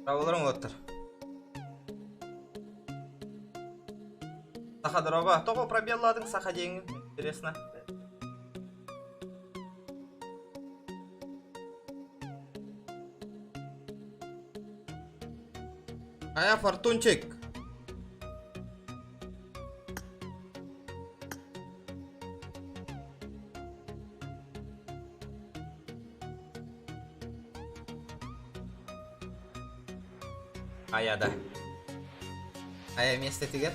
Раволарың оттыр. Саха дорога. Тоғы пробелладың саха дейін. Интересно. Ая фортунчик. Аяда. Ая вместе тигер.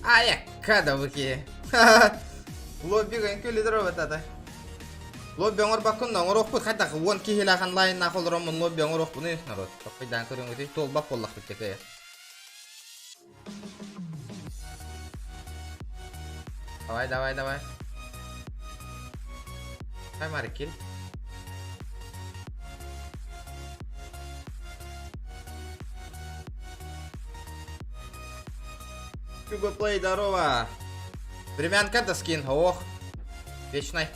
Ая, када выки. Лобби гэнкю лидер батата. Лобби оңор бакын оңор окпут хата вон ки хилахан лайн на холром лобби оңор окпуны народ. Топайдан көрүнгү тол бак боллак биттеке. Давай. Ай маркил. Куба плей, здорово. Времянка-то скин, ох. Вечный.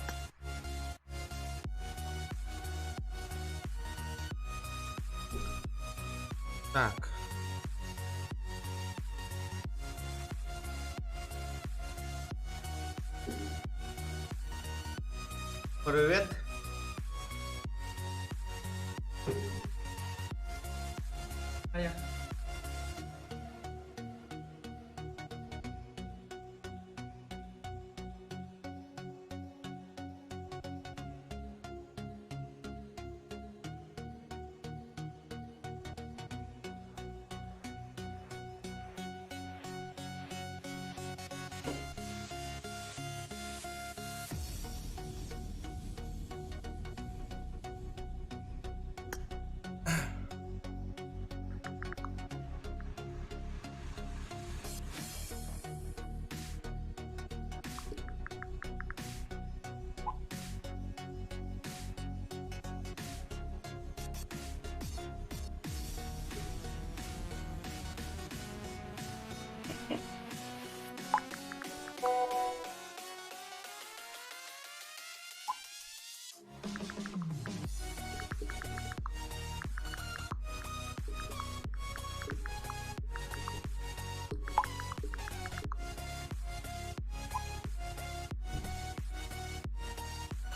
Так. Привет. Ая.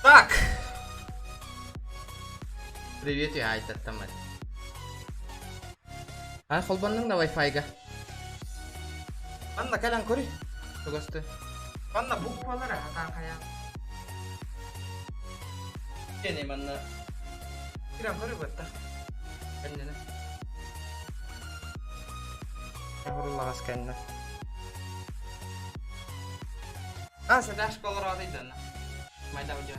Так. Привет, я айтат тамат. Холбанның да Wi-Fi-га. Анна калан кори. Тогосты. Анна буквалары хатан кая. Кене манна. Кирам кори батта. Кенне. Хоруллагас кенне. Садаш колорады дана. Майда уйдет.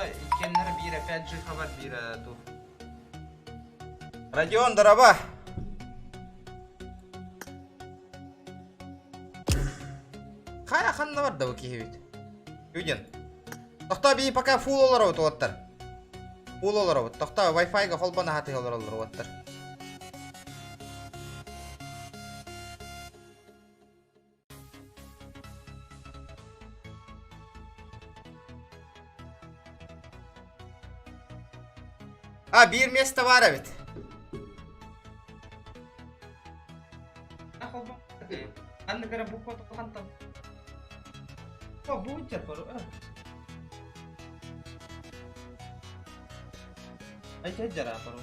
Икеннер бир опять же хабар бир ту. Радион дараба. Кая ханна бар да буки хебит. Юден. Тохта би пока фул олар вот оттар. Фул олар вот. Тохта Wi-Fi га холбана хаты олар оттар. Bir место var evet. Anne gara buku atau kantor. Oh bujat baru. Aja jarah baru.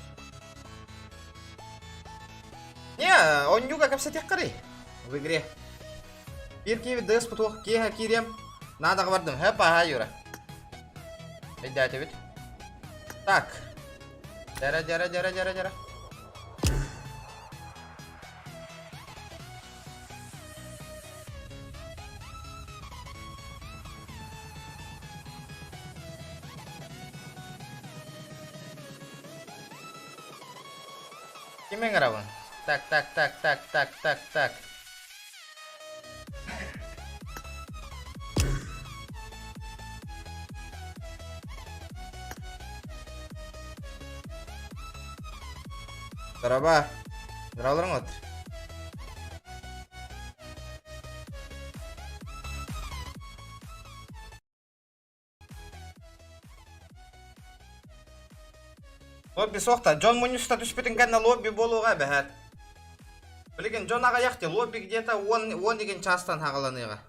Ya, on juga kan setiap kali. Begini. Bir ki des putuh ki hakiriam. Nada kabardım. Hepa hayura. Eda evet. Tak. Jara. Кемен қарабын. Так. Здорово. Здравларың отыр. Лобби соқта. Джон Муниста түспетін кәнна лобби болуға бәхәт. Білген, Джон аға яқты. Лобби где-то 10 деген частан хағаланыға.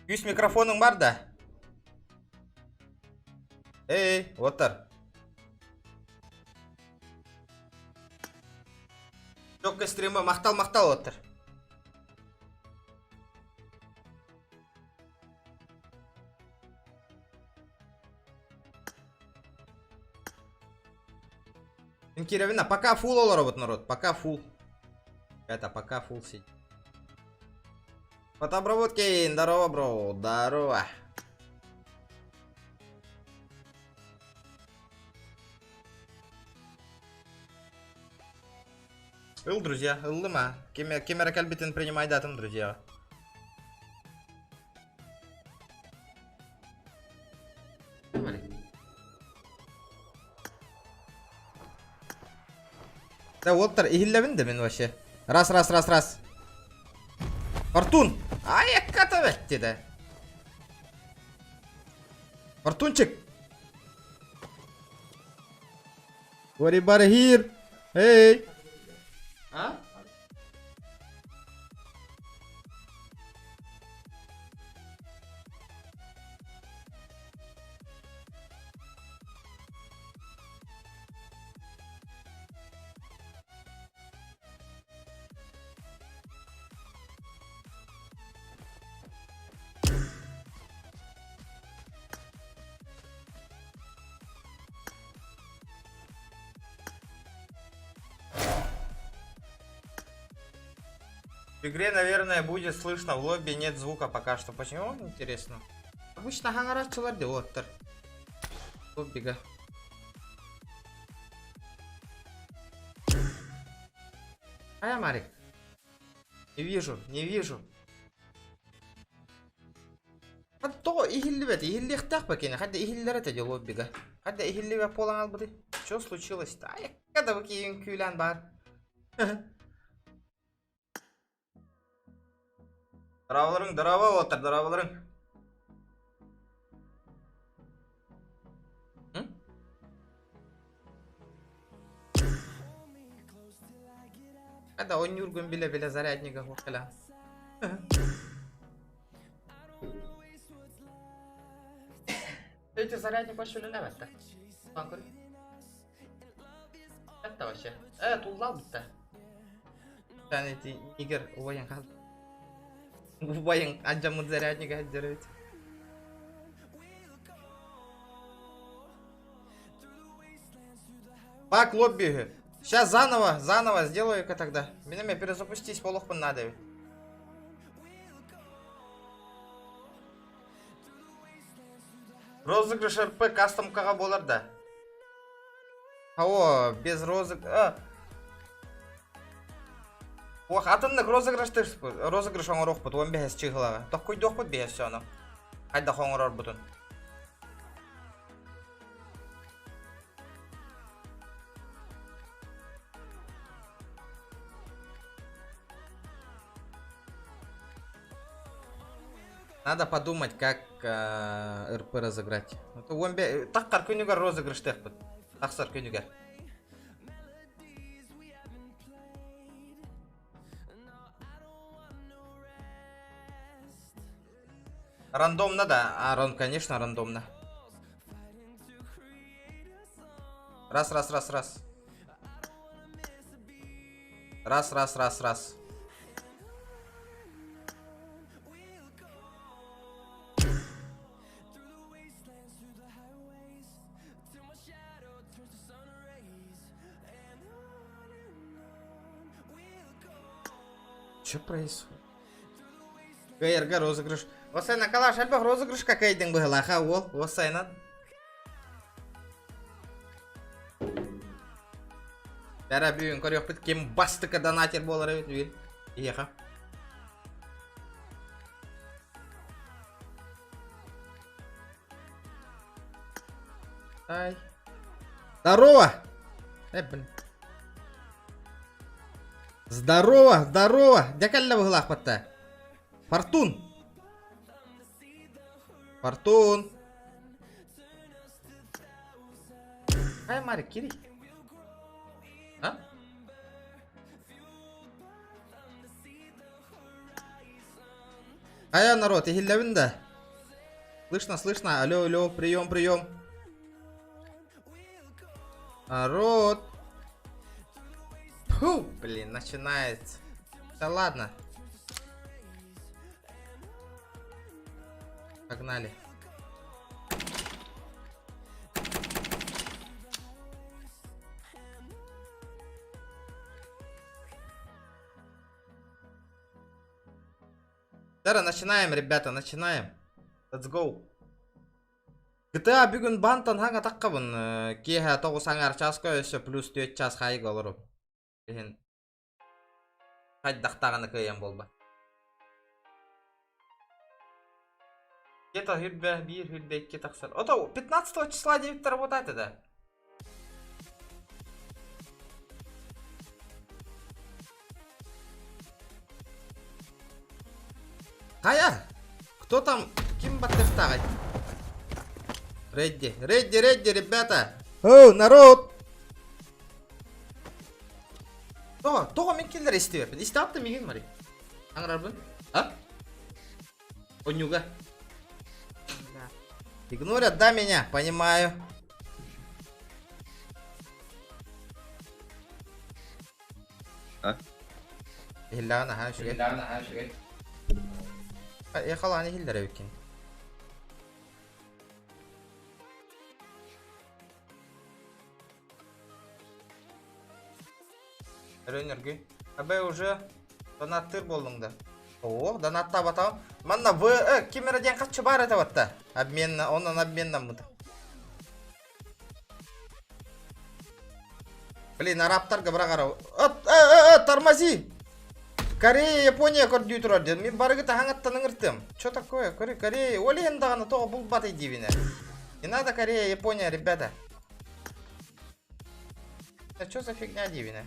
100 микрофоның бар да. Эй, отыр. Жокка стримі мақтал отыр. Киревина, пока фул олар вот народ, пока фул. Это пока фул сидит. Фотообработки, здорово, бро, здорово. Друзья, лыма. Кемера кальбитин принимай датам, друзья. Да, Уолтер, игиллебин де мен вообще. Раз. Фортун! Ай, якката бәтті да. Фортунчик! What about here? Hey! А? В игре, наверное, будет слышно, в лобби нет звука пока что. Почему? Интересно. Обычно хангарачылар де оттыр. Лоббига. Ая, Марик. Не вижу. А то игилли бет, игилли хтах бакене, хадда игиллер это де лоббига. Хадда игилли бет полан албыды. Что случилось-то? Ая, когда бакеен күлән бар. Здорово, отыр, здраволарың. Когда он юргун биле зарядника хоккала. Эти зарядник вообще не это. Это вообще. Туллал битта. Тан эти нигер увоен кал. Увоен аджамут зарядника хаджарыт. Пак лобби. Сейчас заново сделаю-ка тогда. Меня перезапустись полохпан надо. Розыгрыш РП кастом-каға болар да. О, без розыгрыш. Ох, атыннық розыгрыш оңыр оқпыд, 15 чығылаға. Тоқ көйді оқпыд бейес соны. Қайда қоңыр ор бұтын. Надо подумать, как РП разыграть. Таққар көнігер розыгрыш тәқпіт. Тақсар көнігер. Рандомно, да. Конечно, рандомно. Раз. Раз. Что происходит? ГРГ розыгрыш. Осайна калаш альбах розыгрыш какайдың бұғылаға ол. Осайна. Бәрі бүйін көрек біт, кем бастықы донатер болар өт бүйін. Еха. Ай. Здорово! Блин. Здорово, здорово! Дякалла бұғылақ бітті. Фортун! Фортун! Ай, Марик, кири. А? Ай, народ, ихилләбін да. Слышно, слышно. Алло, алло, прием, прием. Народ. Фу, блин, начинается. Да ладно. Погнали. Дара, начинаем, ребята, начинаем. Let's go. GTA бүгін бантан хаңа таққабын. Кеха 9 аңар часқа өсі плюс 4 час қайық олырым. Кейін қайдақтағаны көйен болба. Где-то хүрбе, бір хүрбе, 2 тақсар. Ото 15 числа 9 работает, да? Кая? Кто там? Ким баттықтағай? Редди, редди, редди, ребята! Оу, народ! Тоға мен келдер естіп ерпін. Естіп апты меген, Мари? Аңырар бұн? А? Онюга. Игнорят, да, меня? Понимаю. А? Хиллағына, ха, шүгет. Хиллағына, ха, шүгет. Қаланы хиллер өйкен. Рейнерге. Абай уже донаттыр болдыңда. О, донатта батам. Манна кемераден қатшы бар это батта. Обменна, онын обменнан бұды. Блин, арабтарға бірақ арау. Тормози! Корея, Япония көрдей тұрады. Мен барығы тағаңаттан ыңырттым. Чё такое? Корея, олейін дағаны тоға бұл баты дейбіне. Не надо Корея, Япония, ребята. Это чё за фигня дейбіне?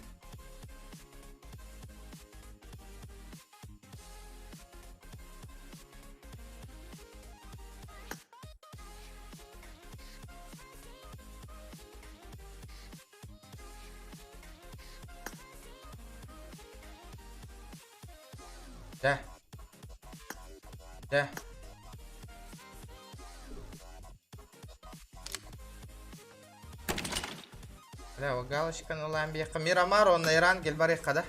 Да. Да. Бля, галочка на ламбеха. Мирамар, он на Иран, гельбарихка, да?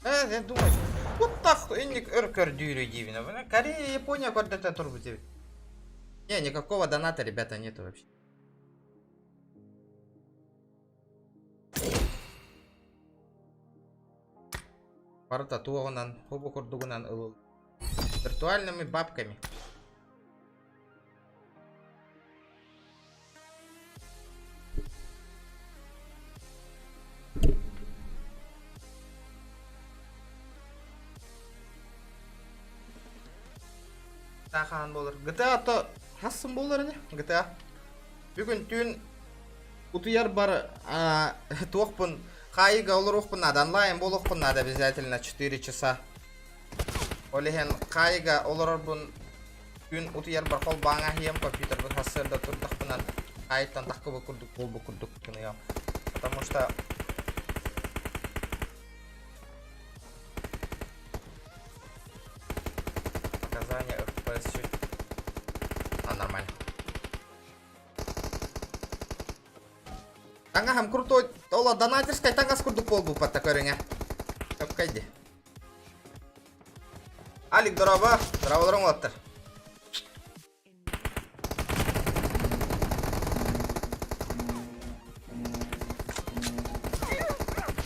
Я думаю, вот так, инник эркер дюрю дивина. Корея, Япония, куда-то турбу дивит. Не, никакого доната, ребята, нету вообще. Парта туғынан, хобу құрдығынан ұлыл. Виртуальными бабками. Тақаған болыр. GTA то хасын болыр не? GTA. Бүгін түн ұтыяр бар тоқпын. Қайыға олар оқпын ады, онлайн бол оқпын ады обязательно 4 часа. Олеген қайыға олар бұн күн ұтыяр бар қол баңа хием компьютер бұл хасырда тұрдықпын ады. Қайыттан таққы бұл күрдік, қол бұл күрдік күні ям. Потому что показания FPS чуть. Нормально. Таңа хам крутой. Ола донатерскай таңас күрдік бол бұл патта көріңе. Көп қайды. Алик, здорово. Здорово, олаттыр.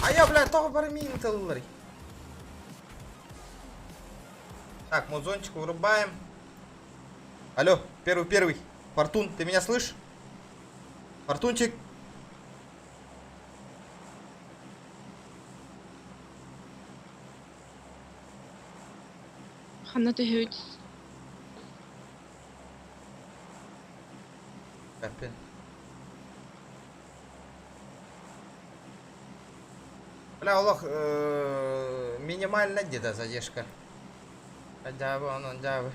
Ая, бля, тоғы бары мейін тылылыр. Так, музончик вырубаем. Алло, первый. Фортун, ты меня слышишь? Фортунчик. Ханна төһөт. Капен. Бля, Олег, минимально где-то задержка. Хотя бы он, хотя бы.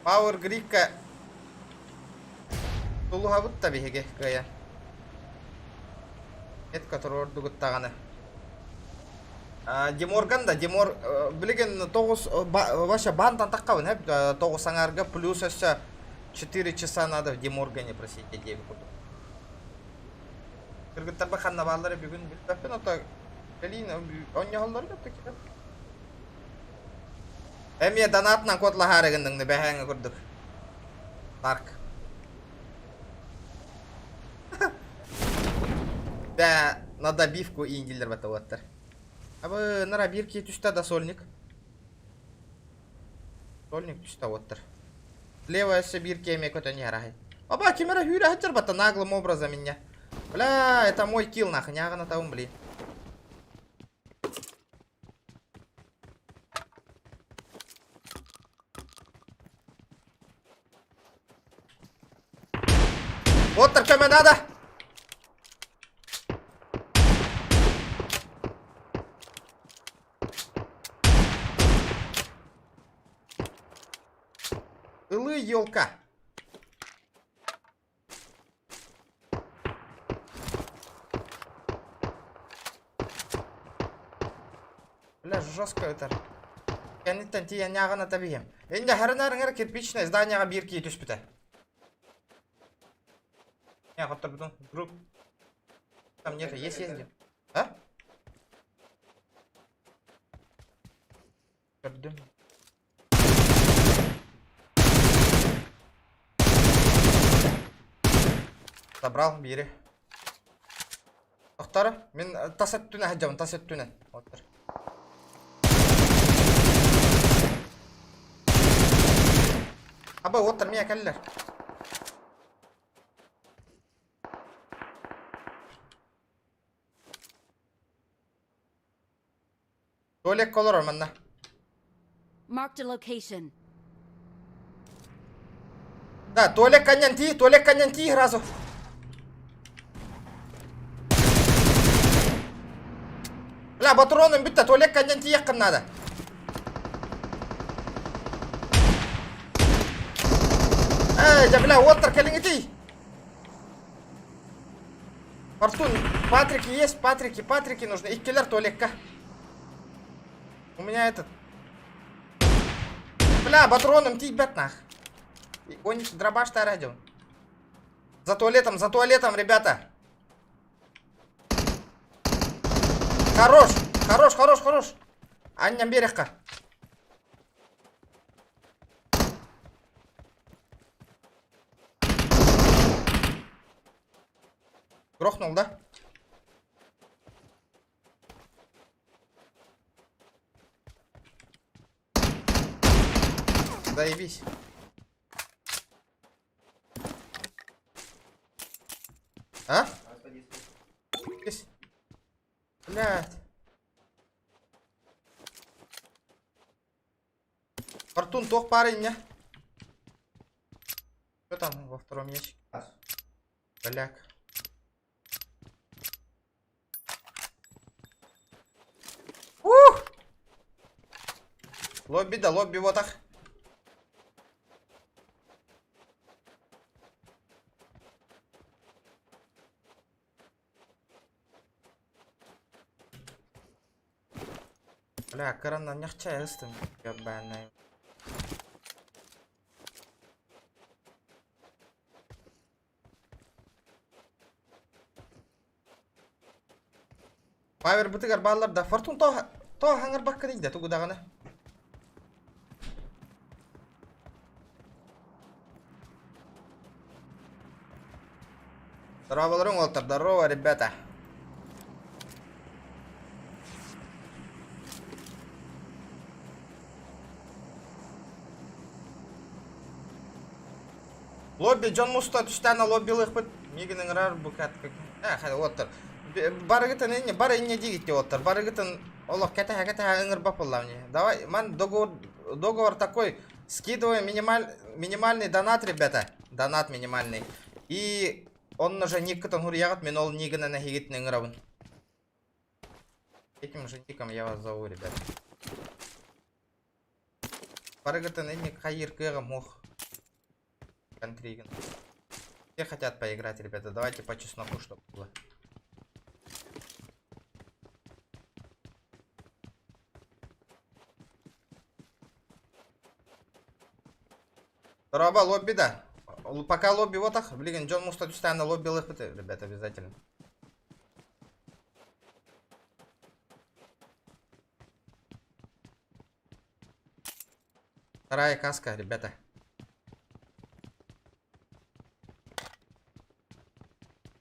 Power Greek-ка тулуға бұтта бейге көйен. Ет который ордугут тағаны. Деморган да, Демор, білген 9, ваша бантан таққауын, 9 саңарға плюс өсі 4 часа надо в Деморгане просить, я 9 буду. Кыргыттар бақанна баллары бүгін білпәппен, ота кәлейін, оңя қолдары да тәкелі. Әме донатынан котла харығындыңды бәхәңі көрдік. Тарк. Да, на добивку и индилер бата оттар. Абы нара бирки түшті да сольник. Сольник түшті оттар. Лева өсі бирки әме көтін ярахай. Аба, кемера хүйрі хатчар бата наглым образа меня. Бля, это мой килл нахуй, нягана таун, блин. Оттар көме надо. Илы елка. Бля, жестко это. Кенеттен тия нягана табием. Энде харынарыңар кирпичное зданияға бирки түспіті. Не, хоть потом групп. Там нет, есть где? А? Көрдім. Забрал, бері. Тоқтары, мен тас өттүнен хаджамын, тас өттүнен. Оттыр. Аба, оттыр, мен әкәлілер. Туалет колор манна. Marked a location. Да, туалет каньянти разу. Бля, патроном битта, туалет каньянти якын надо. Да, бля, оттар калингити. Фортун, Патрики есть, Патрики нужны. И киллер туалетка. У меня этот. Бля, патроном тибет нах. Гоните дробаш-то радио. За туалетом, ребята. Хорош. Анням берегка. Грохнул, да? Заебись. А? Здесь. Блядь. Фортун, тох парень, не? Что там во втором ящике? Голяк. Лобби, да, лобби вот так. Бля, карана нягчай ыстым, ебаный. Павер бытыгар балларда фортун то хаңыр бакка дейді тугудаганы. Здорово, ребята. Лобби Джон Муста түштәна лоббилык бит. Мигенең рар букат. Хәле оттыр. Барыгытын инне, бары инне дигитте оттыр. Барыгытын Олох, ката, ыңыр бапылла мне. Давай, договор такой. Скидываем минимальный донат, ребята. Донат минимальный. И он уже никто ягод, мен ол нигана на хигитный ыңыравын. Этим же ником я вас зову, ребята. Парагатан эдник хайир кэга мох. Контриген. Все хотят поиграть, ребята. Давайте по чесноку, чтобы было. Раба лобби, да. Пока лобби вот так. Блин, Джон Муста постоянно лобби ЛХПТ, ребята, обязательно. Вторая каска, ребята.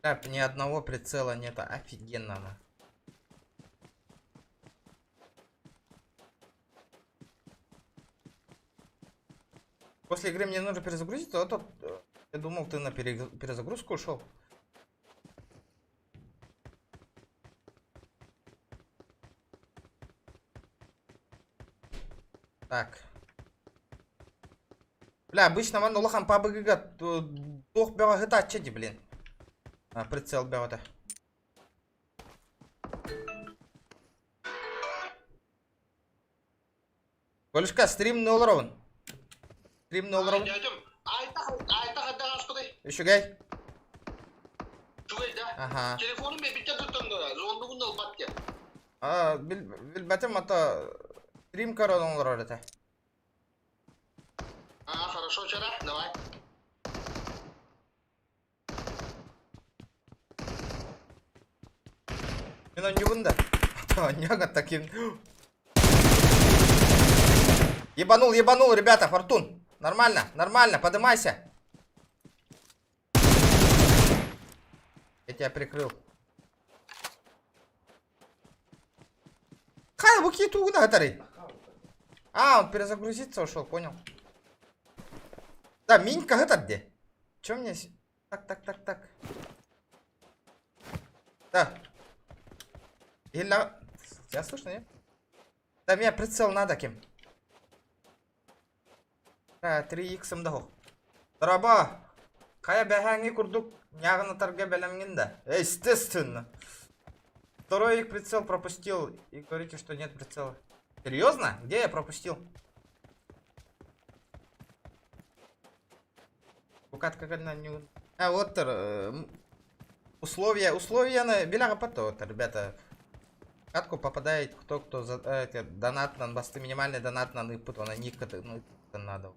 Так, ни одного прицела нет. Офигенно она. После игры мне нужно перезагрузить, а то я думал, ты на перезагрузку ушел. Так. Бля, обычно man улахан пабыгыга тох бяга гыта чеди, блин. Прицел бяга. Колюшка, стрим 0 ровен. Стрим 0 ровен. Еще гай. Ага. Телефоным я битя дутанга, зонду гундал батке. Билбатем ата стрим корон ровен. Хорошо, вчера, давай. Мен он не бунда. Няга таким. Ебанул, ребята, Фортун. Нормально, подымайся. Я тебя прикрыл. Хай, буки тугна, который. Он перезагрузиться ушел, понял. Да, Минька этот где? Че мне... Так. Да. Илья... Тебя слышно, нет? Да, мне прицел надо, Ким. Да, 3х мдаху. Драба. Кая бяханги курдук. Нягана торга беламгинда. Естественно. Второй их прицел пропустил. И говорите, что нет прицела. Серьезно? Где я пропустил? Укатка когда не... вот условия на беляга потом, ребята. Катку попадает кто за донат на басты, минимальный донат на ныпут, он никак надо.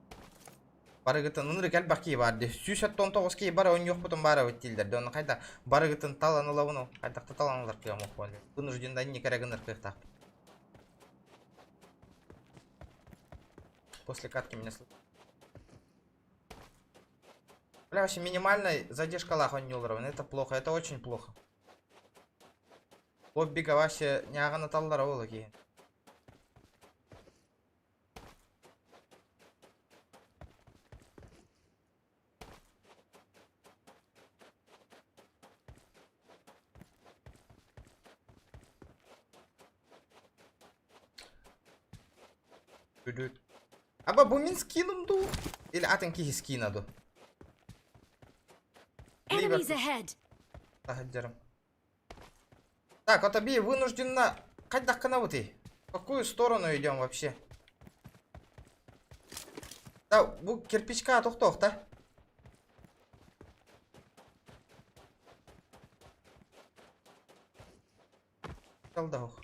Барыгытын ынры кәл баки барды. 179 кей бара, он yok потом бара өттилдер. Дон кайда барыгытын таланылауыны, кайдакта таланылар кыям оқпан. Вынужден да не керегінір кыйқтақ. После катки меня слышит. Бля, вообще минимальная задержка лаха не уровень. Это плохо, это очень плохо. Лоббига вообще не агана таллара олаки. Аба бумин скином ду? Или атенки скина ду? Enemies ahead. Так, вот оби вынужденно... Кайдак канавуты. В какую сторону идем вообще? Да, bu кирпичка тоқтоқ, да? Талдаух.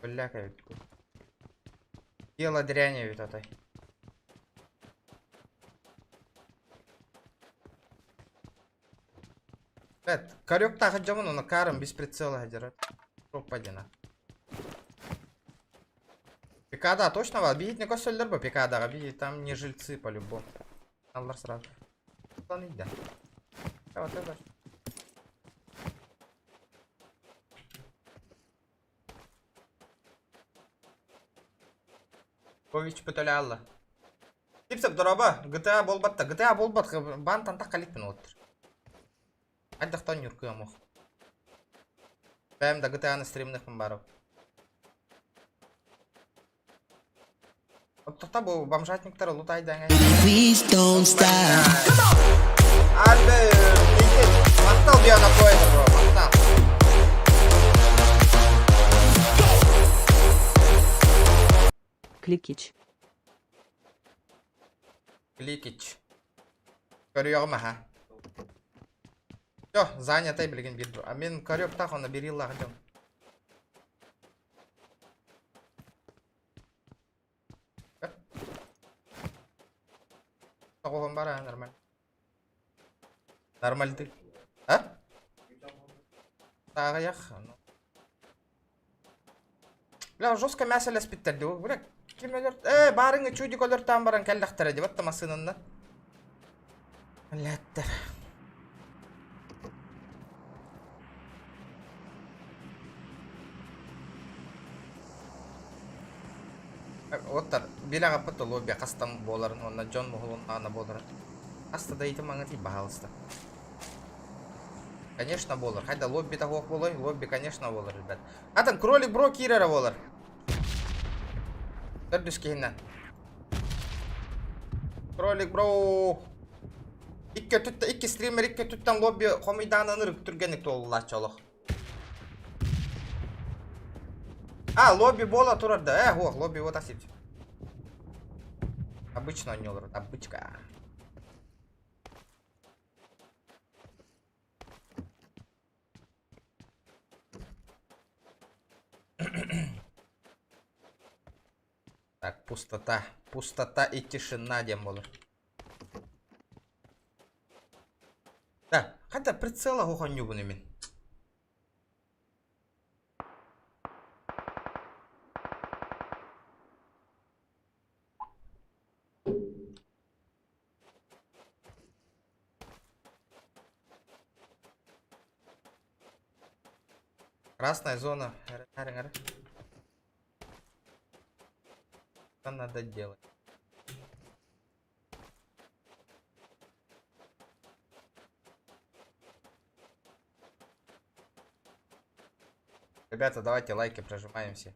Бляка ведь. Дело дряни ведь это. Корёк так отжаман, он каром без прицела одирает. Пропадина. Пикада точно вас бить не косоль бы пикада, бить там не жильцы по-любому. Аллар сразу. Планы да. Вот это. Пович петалялла. Типсап дороба, GTA болбатта, GTA болбат, бан тантак калиппен отыр. Айдақтан юркы амох. Benim de GTA'nın stream'ini barı. Otta bu бомжатниктер лутайдан. Please don't stop. Abi, maqtal bir yana koydu bro, maqtal. Кликич. Кликич. Көрüyor mu ha? Yok, занятый bilgin bir bro. Men көрüyor tak onu bir yılla gidem. Takım var ha, normal. Normal değil. Ha? Sağa yak. Бля, жестко мәселе спиттерди. Бля, кимелер? Барыңы чудик олөртан баран келдактар деп атты масынында. Ләттер. Оттар, билага пытты лобби кастан боларын, онна Джон Мухулун ана боларын. Аста да итим аңы тип бахалысты. Конечно, болар. Хайда лобби та хок болой, лобби, конечно, болар, ребят. Атан, кролик бро кирера болар. Көрдүс кейинен. Кролик бро. Икки стример, икки туттан лобби комыйданын ырык түргенік толула чолок. Лобби бола турарда. Ох, лобби вот асип. Обычно он не олар, обычка. Так, пустота. Пустота и тишина, дем болар. Да, хотя прицела хохоню буны мен. Красная зона. Что надо делать? Ребята, давайте лайки прожимаем все.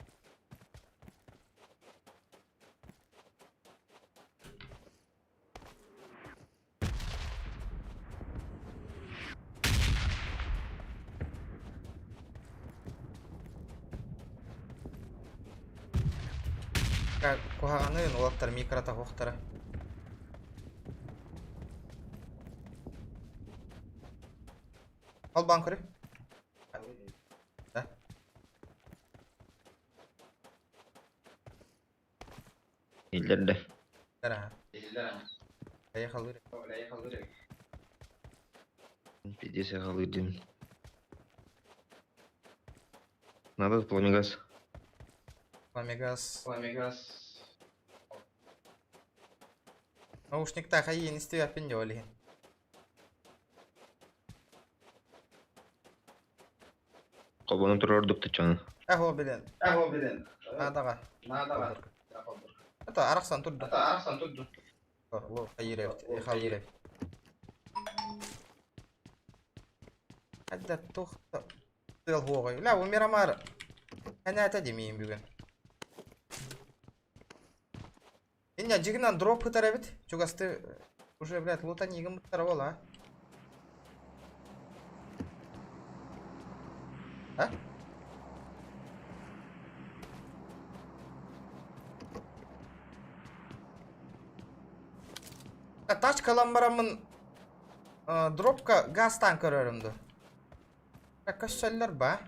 Кухаганын улаттар микрота хоқтары. Ал банкыры? Да. İleride. Дара. Поехал. Пиздец, я голоден. Надо пламегаз. Пламегаз. Наушникта хайын истеу әппен деп ойлайын. Қолбаны тұрардық тұтчаны. О, білен. Надаға. Это арақсан тұрды. Ло, хайыр әпті. Әдді тұқты. Сыл хоғай. Ля, өмерамар. Әне әті демейін бүгін. Иння жигинан дроп хытара бит. Чугасты уже, блядь, лута нигим мыттара бола. Тачкалан барамын дропка газтан көрөрүмдү. Көссөллөр ба?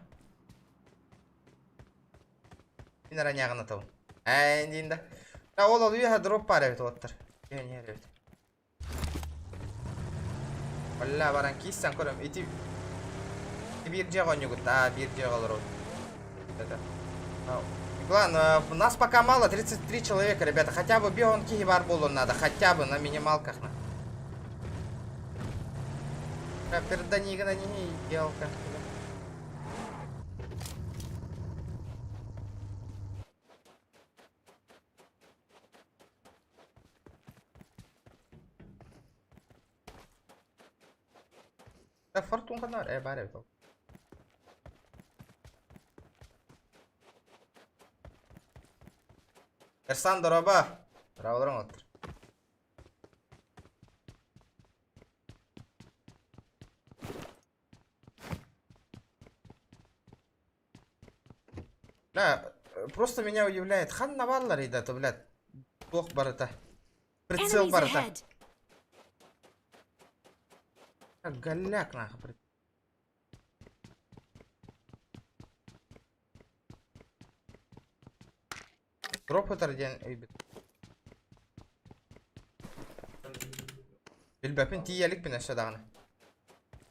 Мен аранягын атабын. Дейін да. Ол үйе дроп бар әбет оттыр. Не әбет. Валла баран кейстен көрім. Ити bir джегон югут. Bir джеголар ол. Ладно, нас пока мало, 33 человека, ребята. Хотя бы бегон кихибар болу надо. Хотя бы на минималках. Перданигана не делка. Фортун канар, bare. Сан дороба. Равларың отыр. Да, просто меня удивляет. Хан наваллар это, блядь. Тох барыта. Прицел Enemies барыта. ahead. Как голяк нахуй. Дроп это ден. Билбапин тиялик бин ашадагына.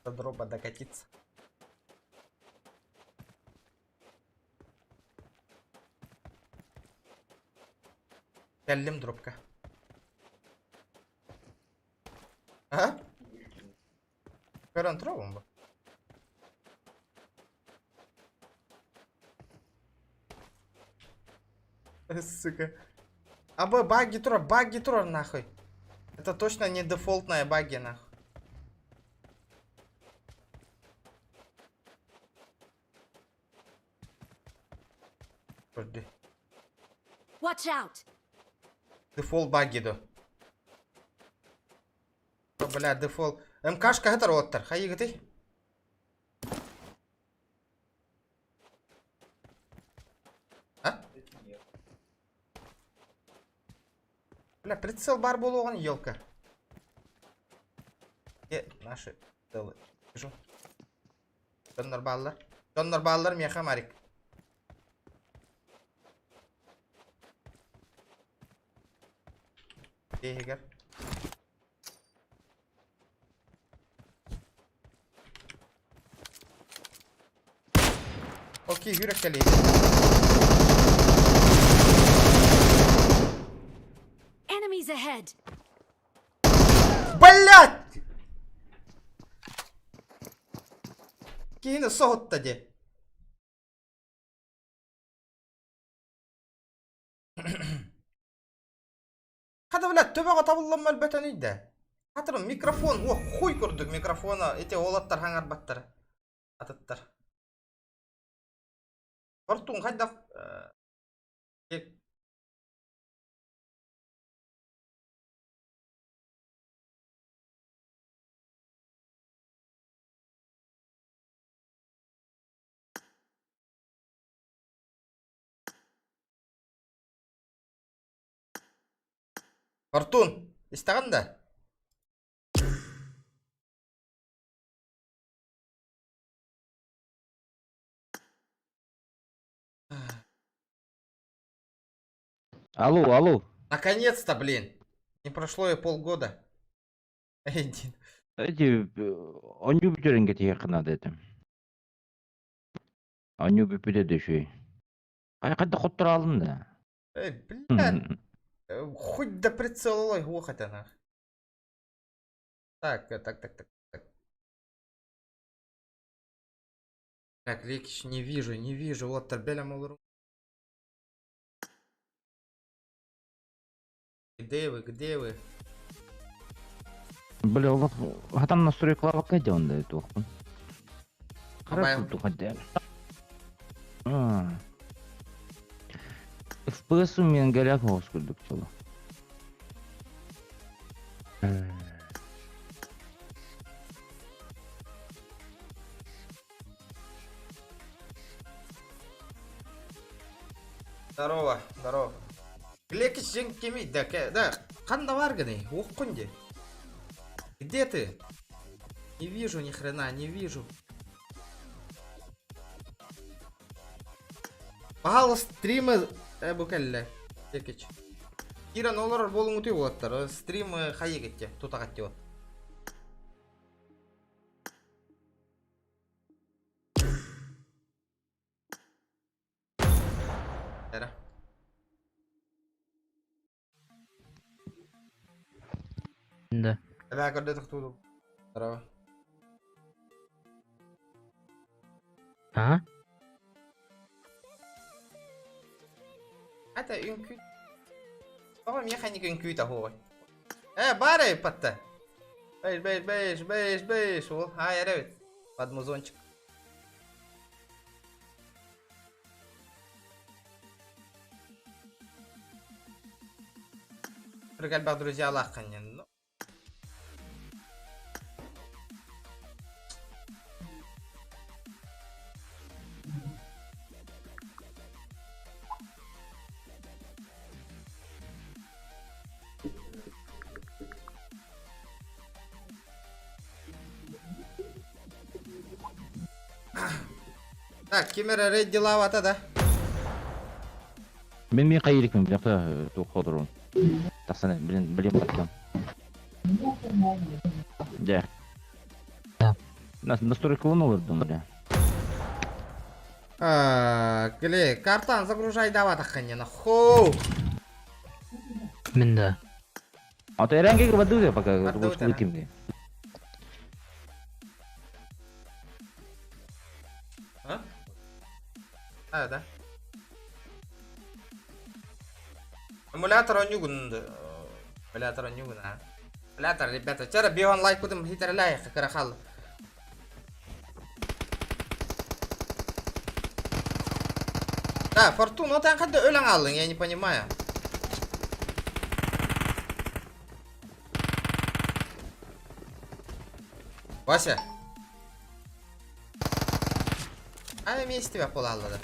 Дропа докатиться. Кәллем дропка. Ага. Көрін тұра бомба. Сука. Абы баги тура нахуй. Это точно не дефолтная баги нахуй. Подожди. Watch out. Дефолт баги до. Бля, дефолт. МКшка это роттер. Хайги ты. А? Бля, прицел бар болуған елка. Наши целы. Вижу. Донор баллар меха марик. Егер. Окей, yürek geleydi. Enemies ahead. Блять! Кейіні соғытта де. Қада блядь, төбеға табылланма әлбәтен үйді. Қатырым микрофон, о, хуй көрдік микрофона. Ете олаттар хаңар баттар. Атыттар. Бартун қайда... Бартун, істіғанда? Алло. Наконец-то, блин. Не прошло и полгода. Эти, Оню бүтерінге тияқына дедім. Оню бүпіде дөшөй. Қайқадда құттыр алын да. блядь. Хоть до прицела лой глухать она. Так. Так, Рекич, не вижу. Вот торбеля малору. Где вы? Бля, олар хатам настройкаларға қайда онда өті оқпын. Абай. Қарап тұту қайда. FPS-ым мен гәләк оғыз күрдік чолы. Здорово. Лекич жеңіп келмейді. Да, қанда бар гіне, оққын де. Где ты? Не вижу ни хрена, не вижу. Бағалы стримы... Бүкәлі. Лекич. Иран олар болың өте болаттар. Стримы қайы кетте, тұтағат де. Әрі. Да. Да, когда ты кто? Здорово. А? Это инкю. Папа механик инкю того. Барай, патта. Бейш. О, я ревит. Под музончик. Пригалбах, друзья, лахканьян. Ну. Так, Кимера рейд дела вата да. Мен кайрикмин, бияқта тоқодырмын. Тақсана, білем қаттым. Да. Настройка ордым, бля. Гле, картан загружай давай тахканьян. Хоу! Минда. А то ранге воду я пока Воду да. выкинь. Да. Эмулятор он югун. Эмулятор, ребята, вчера бион лайк будем хитер лайк, карахал. Да, Фортун, вот он когда ölен алдың, я не понимаю. Вася. А вместе тебя полалла, да.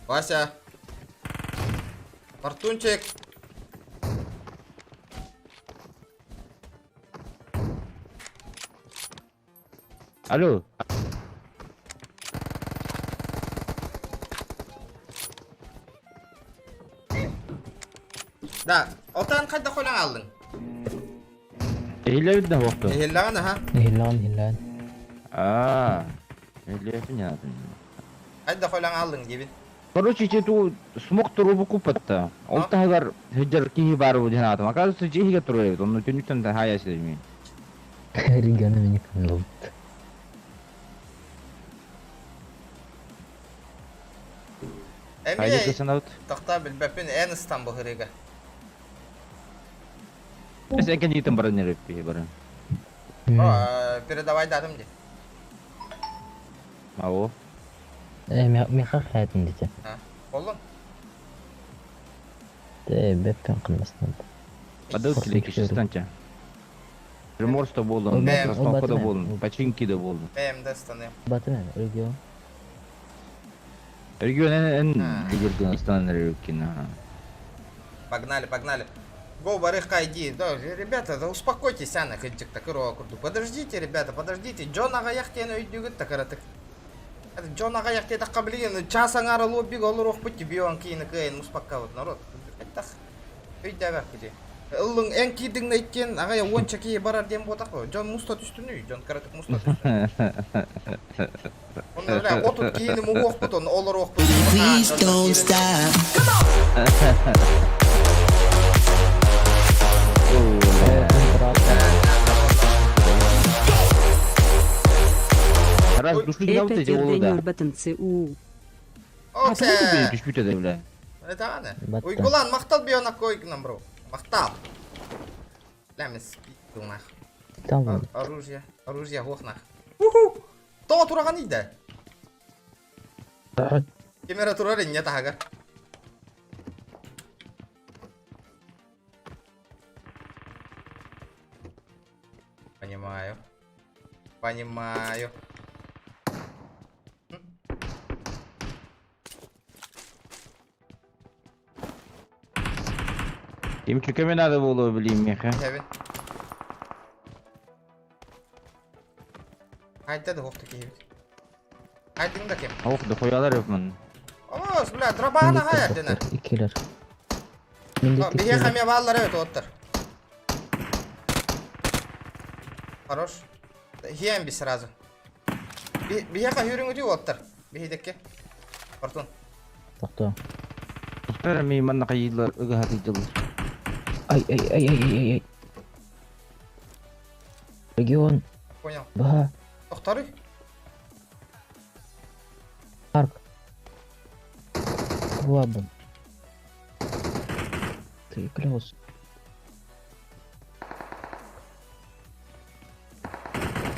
Вася. Фортунчик. Алло. Да, отан қайда қойған алдың? Ehillerdi vakti. Ehillаған, ha? Hillan. Ehillerdi ne yaptın? Қайда қойған алдың, дебін? Короче, ту смог трубу купатта. Он тагар хеджер ки бару динатом. Оказывается, жига троет. Он тюнитен да хая семи. Ригана меня канлот. Хайда Әме, кесен аут. тақта білбәппен ән Истанбул хирега. Mesela kan jitem baran ni repi baran. Передавай дадым де. Mau. Мен хатын дите. Болдың? Беппен кылмастан. Падал килек шестанча. Реморста болдum, Красновка да болдum, Починки да болдum. Бәйімді станем. Батымен регион. Регион en лидерден станан регион. Погнали. Го, барыха, иди. Да, ребята, да успокойтесь, Анна, хеджик такырова курду. Подождите, ребята, подождите. Джон ағаяқ тені өйдігіт такыратық. Джон ағаяқ тені таққабілген, часан ары лоббиг олыр оқпытты бейуан кейіні кайын успаққавыд, народ. Әттақ, өйдәғақ кеде. Ұлың ән кейдің әйткен, ағая онша кейі барар дем ботақ қой. Джон мұста түстіні, Джон каратық мұста түстіні. Оны өлі, отыт кейіні мұғы оқпыт, оны олыр оқпыт. Please don't stop. Раз души не вот эти волода. А Окей. почему ты düşmüş bile? Это ана. Батта. Уйгулан, мақтал бейона койгнам, бро. Мақтал. Ләмес, биттің нах. Там Оружие хоқ нах. Уху! Тоға тұраған ейді. Кемера тұрар ене тағар. Понимаю. Им чуками надо было, блин, меха. Кевин. Қайтады хоқты кейбіт. Қайтың да кем. Ох, да хуялар yok man. Олос, бля, дробағана қайыр дені. икилер. Беге қаме балалар өт оттыр. Хорош. Хием би сразу. Беге қа хүрің өте оттыр. Бегедекке. Фортун. Тохто. Тохтар ми манна кайылар, ыга хатыйдылар. Ай. Регион. Понял. Бага. Тоқтары? Парк. Ладно. Ты клёс.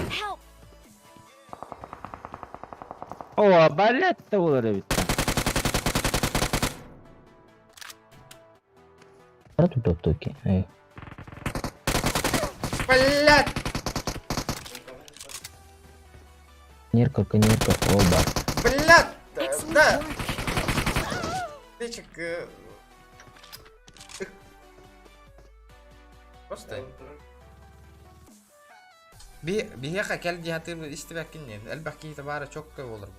Help! О, балет-то олар бит. Ара тут токи. Эй. Блять! Нерка, оба. Блять! Excellent Да! work. Печек... Просто... Бихеха келди хатыр истебеккинен. Элбек кейті бары çok köy olur.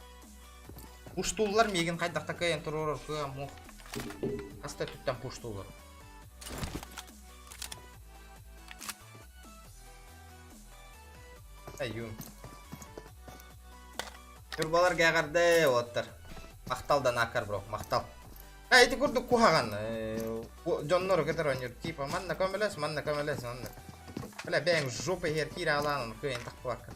Puştullar megen kaydakta kayan turur kıya muh. Hasta tütten puştullar. Ayyum. Turbalar gağardı otlar. Maqtaldan akar bro, maqtal. Iti kurduk kuhagan. Jonnoru kadar oynuyor. Tipa manna kömeles, manna. Bela ben jopa her kira alanın kıyan takı bakın.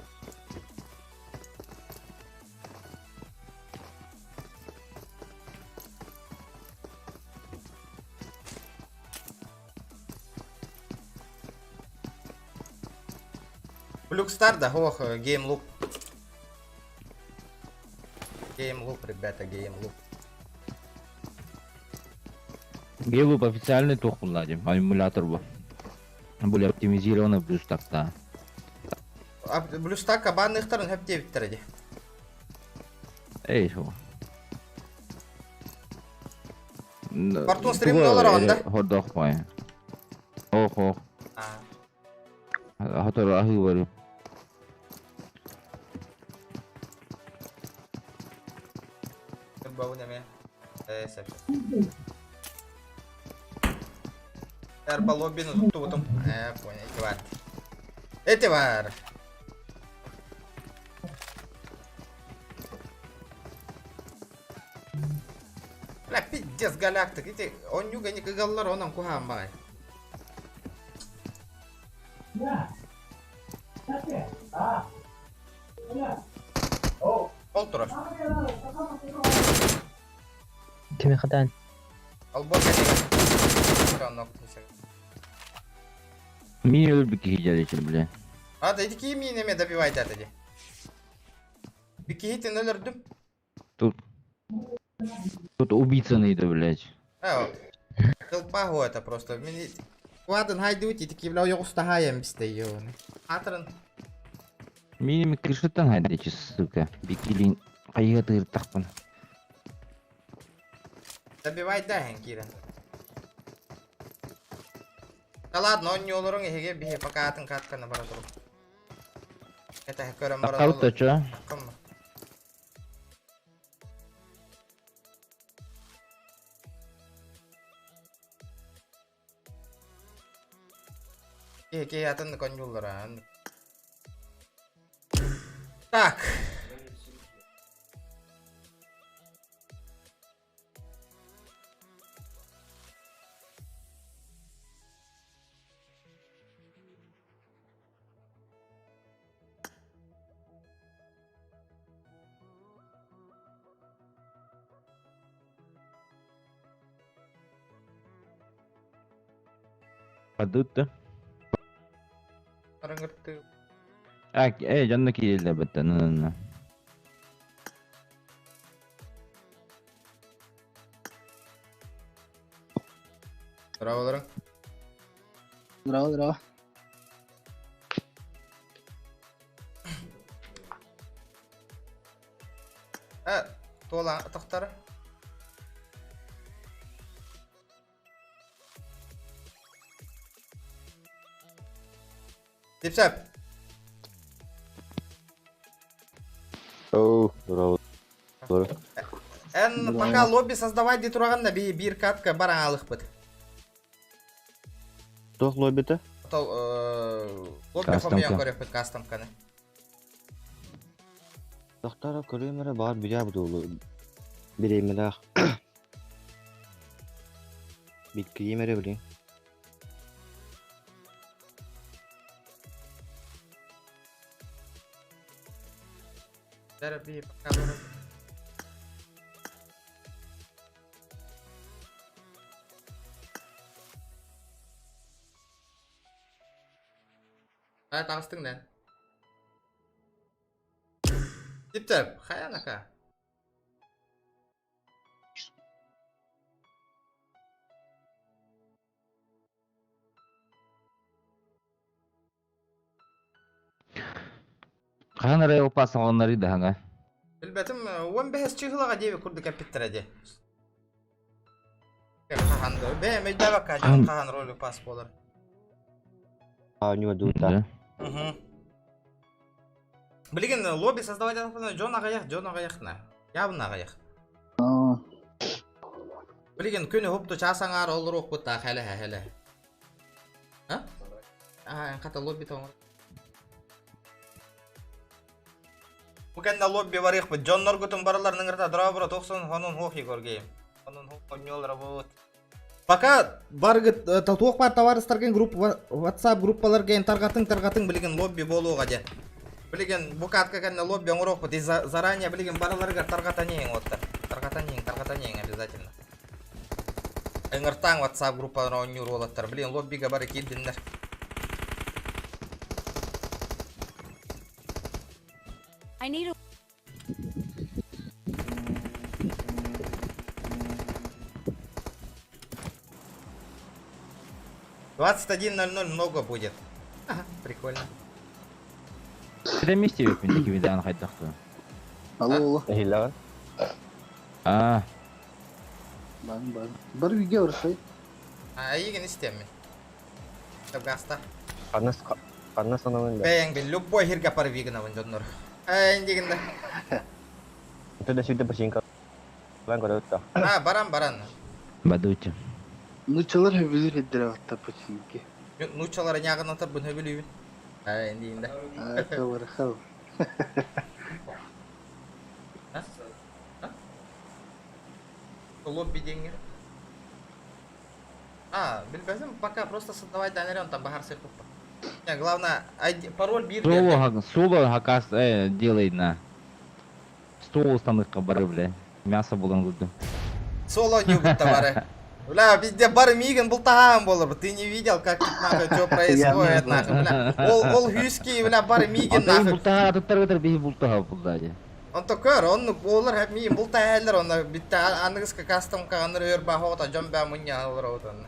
Блюкстар, да, ох, геймлуп. Геймлуп, ребята, геймлуп. Гейлуп официальный тух владим, эмулятор bu. Более оптимизированный плюс так-то. Блюстак кабанныктарын hep de bittirdi. Ey şu. Partun stream dolar onda. Horda koy. Oh. Hatar ahi var. Bau namanya. Sep. Erba lobby'ni tuttum. Poнял, эти var. La piddes galaktik. Эти он juga ni kegallar onam kuham bay. Olturur. Kime kadar? Al bol gene. Şu noktası. Mini ölür bir kişi için bile. Hadi iki yemeğine добивай dedi. Bir kihitin ölürdüm. Тут убийцаный-то, блядь. Толпа это просто. Ладно, хайдути, таки бля, я устагаем без ее. Атран. Миними крышетан хайдачы, сука. Бикилин кайгаты ыртақпын. Добивай да, Киран. Да ладно, он не улурун, я бихи пока атын катка на баратуру. Это хакерам баратуру. Аққауытта чо? Кому? Ке атын конюллара. Так. Қадытты. Рангырты. Жанна кейлді бітті. Браволарың. Здраво. Тола тоқтары. Типсап. Здорово. Пока лобби создавать де тураганда бир катка бараңалык бит. Тох лобби-то? Лобби Кастомка. хомиян көрөк бит кастомканы. Тохтара көрөмөрө бар бия бутулу. Биремелах. Бик киймере билин. Дерби пока барып. Тағыстың да. Тип-тіп, қаянақа. Kahan raya upasa onları da hanga. Bilbetim, on behes çıhılaga diye kurdu kapittire de. Kahandı. Be mecda bakka kahan rolü pas bolar. Нього дута. Да. Билген лобби создавать Джон ағаяқ на. Ябын ағаяқ. Билген күні хопты часаңар олыр оқпытта хәлі. А? Қата лобби тоңыр. Бұкәнда лобби бар еқпі. Джон Норгутын барыларының ұрта дұра бұра 90 хонын хоқи көргейм. Хонын хоқ ойнел работ. Пока баргыт тоқ бар товарыстарген группа WhatsApp группаларген тарғатың білген лобби болуға де. Білген бұқатқа кәнде лобби оңыр оқпыт. Заранее білген барыларға тарғатанең оттар. Тарғатанең обязательно. Эңіртаң WhatsApp группаларына ойнер олаттар. Білген лоббиға бары келдіңдер. I need a 21:00 много будет. Ага, прикольно. Сиде месте өкмендеки видеоны кайдактуу. Алло. Хилла. А, Бар. Бар үйге барсай. Еген істемін. Гаста. Қанна санамын да. Бәйің бен любой хирга пар вигна вон жоннор. Дегенде. Itu udah sudah bersingkat. Lan kau dah. Баран. бадучу. Нучалар хөбүлөр эддер атта починки. Нучалары ягын атып бұн хөбілуін. Дегенде. Хал. Лобби деньги. Білбәзім, пока просто создавать дайнерен там бағар сыйқып. Главное, пароль бир берді. Соло хакас делает на. Стол станыкка бары, бля. Мясо булан гуду. Соло не будет товары. Бля, везде бары миган был таган болыр. Ты не видел, как что происходит, нахуй, бля. Ол хюски, бля, бары миган, Ата нахуй. бултага атыптар бейі бултага булдади. Он то көр, он олар хәп миган был тагайлар, он битті анығызға кастым қағаныр өр бағуғыта жон бә мұнья алыр оғытын.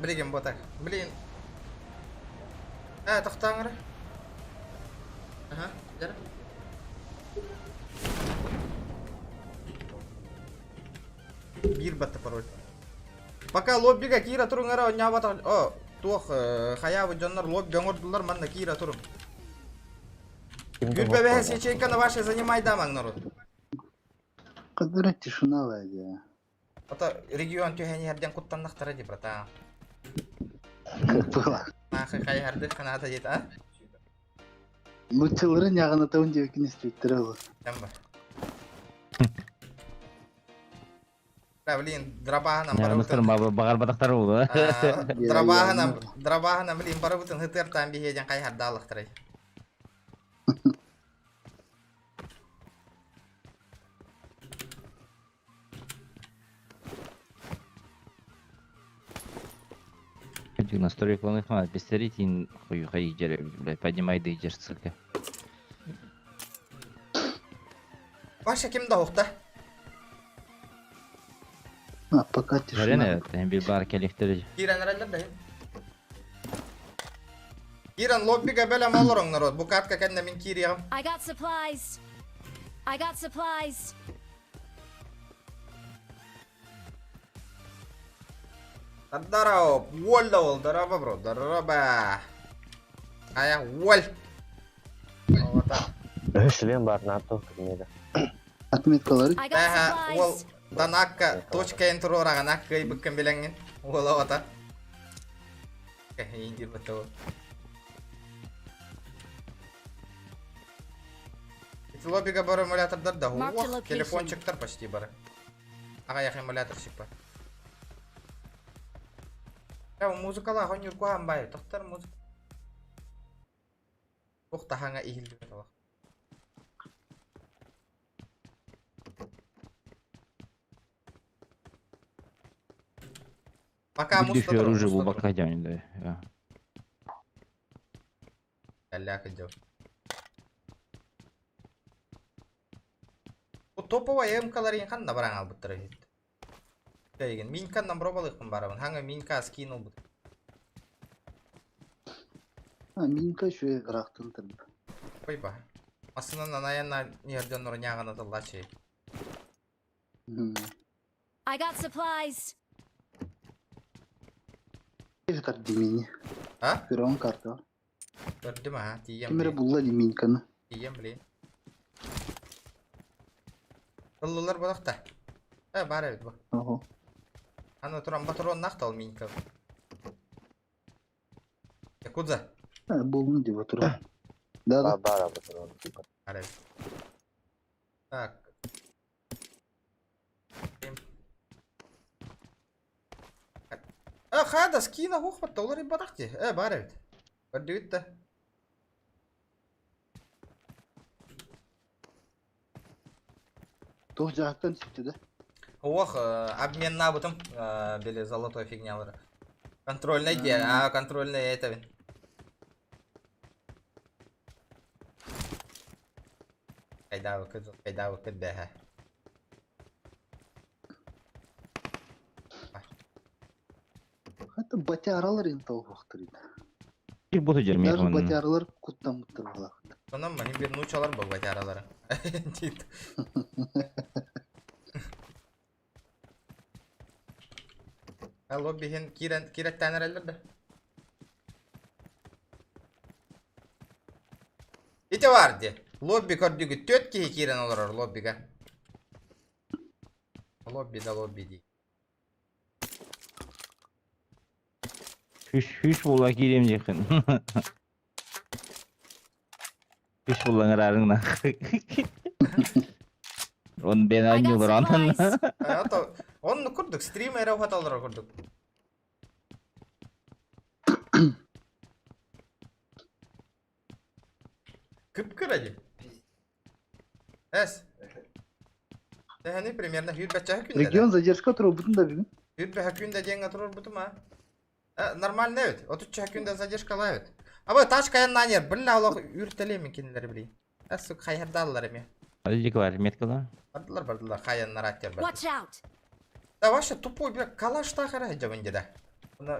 Білеген ботак, білеген. Тоқтаңыр. Жары. Бир батты пароль. Пока лоббиға кира тұрыңыр, он не абатақ. Туох хаявы жоннар лобби оңырдылар, манна кира тұрым. Гүлбәбәхе сечейканы ваши занимай дамаң народ. Кадыры тишина вайда. Ото регион тюхәне ярден куттаннақтары ди, брата. Нахы хайярды қаната жет, а? Нучаларын ягына таун деп кинестриттер алу. Жамба. Блин, драбаханам Мыстырым багар бадактары болду. Драбаханам, блин, бары бүтін хытыр там бихеден хайярды алықтырай. На сторик планы хма, бестеритин хуй хай жере, блядь, поднимай да идешь, сука. Ваша кимда уқта? Пока тишина. Жарене, тем бир бар келектери. Киран райлар да. Киран лоббиға бәлем алырың народ. Бұ катка кәнде мен кирияғым. I got supplies. Дарао, уоль да ол, дараба, бро, дараба. Ая, уоль. Шлем бар НАТО кірмеді. Отметкалары. I got Ол supplies. данакка точка энтро ораған акка бүккен біләңген. Ол ауата. Ендер бұтты ол. Лоббиға бар эмулятордар да. Mark the location. Телефончиктар почти бары. Ағаяқ эмуляторщик бар. Музыкала хон юрку хамбай, тохтар музыка. Охта ханга ихилди бетала. Пока Бирдифи муста оружие был бакадянин, да. Ляка дел. Топовая эмкалар хан набаран алып тұры. Деген минканнан пробалықпын барабын. Ханга минка скинул бұд. Минка шуе грахтын тырды. Ойба. Масынынан аянна нерден орняганы тыллачы. I got supplies. Жетар демини. А? Пирон карта бар. Көрдім а, тием Кемере білейін. булла деминканы. Тием білейін. Ұлылар болақта. Бар әйд бұл. Ого. Аны тұран батырон нақтал минка. Кудза? Булны деп отыр. Да. Бар батырон. Бар әйд. Так. Хада, скина хохпатта, олар им барақти. Бар әйд. Көрді өтті. Тоқ жақтан түсіпті да. Ох, обмен на бутом, бели золотой фигнялары. Контрольный где? Контрольный это вин. Кайда выкид бэха. Хатта батяралар енді тауып оқтырыйды. Bir botu jermey Даже yapmanın. батяралар құттан мұттыр қалақ. Сонан мани бир нучалар бұл батяралары. Дейді. Лобби хен киреттен әрелерді. Ите var de. Lobby kördüğü 4 kişi kiren olur lobby'ga. Lobby değil. Hüş bolla gireyim yakın. Hüş bolla kararına. Onu ben I got anlıyorlar anladın mı? supplies. Hatta onu kurduk. Streamer'e hatalar kurduk. Kıpkıracı. Es. Yani примерно hürbetçe hükünde. Регион задержка тұру бұтын да бүгін. Hürbet hükünde cenga turur butum ha. Нормально evet. 30 hükünde задержка evet. Ama taş kayan nanyer. Billa Allah ürteleyim kendileri bileyim. Asuk hayırdalar emi. Azıcık var metkalar. Bardılar kayanlar atyer bardılar. Watch out. Да вообще тупой, бля, калаш та хара жабынде да.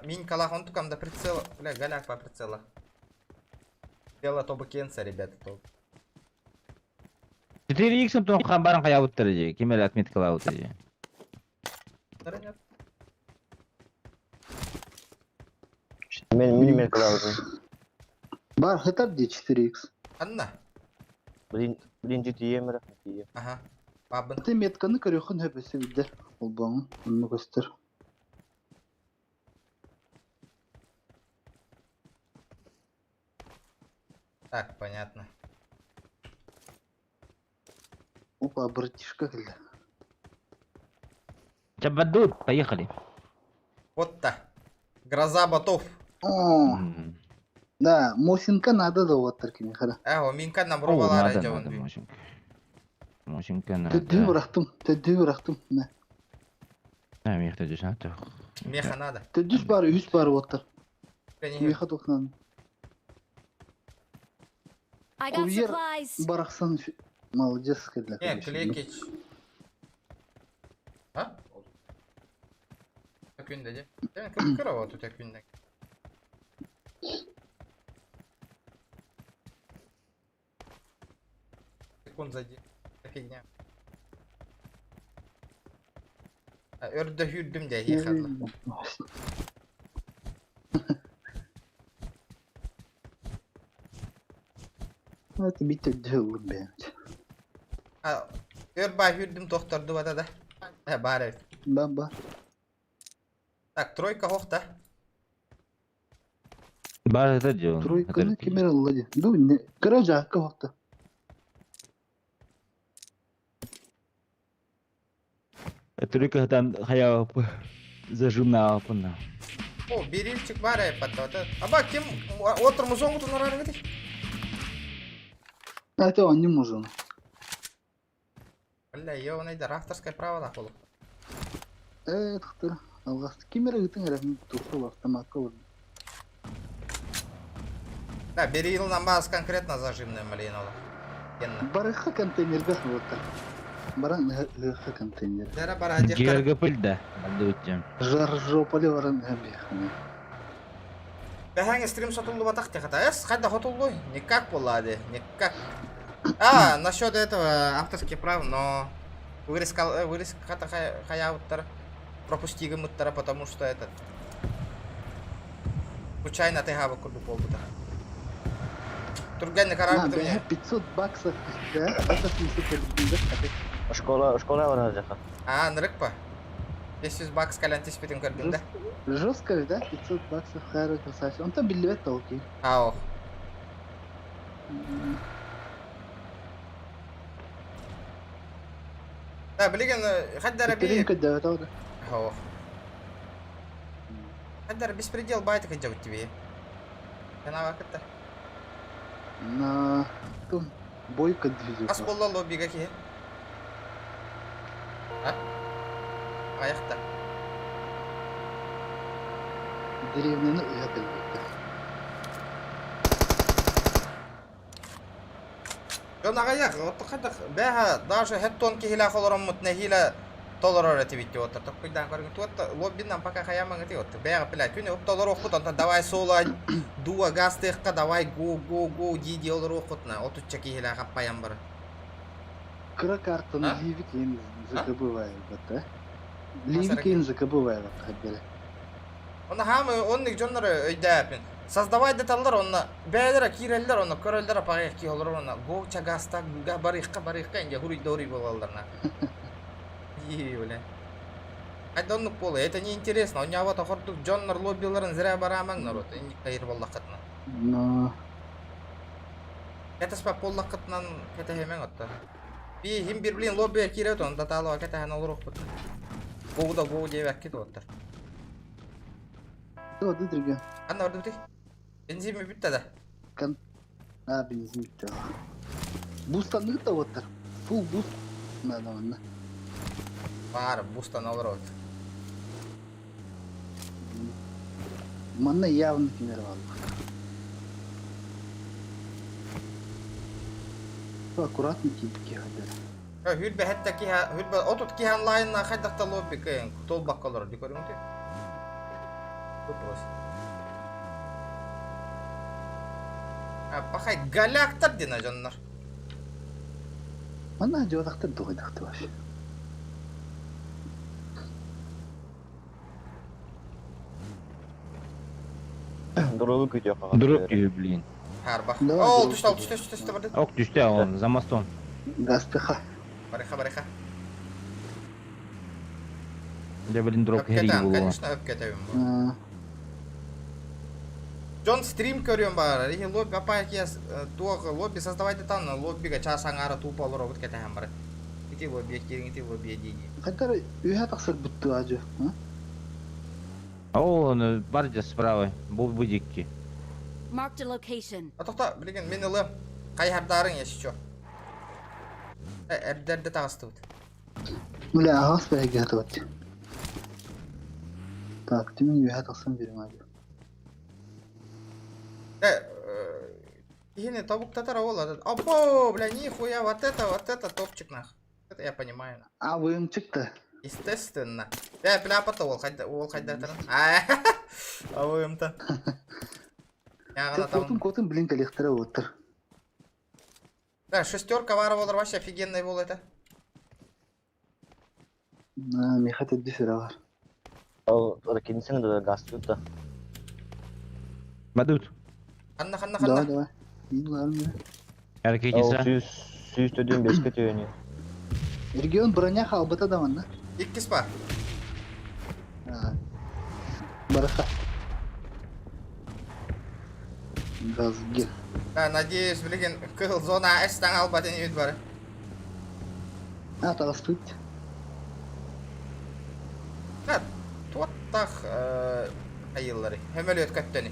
Мин калах он тукамда прицел, бля, галяк по прицела. Дело то бакенца, ребята, то. 4x'im ton kambarın kaya uttırıcı. Kemel at metkala uttırıcı. Нет. Мен миллиметр калабыз. Бар хытар де 4x. Анна. Birinci diyemir. Ага. Бабын. Ты метканы көріқін хөпесі білді. Ол бағын, оны көстір. Так, понятно. Опа, братишка келді. Чабадут, поехали. Вот-то. Гроза ботов. О, да, Мосинка надо да оттыр кеме қара. О, минка нам О, ровалары надо, жабын надо, бүй. Мошенька. Мошенька Төдді надо. бұрақтым. Мә. Да, мехта дешан тох. Меха надо. Төддіс бар, үз бар оттыр. Меха. Меха тоқнан. I got Кувьер supplies. барақсан молодец келді. Клекич. А? Hükünde de. Yani kıpkıra o tut hükünde. Секунд зади. Фигня. Örde hürdüm de yıkadı. Это бит төдді ұлым бәйін. Örba hürdüm doktordu vada da. Bari. Бар. Так, тройка хохта. Бар это дело. Тройканы кемер аллади. Ду, не, кыра жаққа вақты. Тройка там хая зажимна опына. О, берильчик бар ya patladı. Ama kim oturmuş onu nurar gidi. Это он не нужен. Бля, я он иди рафторское право да холу. Тықтыр. Алғасты. Кемер үтін әрәмін тұқыл автоматқа вырды. Да, берил нам баз конкретно зажимный малинола. Барыха контейнерге вақты. Баран ғыха контейнер. Дара бара дехкар. Герга пыльда. Алды өтчем. Жар жопали баран ғабияханы. Бәһәң стрим сотулду батак теката. Кайда хотулду? Никак болады, никак. Насчет этого авторских прав, но вырез ката хаябыттар. Пропустигымыттара, потому что этот случайно тегабы курду полбута. Турганный карабы ты мне. 500 баксов, да? Это смысл перебудет. Школа var жаққа. Нырык па? 500 бакс калянтис битин көрдүм да. Жестко, да? 500 баксов, хайры красавчик. Он там билет-то окей. Ау. Да, билген хаддара би. Перенка да, да. Ау. Хаддара беспредел байта каджабыт тебе. Яна вакытта. На том бойко движется. Ас болла лоббига ки. Аяқта. Деревняны уятылды. Жон ағаяқ, отықадық, бәға даже хеттон кихила қолырым мұтнахила толырар әтебетті отыр. Тұқпыйдан көрген туатта, лоббиннан пока хаяман әте отыр. Бәға пілә, күні ұп толыр оқыт, онта давай сола, дуа газ тыққа, давай го, диди олыр оқытна. Отутча кихила қаппаян бары. Кыра картаны ливик ен закабывает, да? Ливик ен закабывает, хаддара. Оны хамы, онник жонлары өйді әпін. Создавай деталдар, онна бәлері кирелдер, онна көрелдер апағайық ки олыр, онна го чагаста, барыққа, инде хури болаларына. Ей, бля. Айда оннук болы, это не интересно, он не вот хордук жонлар лоббиларын зря барамаңнар, вот, инник кайыр боллақытна. Но... Кәтіс пап боллақытнан кәті хемен отты. Би хим bir bilin lobby'e kireyot, onu da tağlı vakit hen olur okut. Go diye vakit otur. Что, ты другая? Anna orada bitti. Benzin mi bitti de? Kan... benzin bitti. Boost'tan da otur. Full boost. Надо, ладно. Var, boost'tan olur ot. Манна явно тренировал. Аккуратно типки хаддара. Hülbe hatta ki ha, hülbe otut ki han line'na haydakta lobby kayın. Tol bakkalır di görüyor musun? Bu просто. Bakay galaktır dina canlar. Манна жодактыр дугайдакты баш. Дұрығы көте қаған. Дұрып күйі, блин. Har bak. Давай, Oo давай. düştü vardı. Ок düştü ya oğlum, за мостом. Гаспеха. Бариха. Я, блин, дроп херии Öpketen, было. конечно öpketevim bu. John stream görüyorum bari. İyi lobby apa ki tuğ lobby создавай детан lobby'ga çasan ara tuğ olur obut ketehen bari. İti lobby'ye girin, iti lobby'ye diyeceğim. Хаддара үйә тақсыр бұтты ажы. О, баржа справа, бұл будикки. Marked a location. Atakta bilgin men ılı kayhardarın yaşıyor. Erderde tağıstı bud. Муля ағас бәрі гәті бәтті. Так, темен үйә тақсын берім ажы. Yine tavuk tatar oğlan. Abo, бля, нихуя, вот это топчик нах. Это я понимаю. Ойым чықты. Естественно. Бля, апата ол қайда таран. Ойым-то. Яғына Котын тамын. білін коллектора отыр. Да, шестерка var olur, вообще офигенный был это. Мехат өддісері бар. Ал ракетесің де газ тұтты. Бадут. Қанна. Давай. Ең ғалым. Ал Әрекетесі. сүйіз төден беске түйені. Регион броня халбыта да ванна. İkkis var. Бараха. Газге. Да, надеюсь, блин, кыл зона эстан албатын үйд бар. Тағыз тұйт. Да, туаттақ айыллары. Хемел өткәттені.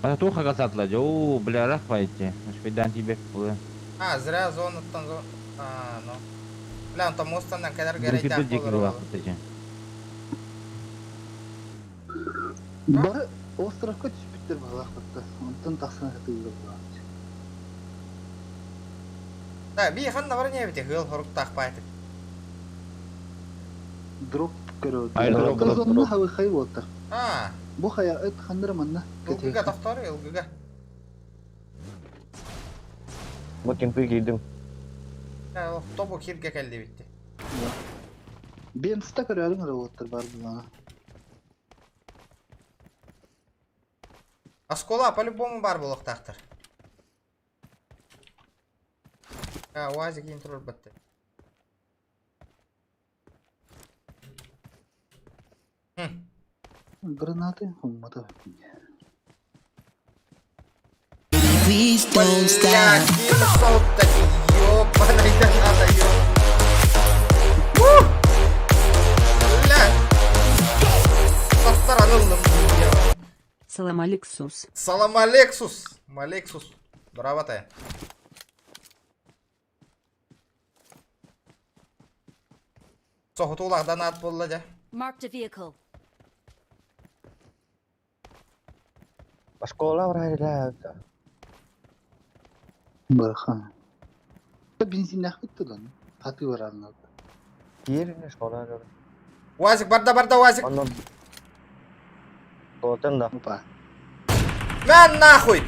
Ата туха касатла, о, бля, рахпайте. Шпидан тебе было. Зря зонаттан зон. Ну. Бля, он там остандан кәдер Бүркеті гәрейден дек қолыр вақыт екен. Бары островқа түспіттер бағалақ бітті. Онтын тақсына қытылды бағалақ. Да, би ханна бар не бите, гыл хорук тақ байтык. Дроп көрөт. Айдыр Доктор окулап зонна хавы хай болтар. А, Бу хая эт хандыр манна. ылгыга доктор, ылгыга. Bu kempe girdim. Тобу кирге келди битти. Бен ста көрөлүң болтар бар булана. Аскола по-любому бар болук тактыр. УАЗик кийин турур битти. Гранаты хуммата. Please don't stop. Сауттаки, ёбаный граната, Бля! Посторонылым. Салам Алексус. Салам Алексус. Малексус. Браво ты. Соғытулағдан ат болды жа. Marked a vehicle. Sekolah berada. Бархан. Бензин нахбытты lan. Хаты бар анна. Yerine sekolah ada. Уазик, барда, Уазик. Onu Болтан да. Опа. Мән нахуй.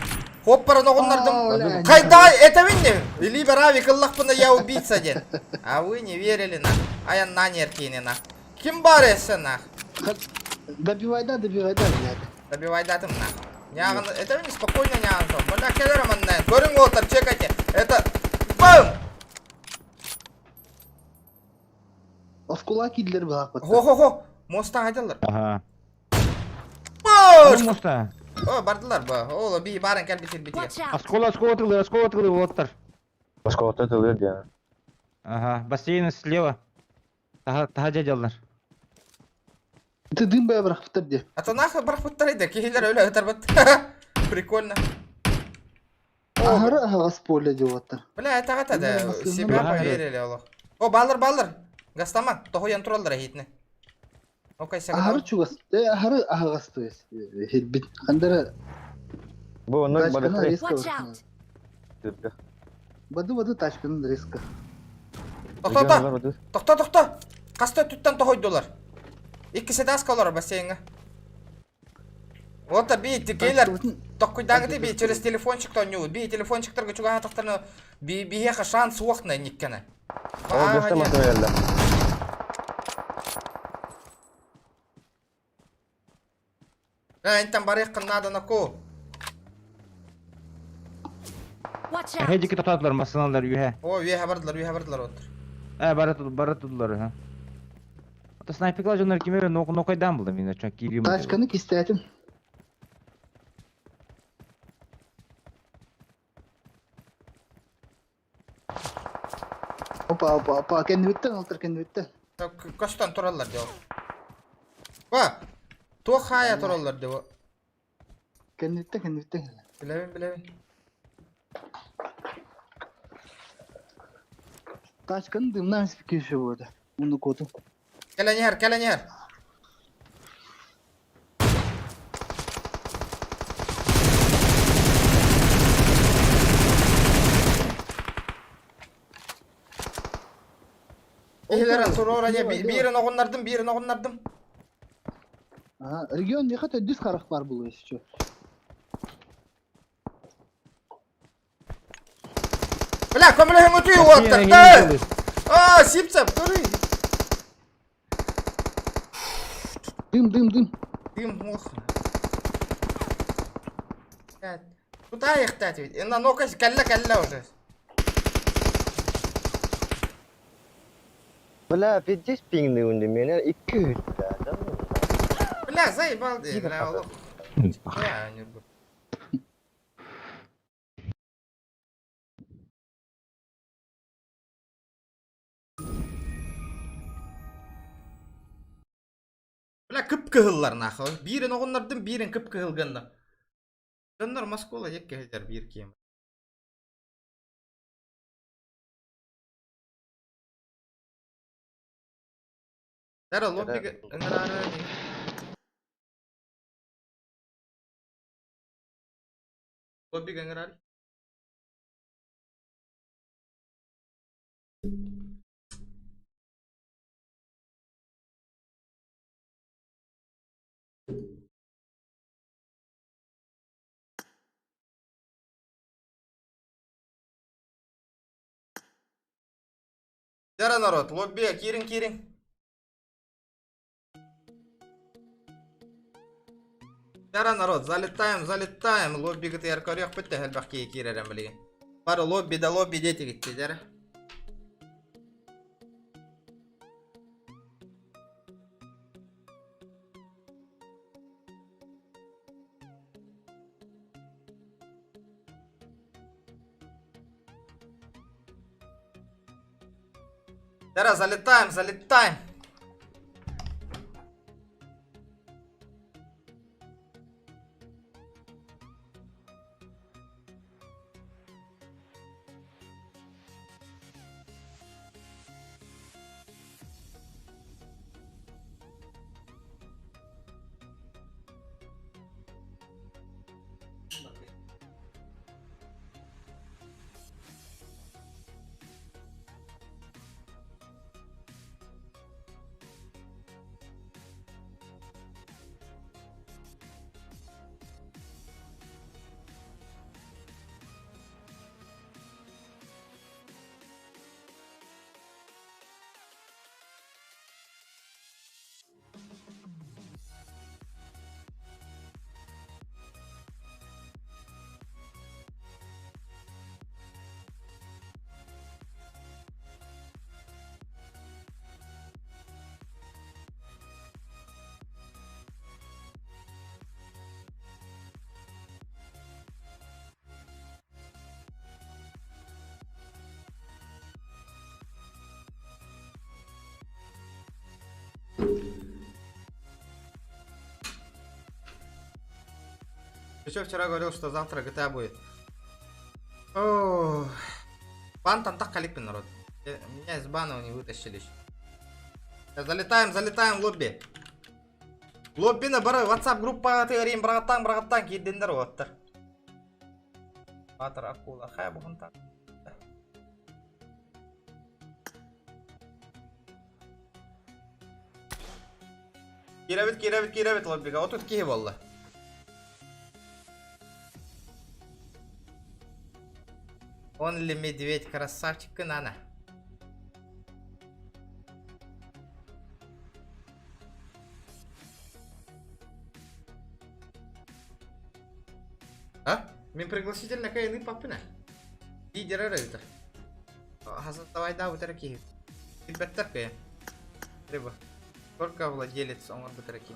Хоппара ноғындырдым. Қайда, это вы не? Либо Равик Аллахпына я убийца ден. А вы не верили на. А я на неркине на. Ким барысы на? Добивай да, блядь. Добивай датым на. Няган, это вы не спокойно няган. Бля, келером аннай. Көрің отыр, чекайте. Это... Бам! Оскула кидлер бағып бітті. Хо-хо-хо. Мостан айдалар. Ага. Бош! Моста. О, бардылар ба. Олы би барын кәл битер битер. Watch out. Аскола тылы болоттар. Sekolah tuh lihat ya. Ага, бассейн слева. Таха жадалар. Ты дым бай бірақ бітір де. А то нахуй барып бұттар еді. Кейлер өлі өтір бұт. Прикольно. Ахары ағас поле деп отыр. Бля, это гата да. Машина Себе бар. поверили, олы. О, балыр. Гастаман. Тохуян туралдар хитне. Ну-ка, Ахары сәгін. чугас. Ахары ағас то есть. Хелбит. Хандары Bu onu тачканы balik резко Watch ұрсын. out. Türk'e. Бады тачканы резко. Тоқта. Қасты түттен тохойдулар. Иккісі де аскалар бассейнға. Вот би кейлер. Тоққойдаңы би через телефончиктан ню. Би телефончиктарға чуға хатықтарны биеға шанс уақытна никкені. O göstermesin öyle. Интан барық қыннады наку. Watch out. Хеджики татадылар, масыналар үйе. О, үйе бардылар отыр. Баратыдылар, ха. Ата снайпикла жондар кемері ноқайдан болды мен очан кириум. Тачканы кистетим. Опа. Кенвиттен олтыр кенвиттен. Көстен тұралар деп. Ба, тоқ хая тұралар деп. Кенвиттен. Білемін. Тачканы дымнан спикеші болды. Оны коду. Кәләнер. Ehlerin sonra ne birini oğunlardım. Регион не хотя düz қарақ бар бұл еще. Бля, көмілігін өтуі отыр. А, сипцеп, тұры. Дым. Дым, ох. Куда их тать ведь? Ну-ка, кәллә уже. Bela, pijis ping nih undi mana ikut. Бля, заебал ты, бля, олох. Бля, не буду. Бля, кып-кығылар нахы. Бірін оғынлардың, бірін кып-кығылғанда. Жондар Москола жек кәлдер бір кем. Дара лоббиге ыңырары не? Лоббиге ыңырары? Дара народ, лобби, кирин. Дара народ, залетаем. Лобби гыты яркарык бітті, әлбәқке киререм білеген. Бары лобби деті кетті, дара. Дара, залетаем. Еще вчера говорил, что завтра GTA будет. Ох. Бан там так калипин, народ. Меня из бана не вытащили. Залетаем в лобби. Лоббини бары WhatsApp группаға тегерейін бірағаттан кейдендер оғаттыр. Батыр акула, қай бұғын таң. Киребет лоббиға, отут кейі болды. Он ли медведь, красавчик, нана. А? Мен пригласительный кайны папина. Лидер это. Хасан, давай да, вот таки. Ребята, кая. Рыба. Только владелец, он вот таки.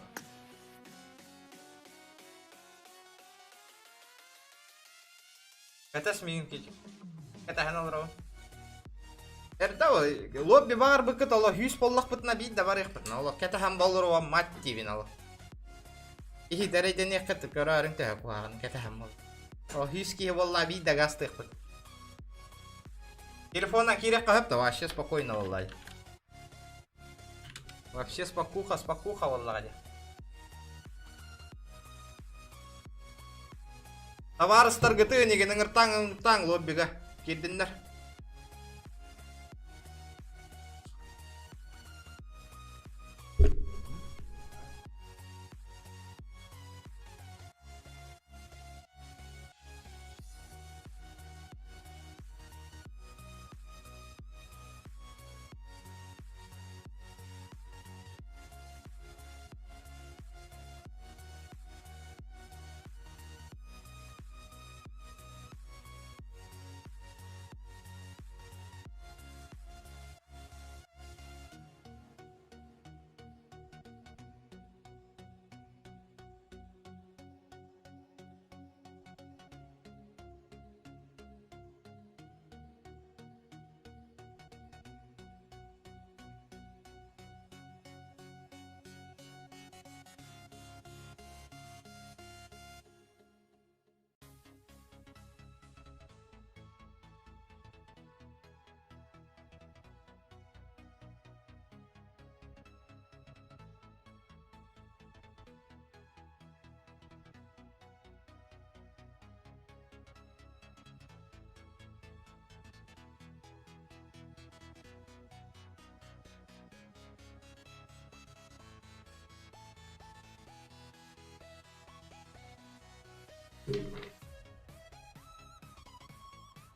Это смеем кичи. Это ханал рау. Эрдау, лобби бар быкыт Allah 100 боллақ бытына бейді да бар еқпытына. Allah кәті хам болыру ва мат дейбін Allah. Ихи дәрейден еққыт көрарың тәі қуағын кәті хам бол. Allah 100 кейі болла бейді да ғасты еқпыт. Телефоннан керек қағып да вообще спокойно Wallahi. Вообще спокуха Wallahi. Таварыстар гыты негенің ұртаң лоббиға келдіңдер.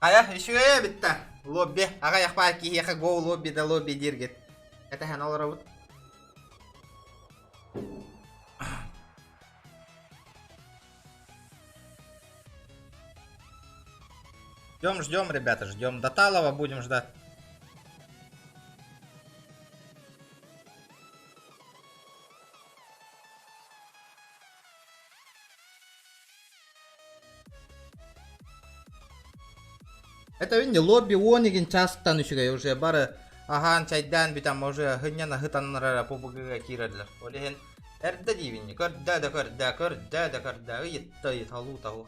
Aya, işe bitti. Лобби. Ага яхпа кихеха гоу лобби да лобби диргет. Это хан олара вот. Ждем, ребята, ждем. До Талова будем ждать. Это винди лобби онигин частан үшіге уже бары ахан чайдан битам уже хынняна хытаннара побыгыга киреділер. Олеген әрді дейвинди, көрді, ұйытты, талу тау.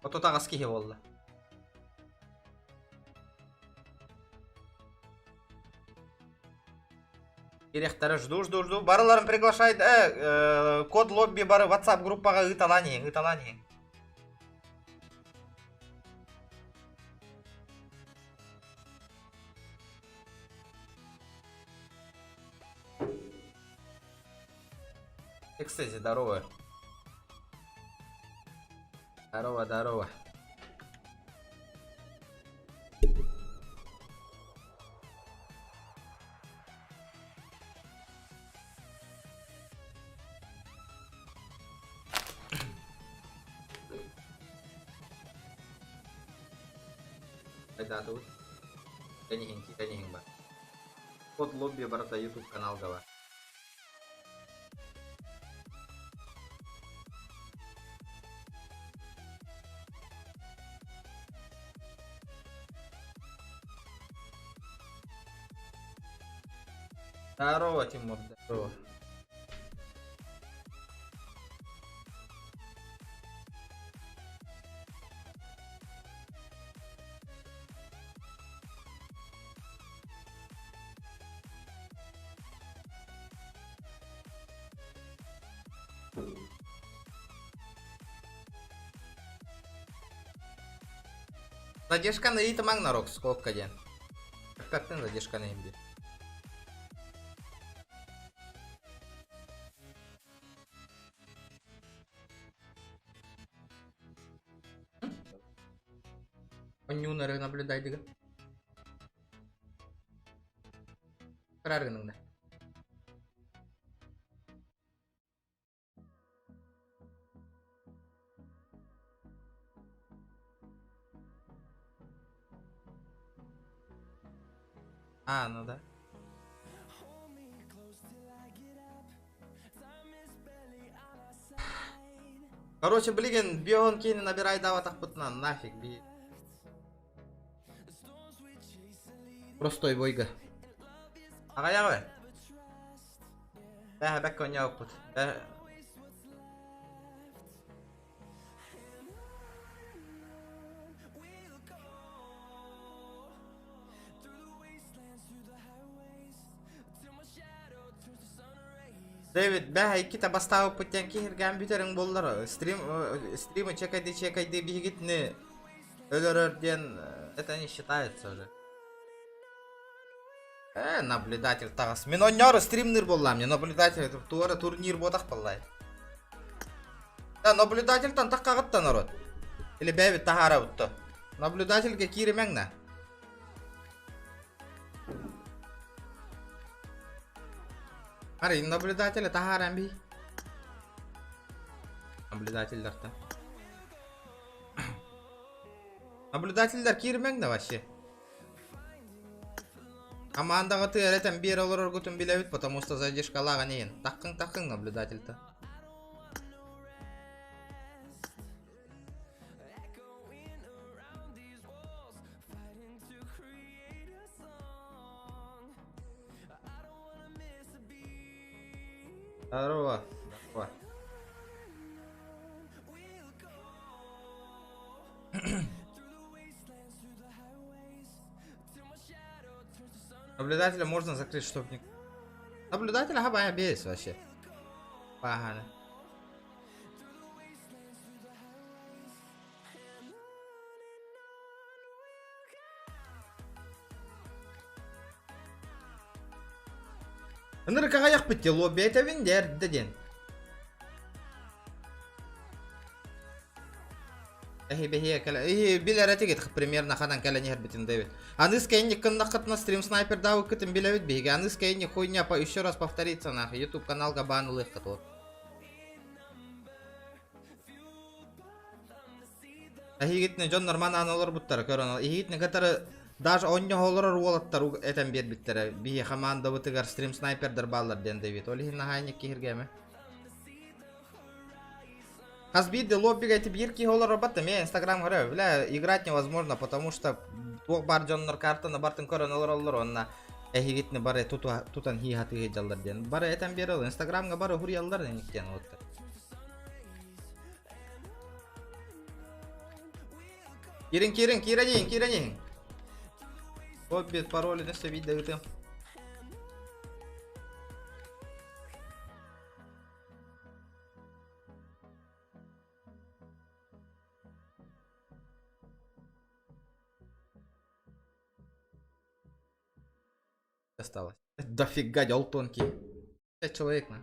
Ото тағас кейі болды. Керектері жду. Барыларын приглашайды. Код лобби бары WhatsApp группаға ұйталанең. Кстати, здорово. Здорово. Айда тут. Канихин ба. Код лобби барата YouTube канал гава. Здорово, Тимур, здорово. Задержка на ит магнарок сколько ден? Как ты задержка на имби? Нюнары наблюдай дига. Караргыныңда. Ну да. Короче, блин, бион кейни набирай дава так путна, нафиг, би. Простой бойга. Ағая ғой. Бәхі бәк көне ауып бұд. Дэвид, бәхі екі табаста ауып бұттен кейір компьютерің болдыр. Стримы чекайды бігітіні өлірерден это не считается уже. Наблюдатель тағас. Мен ойнары стримнер болам, не наблюдатель туары турнир бодақ болай. Да, наблюдатель тан тақ қағытты народ. Или бәйбет тағара бұтты. Наблюдательге киремеңна. Ари, наблюдатель тағарам бей. Наблюдательдер-то. Наблюдательдер киремеңна вообще. Командаға ты әрәтен бері олар өргітін біләуіт, потому что задержкалаға нейін. Таққың наблюдатель-то. Здорово. Наблюдателя можно закрыть, чтоб не... Наблюдателя хабая бейс вообще. Погано. Нырка аяк бітте, лобби это вендер, деден. Бехе кала. Билер тигет примерно хадан кала нехер битин Дэвид. Аныс кейни кыннакыт на стрим снайпер дау кытым билевит беге. Аныс кейни хуйня по еще раз повторится нахуй. YouTube канал габану легко вот. Ахигитне жон норман аналар буттар көрөн. Ахигитне гатары даже оння холор уолаттар этен бер биттер. Бие команда бутыгар стрим снайпердер баллар ден Дэвид. Олихин нахайник кихиргеме. Хазбиды лоббига эти бирки холор работа. Мне инстаграм говорю, бля, играть невозможно, потому что двух бар жоннор карта на бартын көрөн олор онна. Ахигитне бары тутан хи хаты жалдар ден. Бары этен берел инстаграмга бары хуриялдар дениктен вот. Кирен. Вот без пароля на все видео ты. Осталось. Дофига дел тонкий. 5 человек на.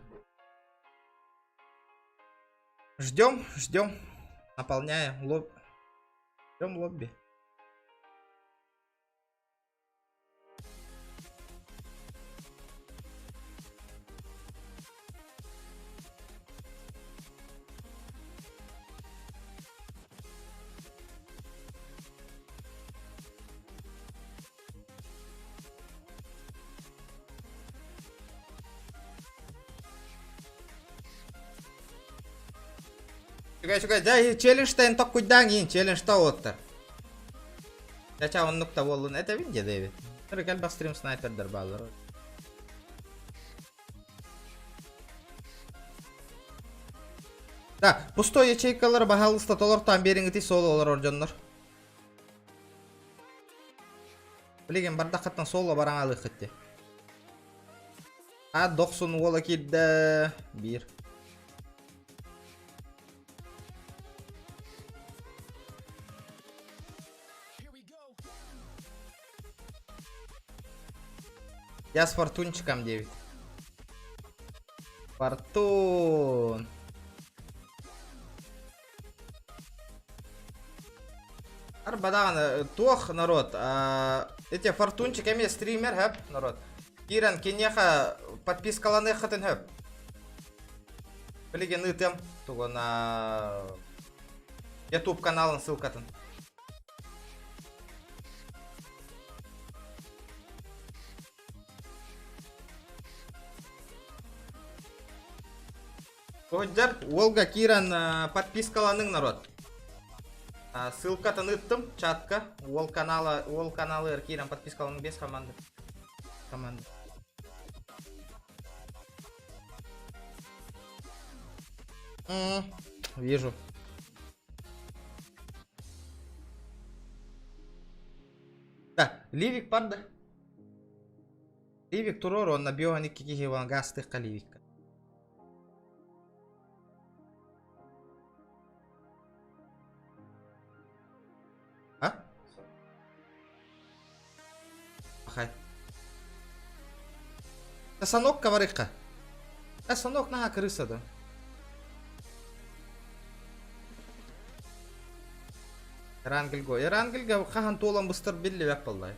Ждем. Наполняем лоб. Ждем лобби. Шугай, да, челлендж-то ен ток куйдан ен, челлендж-то оттар. Дача он нукта волын, это виде, Дэвид. Рыгал стрим снайпердер баллар. Да, пустой ячейкалар бахалыста толор там берингити сол олар оржоннор. Билеген бардакаттан соло бараң алык кетти. 90 ола кирде. 1. Я с фортунчиком 9. Фортун. Арбадан тох народ. Эти фортунчиками стример хэп народ. Киран кинеха подпискаланы хатын хэп. Билеген итем туго на YouTube каналын ссылкатын. Ходжар, Волга Киран подпискаланың народ. Ссылка таныттым, чатка. Ол каналы Киран подпискаланың без команды. Вижу. Да, Ливик панда. Ливик турор, он набил никаких евангастых каливика. А? Ахай. Это санок каварыка. Это санок на крыса, да. Эрангельга хахан толан быстыр билли век болдай.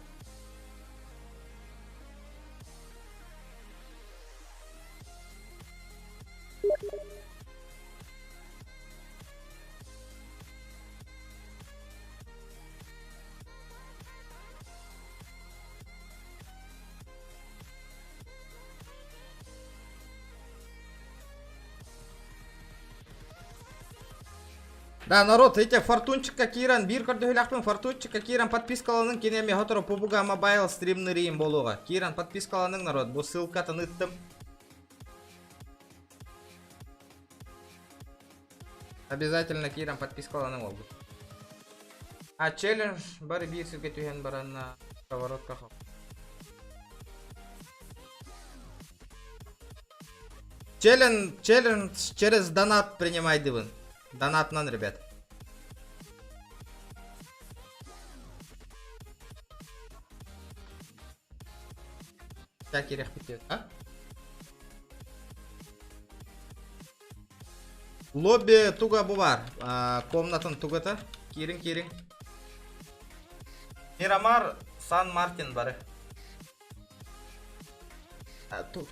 Да, народ, эти фортунчика Киран, бир көрдөһүләкпен фортунчика Киран подпискаланың кинеме хатыры PUBG Mobile стримны рейм болуга. Киран подпискаланың народ, бу ссылка таныттым. Обязательно Киран подпискаланың болду. челлендж бары бир сирге түйен баранна поворотка хоп. Челлендж через донат принимайте вы. Донатнан, ребят. Так, керек бітеді, а? Лобби туга бувар. Комнатын тугата. Кирин. Мирамар, Сан Мартин бары. Тук.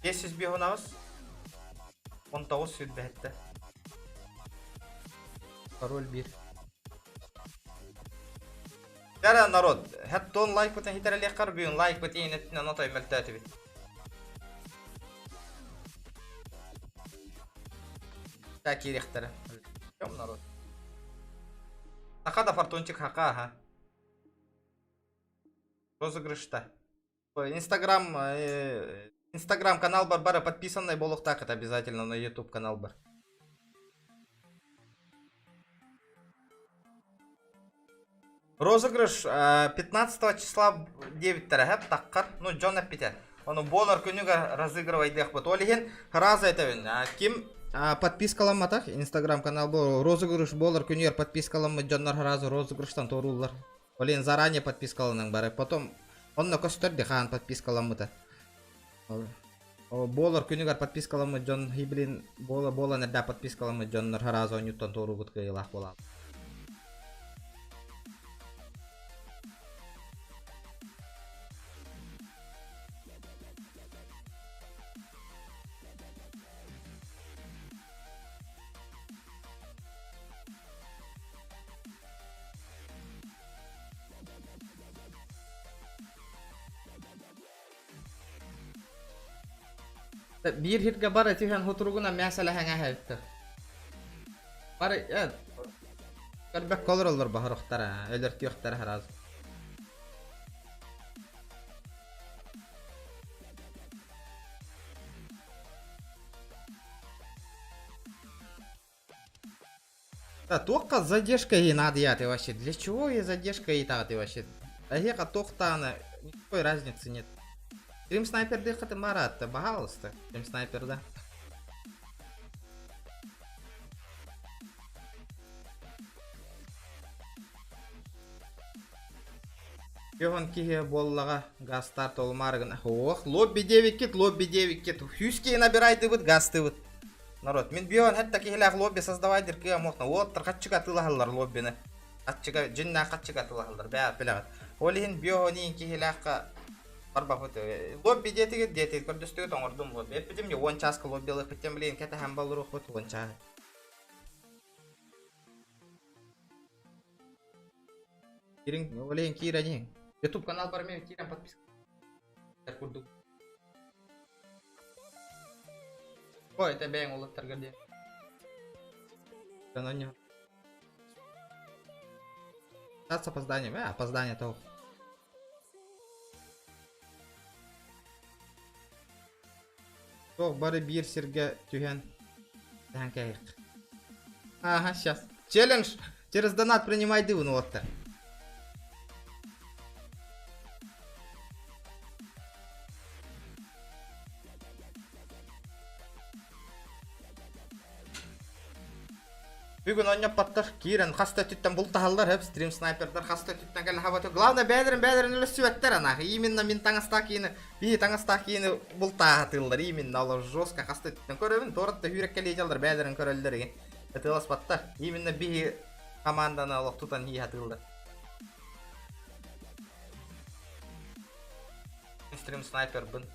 500 бігонағыз. 19 сүт бәтті. Пароль 1. Дара народ, хәттон лайк бітін хитәрәлі қарбүйін, лайк бітін еттіне нотай мәлтәті бит. Так, еректері. Кем народ? Тақада фартончик хақа, ха? Розыгрышта. Инстаграм канал бар, бары подписанный болуq тақыт обязательно на YouTube канал бар. Розыгрыш 15 числа 9 тәрәхәп таққар. Ну, Джон әппетер. Оны болар күнігі разыгрывай дек бұд. Олеген раз айтавын. Ким подпискаламатақ? Инстаграм канал бұл. Розыгрыш болар күнігер подпискаламы Джоннар разы розыгрыштан торулар. Олеген заранее подпискаланың бары. Потом онына көстер деқан подпискаламыта. Болар күнігер подпискаламы Джон Хиблин. Бола нәрді подпискаламы Джоннар разы онюттан тору бұд кыйлақ болам. Bir hitga bara tihan huturuguna mesele hanga helpti. Bara ya. Karbek kolor olur baharoktara, ölürtü yoktara haraz. Да, только задержка ей надо яты вообще. Для чего ей задержка ей таты вообще? А я тохтана, никакой разницы нет. Стрим снайпер дыхаты Марат, пожалуйста. Стрим снайпер, да. Йоган кихе боллага газ старт олмарыгын. Ох, лобби 9 кит. 100 набирайды быт, газты быт. Народ, мен бьон хатта кихелях лобби создавайдыр кия мохна. Вот, тарқатчыга тылахалар лоббини. Атчыга, жинна қатчыга тылахалар. Бәғат білағат. Олихин бьонин кихелахка барбақыт. Лобби детиге көрдістігі тоңырдым лобби. Эппедім не 10 часқа лоббилы піттен білейін кәті хәм балыр оқыт 10 чағы. Кирин, олейін киранин. YouTube канал бар мен киран подписка. Курдук. Ой, это бәң олаттар көрде. Канонне. Сейчас опоздание. Опоздание тауқ. Тоқ бары бір серге түйен. Дәңкәйік. Ага, сейчас. Челлендж. Через донат принимай дывын олаттар. Бүгін ойнап баттыр, кейрен қаста түттен бұл тағалдар, әп стрим снайпердар қаста түттен кәлі хабаты. Главное, бәдірін өлісі өттер анағы. Именно мен таңыстақ кейіні, бейі таңыстақ кейіні бұл тағатылдар. Именно олар жосқа қаста түттен көребін. Торытты хүрек кәлей жалдар бәдірін көрелдер екен. Әтілас баттар. Именно бейі команданы олық тұтан ей атылдар. Стрим снайпер бұн.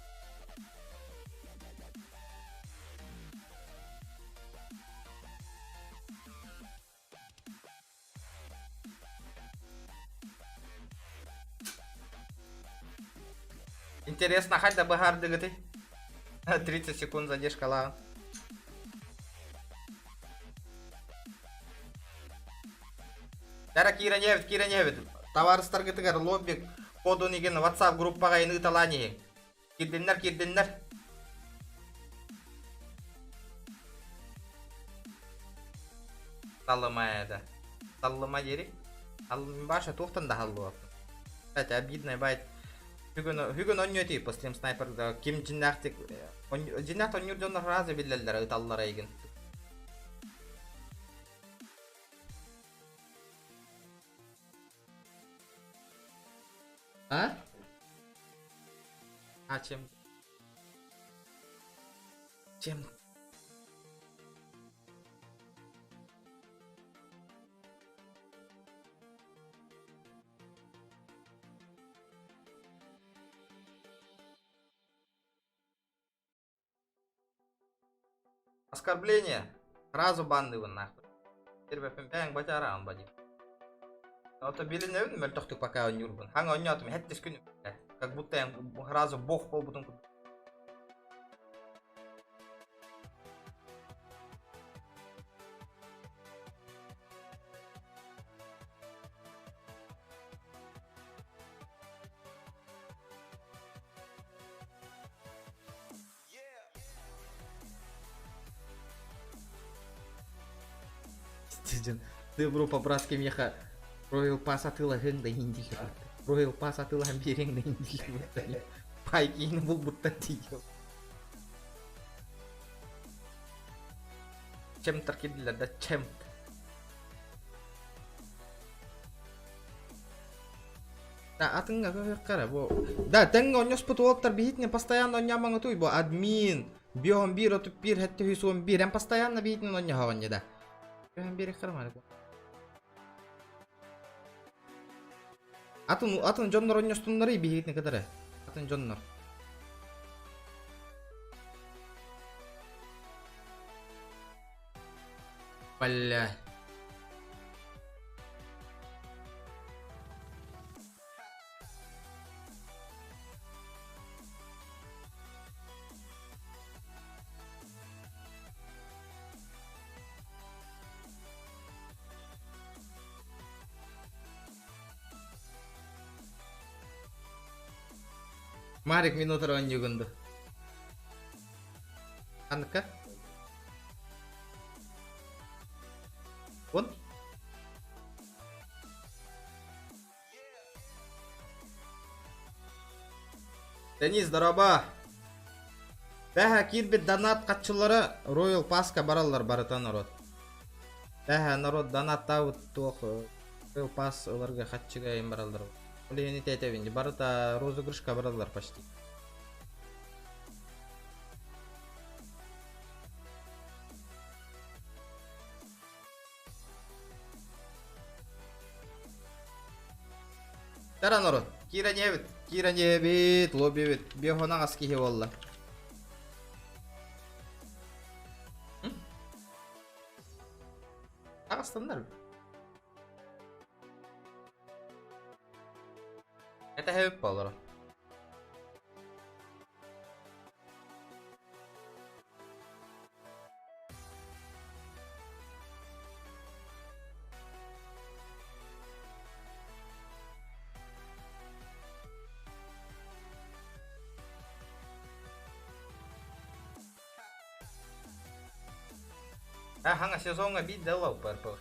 Интересно, хотя бы харды ты. 30 секунд задержка лава. Дара кира невит. Товарыстар гытыгар лобби коду неген WhatsApp группага ины талани. Кирденнер. Талымая да. Sallama yeri. Halım başa tohtan da hallı var. Evet обидно байт. Hügün oynuyor deyip bu stream sniper'da kim cinnahtik cinnah oynuyor donlar razı bilirler ıtallara egin. Ha? Açım. Çem. Оскорбление. Сразу банды вон нахуй. Теперь бэпэн бэнг бачара он бади. Ото билин невин мэл тохтук пока он юрбун. Ханга он нятым хэттис күнү. Как будто я сразу бог пол бутун. Ты бро по-братски меха Royal Pass атылагын да индик. Royal Pass атылагын берең да индик. Пайкин бул бутта тиyo. Чем таркидилер да чем. Да, атыңга кара бо. Да, тенга онёс путуоктар бихитне постоянно онямаңа туй бо админ. Биом бир отуп бир хетте хүйсуом бир. Эм постоянно бихитне оньяхаган да. Биом бир кармады бо. Атын жоннор ойнostуннары бигитне кадары. Атын жоннор. Бля. Марик минутар ойнюгунду. Анка? Вот? Денис, здорово. Бәһә кирбит донат катчылары Royal Pass'ка баралар барыта народ. Бәһә народ донат таут тох Royal Pass оларга хатчыга им баралар. Улени тетевинди барыта розыгрышка баралар почти. Тара народ, кира небит, лобби бит, бехона аскихи волла. Арстандар. Это хэвэ полора. Ханга сезонга бит дала упарпо.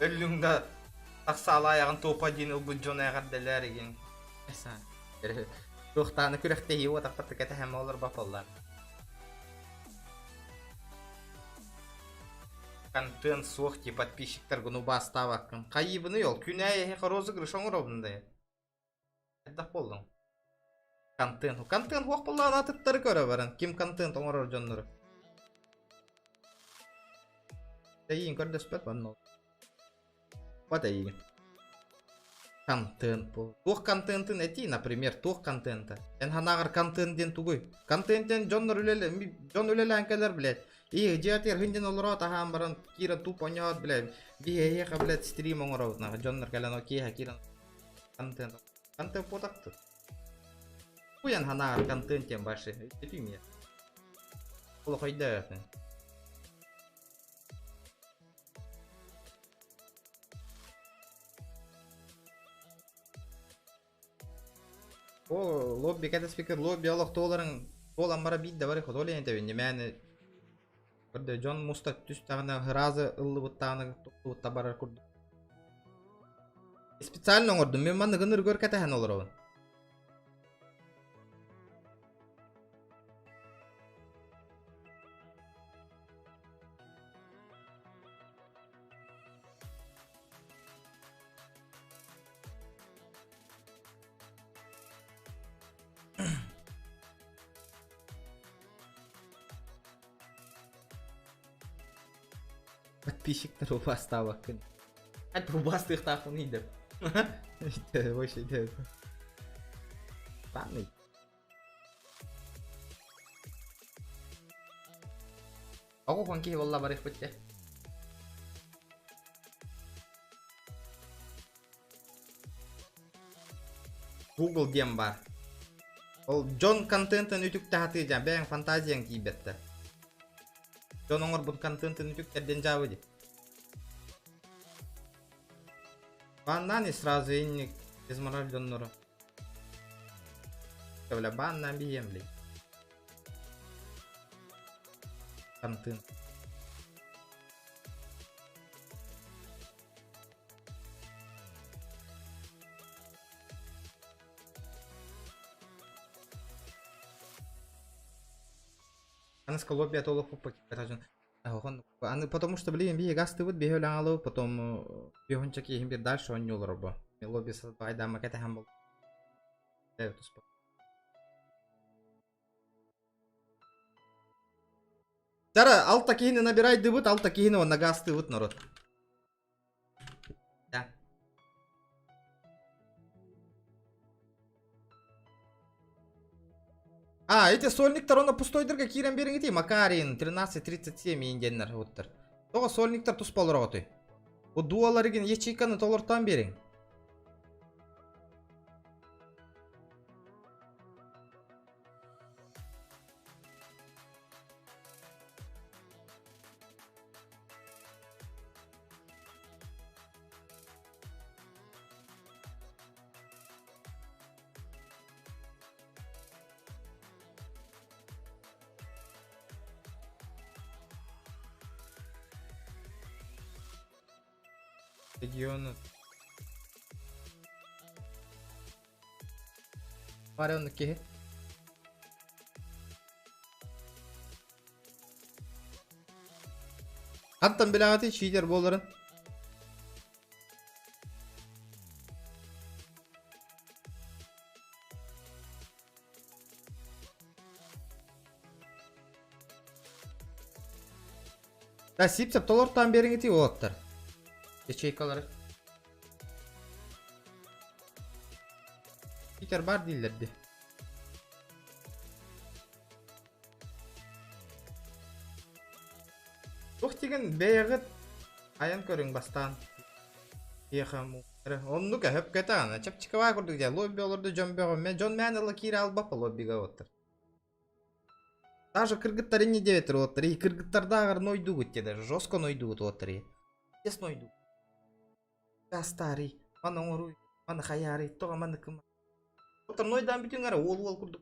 Өлүңдө таксала аягын топа дин убуджона ягадделер эген. Эса. Токтаны күрөктө ийип атакта кете хэм олор бапаллар. Контент сохти подписчиктер гуну бастабакын. Кайыбыны йол күнәй розыгрыш оңробунда. Это болдун. Контент хок болдан атыттары көрө баран. Ким контент оңорор жоннору. Тейин көрдөспөт бан. Вот и контент по. Тух контентын эти, например, тух контента. Эн ханагар контенттен тугуй. Контенттен жон үлеле анкалар, блядь. И диатер хинден олро тахам баран кира туп оньот, блядь. Бихеха, блядь, стрим оңорот на. Жоннор калано киха кира контент. Контент потакту. Куян ханагар контенттен башы. Эти мне. Оло хойда. О, лобби, кәді спикер, лобби алақ тоғыларын Ол амбара бит да бар ходол енте бенде мәне. Көрдө Джон Муста түс тагына разы ыллы буттагына тутта барар курду. Специально оңордум мен маны гыныр көркәтәһен олорабын. Подписчиктер убаста бакын. Хәтта убастык тахын иде. İşte boş idi. Ben mi? Aku konki valla barış bitti. Google diyem var. O John content'ın ütükte hatırlayacağım. Ben fantaziyen kibette. John onlar bu content'ın ütüklerden cevabı. Бананы сразу инник изморожденного. Бля, банна бием, блин. Контент. Она сказала, лобби отолок покупать. Потому что, блин, бие гасты вот бегали алу, потом бегунчаки им бир дальше он не улроба. Лобби с байда макета хамбл. Тара, ал такие набирай дебут, ал такие он на гасты вот народ. Да. Эти сольниктер оны пустойдырга кирен бериңити Макарин 1337 инденнер уттыр. Тога сольниктер тус болор отой. Bu duaları gen ячейканы толортан бериң. Регионы. Var ondaki. Hatta bilahati çiğder bolların. Da sipsep tolortan beringiti oottar. Ячейкалары. Питер бар değillerdi. Жоқ деген бәйгіт аян көрің бастан. Ехам. Онну көп кетан. Чапчикава курдук жа лобби олорду жомбего. Мен жон мәнелі кире албаппа лоббига отыр. Даже кыргыттар не деветер отыр. И кыргыттарда агар нойду гутте даже. Жоско нойду отыр. Ес нойду. Гастари, мана оруй, мана хаяри, тога мана кым. Отыр нойдан бүтүн ара ол курдук.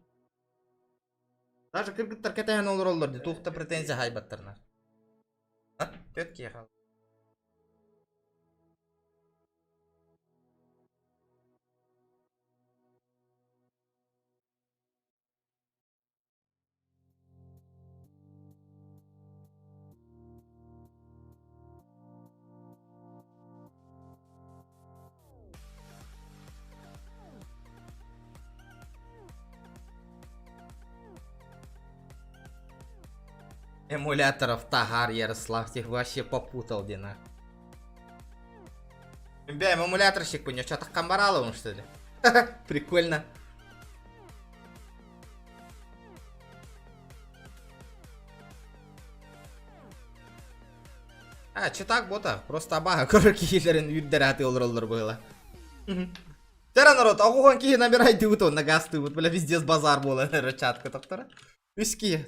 Даже кыргыттар кетен олоролдорду, туукта претензия хайбаттарына. Төт кие кал. Эмуляторов Тагар Ярослав, тех вообще попутал, Дина. Бям, эмуляторщик у него что-то Камбараловым, что ли? Прикольно. Че так бота? Просто абага корки хилерин юддераты олроллар было. Тера народ, агухан ки набирай дютон на газ вот, бля, везде с базар было, рычатка доктора. Виски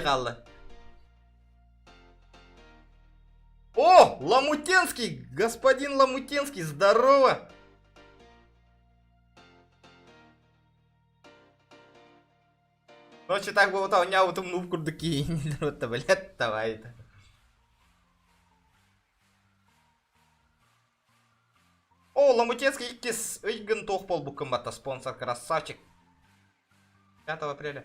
халла. О, Ламутенский, господин Ламутенский, здорово! Ночью так было, у меня вот ну курдуки, вот блядь, давай. О, Ламутецкий иккис, Игн Тохпол Букамата, спонсор, красавчик. 5 апреля.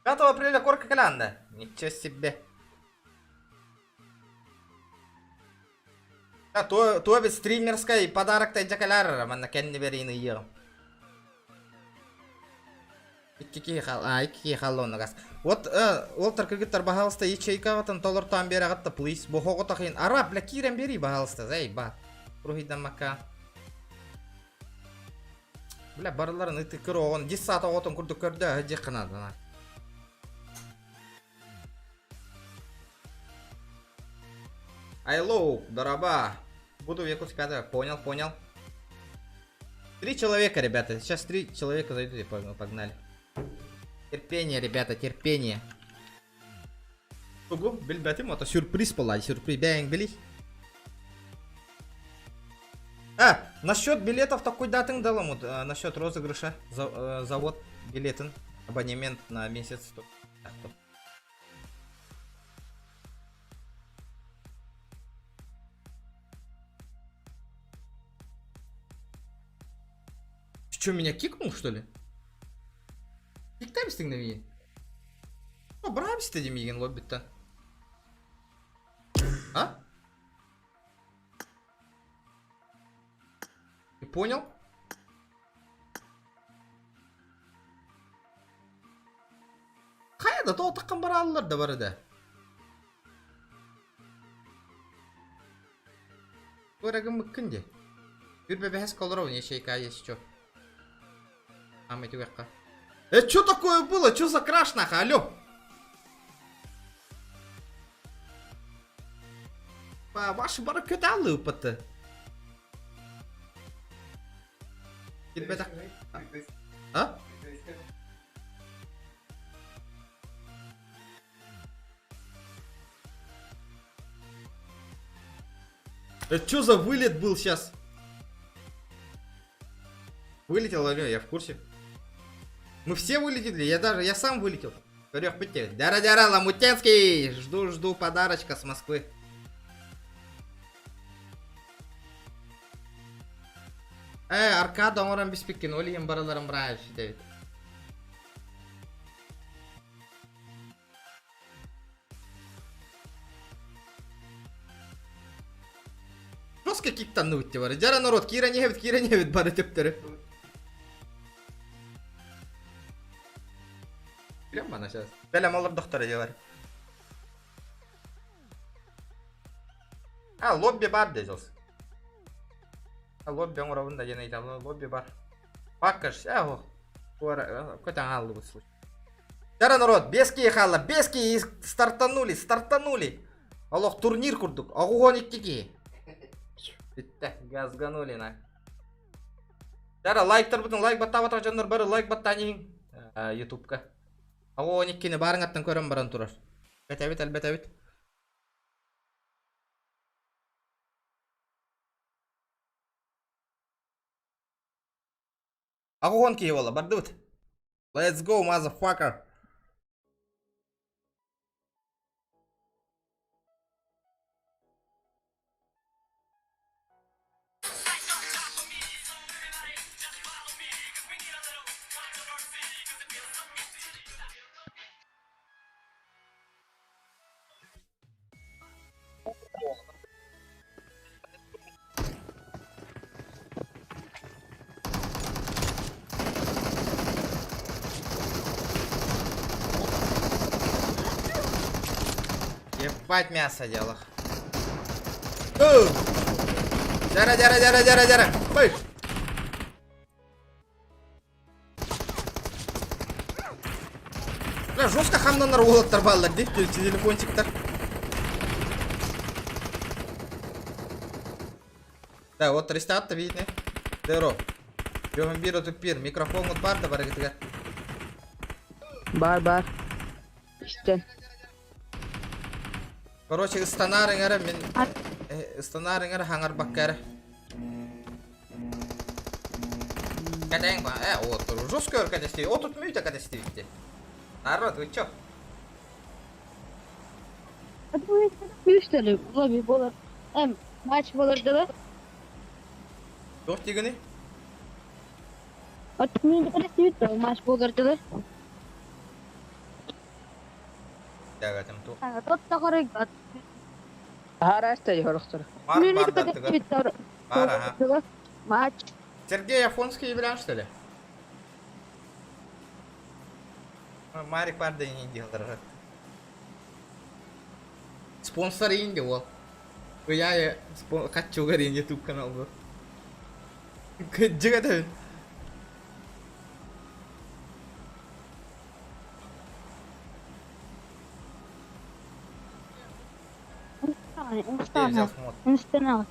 5 апреля Корка Калянда. Ничего себе. А, то ведь стримерская и подарок-то джакаляра, man kan не бери ее. Икки халлон нагас. Вот, Олтер кыргыттар, пожалуйста, ячейка ватан толор там бери агатта, плиз. Бохого тахин. Араб, бля, кирен бери, пожалуйста, зай, ба. Прохидан мака. Бля, барларын ыты кырогон, 10 саат оготон курду көрдө, жек кынадына. Айлоу, дороба. Буду векус 5, понял. 3 человека, ребята, сейчас 3 человека зайдут и погнали. Терпение, ребята, терпение. Ого, билбятим, это сюрприз палай, сюрприз, бянг, били. Насчет билетов такой датың далам, насчет розыгрыша, завод билетін, абонемент на месяц. Че, меня кикнул, что ли? Киктаймстың на меня? О, бравис ты, демиген лоббит-то. А? Ты понял? Қайда тоғы таққан бар алылар да бар еді. Көрәгім мүккінде. Үрбе бәхес колырау, не шейка, есть чё. Тюгаққа. Чё такое было? Чё за краш наха? Алло? Ваши бары көте алды ұппатты. А? Это чё за вылет был сейчас? Вылетел, алло, я в курсе. Мы все вылетели, я сам вылетел. Корёх, будьте. Дяра-дяра, Ламутецкий! Жду подарочка с Москвы. Аркада оңыран беспеккен, олиен бараларым брайш, Дэвид. Жестко киктан өтте бары. Жара народ, кира небет бары төптері. Білем бана сейчас. Бәлем алыр доқтары де бар. Лобби бар дезілс. Лобби оңырауында жена айталы, лобби бар. Бақыш, көтен алды бұл случай. Жара народ, 5 ки қалы, 5 ки стартанули. Аллах, турнир күрдік, ағуған 2 ки. Бітті, газганули на. Жара, лайктар бұтын, лайк баттаватақ жандар бары, лайк баттанейін ютубка. Ағуған 2 кені барың аттан көрім баран тұрар. Бәтәбет, әлбәтәбет. Ағуған кей ола, барды бұт. Let's go, motherfucker. Ебать мясо делах. Дяра. Пыш. Бля, жестко хамдан нарвол оторвалар, где телефончик-то. Да, вот рестарт-то видно. Деро. Жогын бир отуп бир. Микрофон вот бар да бар кетиге. Бар. İşte. Короче, станарың әрі мен... Станарың әрі хаңар баққа әрі. Кәдәң ба, отыр. Жестко өр кәдәсті. Отут мүйті кәдәсті бітті. Народ, вы чё? Мüşteri lobi bolar. Hem maç bolar da. Yok degeni? Atmıyor da süt maç bolar da. Dagatim tu. Ha, totta qarag. Harasta yoruktur. Бар бардатыгы. Бар, ага. Maç. Сергей Афонский bilen что ли? Марик бар да не делдер. Спонсор инди ол. Я хочу говорить YouTube канал был. Жигата. Инстана.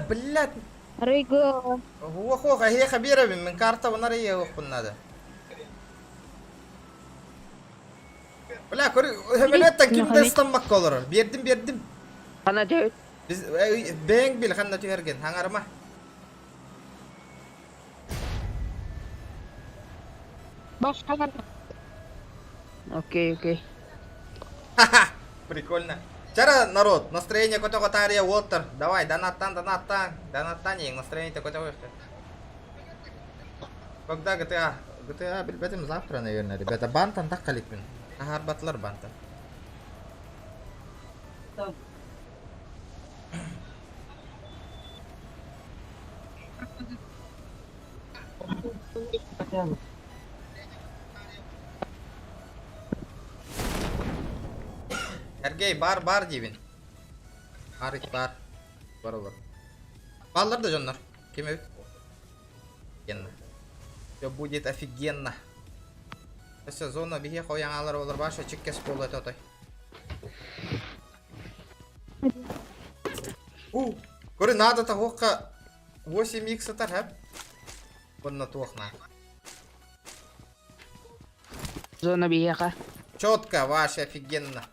Блядь. Риго. هو هي خبيرة من كارتا ونريه وقلنا هذا. ولا كوري همنات كيم دستم مكولر بيردم Ana değil. biz beng bil kan natu hergen hangar mah Başka. Окей. прикольно. Вчера народ настроение какое-то Тария Уолтер, давай донатан yang настроение такое. Когда GTA билбетим завтра, наверное, ребята. Бантан так калипин. Ахар батлар бантан. Сергей, бар дейбин. Бар олар. Баллар да жоннар. Кем өт? Офигенно. Все будет офигенно. Сезонна биге кояңалар олар баша чеккес болот отой. Көрі надо тағуққа 8х атар әп. Бұнна туақна. Зона биеға. Четко, вообще офигенно.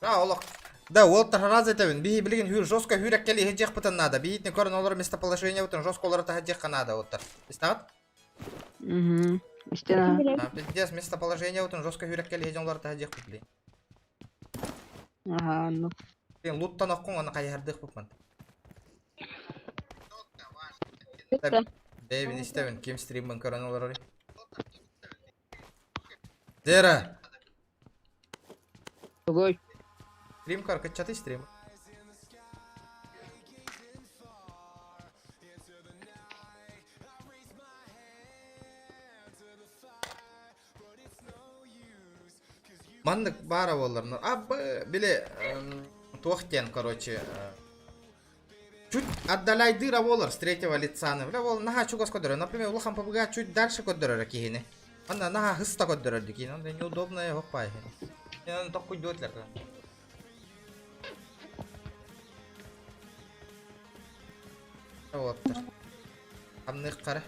Да, олық. Да, Уолтер разы тәуін. Бейі білген хүр жостқа хүрек келі хеджеқ бұтын нада. Бейітіне көрін олар местоположение бұтын жостқа олар та хеджеқ қанада, Уолтер. Истағат? Истина. Пиздец, местоположение бұтын жостқа хүрек келі хеджеқ олар та хеджеқ бұтлей. Ага, ну. Сен луттан оққын, оны қайырдық бұпман. Дэйвин, истәвін, кем стримбін көрін олар орай. Зера! Огой. Стрим кар, качаты стрим. Мандык бара болар. Биле туахтен, короче. Чуть отдаляй дыра болар с третьего лица. Бля, бол нага чугас кодера. Например, улахан побуга чуть дальше кодера кихини. Анда нага хыста кодера дикин. Анда неудобно его пай. Он только идет лека. Вот. Амных кара.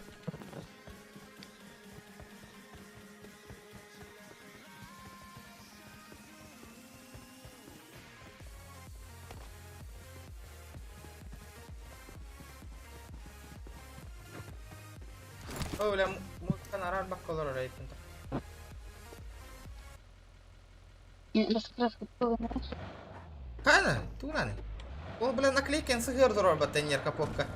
Öyle mutlaka arar bakkalor oraya ipin. Kana, tuh nih. Oh, bela naklikin seger doror batenyer kapokka.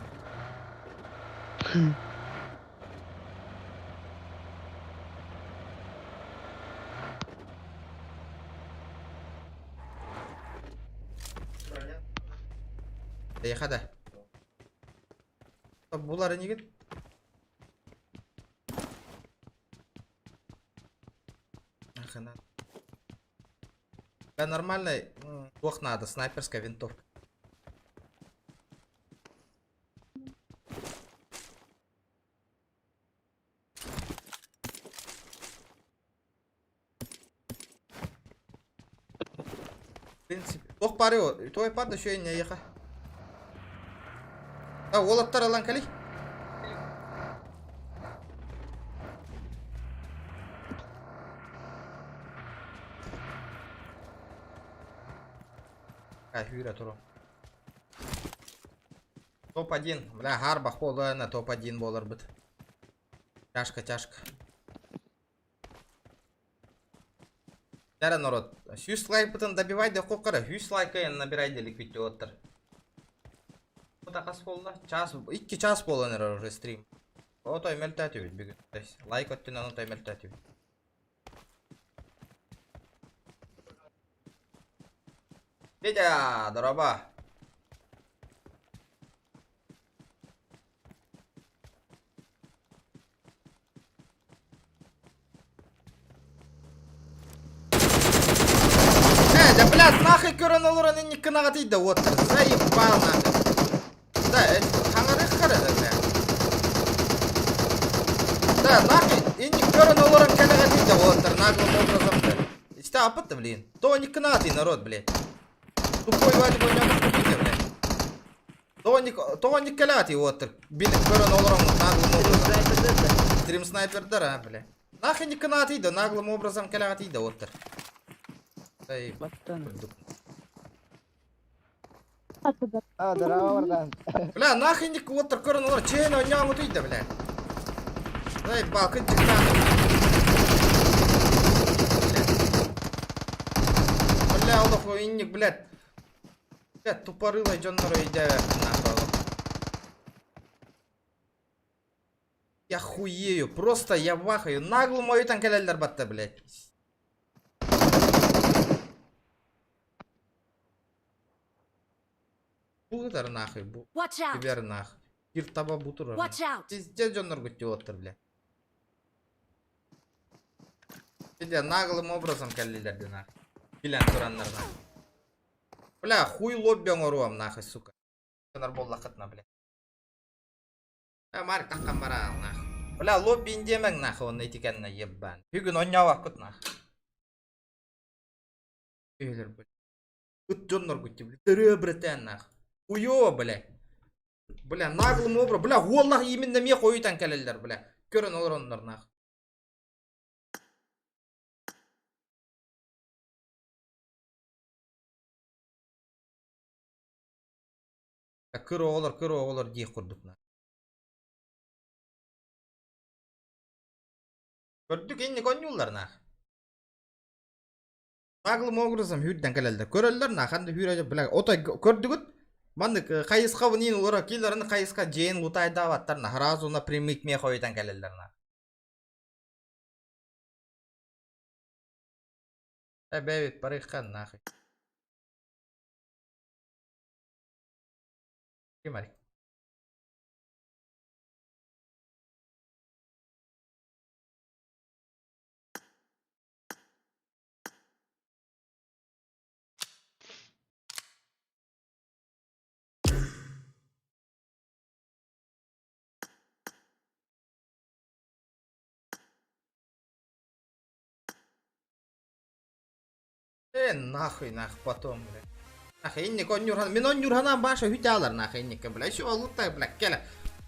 Ya kada. Bular ini gitu. Да, нормальный, плохо надо, снайперская винтовка. В принципе, плохо парю, твой пад еще и не ехал. А, волод тараланкали? Хюра туру. Топ-1. Бля, гарба хода на топ-1 болар бит. Тяжко, тяжко. Дәрі народ. 100 лайк бұтын добивай де қоқыры. 100 лайка ен набирай делік видео оттыр. Бұта қас болды? 2 час болды нер уже стрим. Отой мөлтәті бит бүгін. Лайк өттін оны той мөлтәті бит. Дедя, дороба. Да, блядь, нахуй көрін олырын енні кынаға тейді отыр. Заебал нахуй. Да, қаңырық қарады, блядь. Да, нахуй, енні көрін олырын кынаға тейді отыр. Наглым образом, блядь. Иште апытты, блин. То не кынаға тей, народ, блядь. Тупой валик ойнамыз көпейді, блядь. То не кынаға тей отыр. Билік көрін олырын наглым образом. Стрим снайпердер, а, блядь. Нахуй не кынаға тейді, наглым образом кынаға тейді отыр. Бля, нахуй не отыр көрін олар чейін ойнауы түйді, бля. Дай, балқын чықтан. Бля, олық ойынник, блядь. Блядь, тупорылай жонлар ойды әвәпін, нахуй. Я хуею, просто я вахаю. Наглым ойытан кәлелдер батты, блядь. Бұғыдар нахуй, бұ. Watch out! Кибер нахуй. Кир таба бұтыр. Watch out! Пиздец жонлар күтті отыр, бля. Пиздец, наглым образом кәлелерді нахуй. Билен тұранлар нахуй. Бля, хуй лобби оңыруам нахуй, сука. Кынар бол лақытна, бля. Марик таққан бара ал нахуй. Бля, лобби индемең нахуй, оны етекеніне еббан. Бүгін ойнау ақыт нахуй. Өйлер, бля. Үт жонлар күтті, бля. Түрі бретен нахуй. Уё, бля. Бля, наглым образом. Бля, Аллах именно ме қойытан кәлелер, бля. Көрін олырындар нахуй. Кыры олар дей құрдық нахуй. Көрдік енне көңілдер нахуй. Наглым образом хүрден кәлелер. Көрелдер нахуй, анды хүрі бля. Отой көрдігіт. Мандык қайысқа бұнын олар келдерін қайысқа жейін ұтайды аваттар нахуй. Разуына примик ме қойытан кәлелер нахуй. Бәбет парыққан нахуй. Кемарик. Нахуй, потом, бля. Нахуй, инник он нюрхан. Мен он нюрханан баша хүте алар, нахуй, инник, бля. Еще алуттай, бля, келе.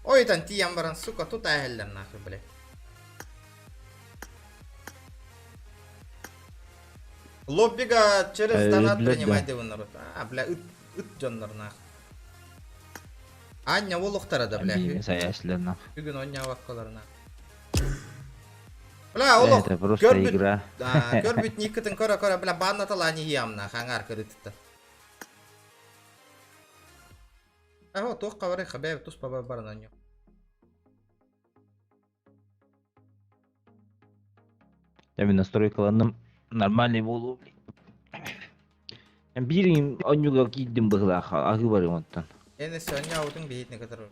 Ойдан тиян баран, сука, тут әйелдер, нахуй, бля. Лоббига через донат принимайте вы народ. А, бля, үт жондар, нахуй. Аня олуқтара да, бля. Бүгін оня ваққалар, нахуй. Бля, олуқ. Это просто игра. Көрбіт никітін көре, бля, баннатала не ем, нахуй, аңар көрітті. Аho, тоққа барай, хабәйбі тұс баба барына не. Я мен настройкаланым нормальный болу. Бірін ойнуға кейдім бұғыла ағы барым оттан. Енесі оня аудың бейітіне кітір.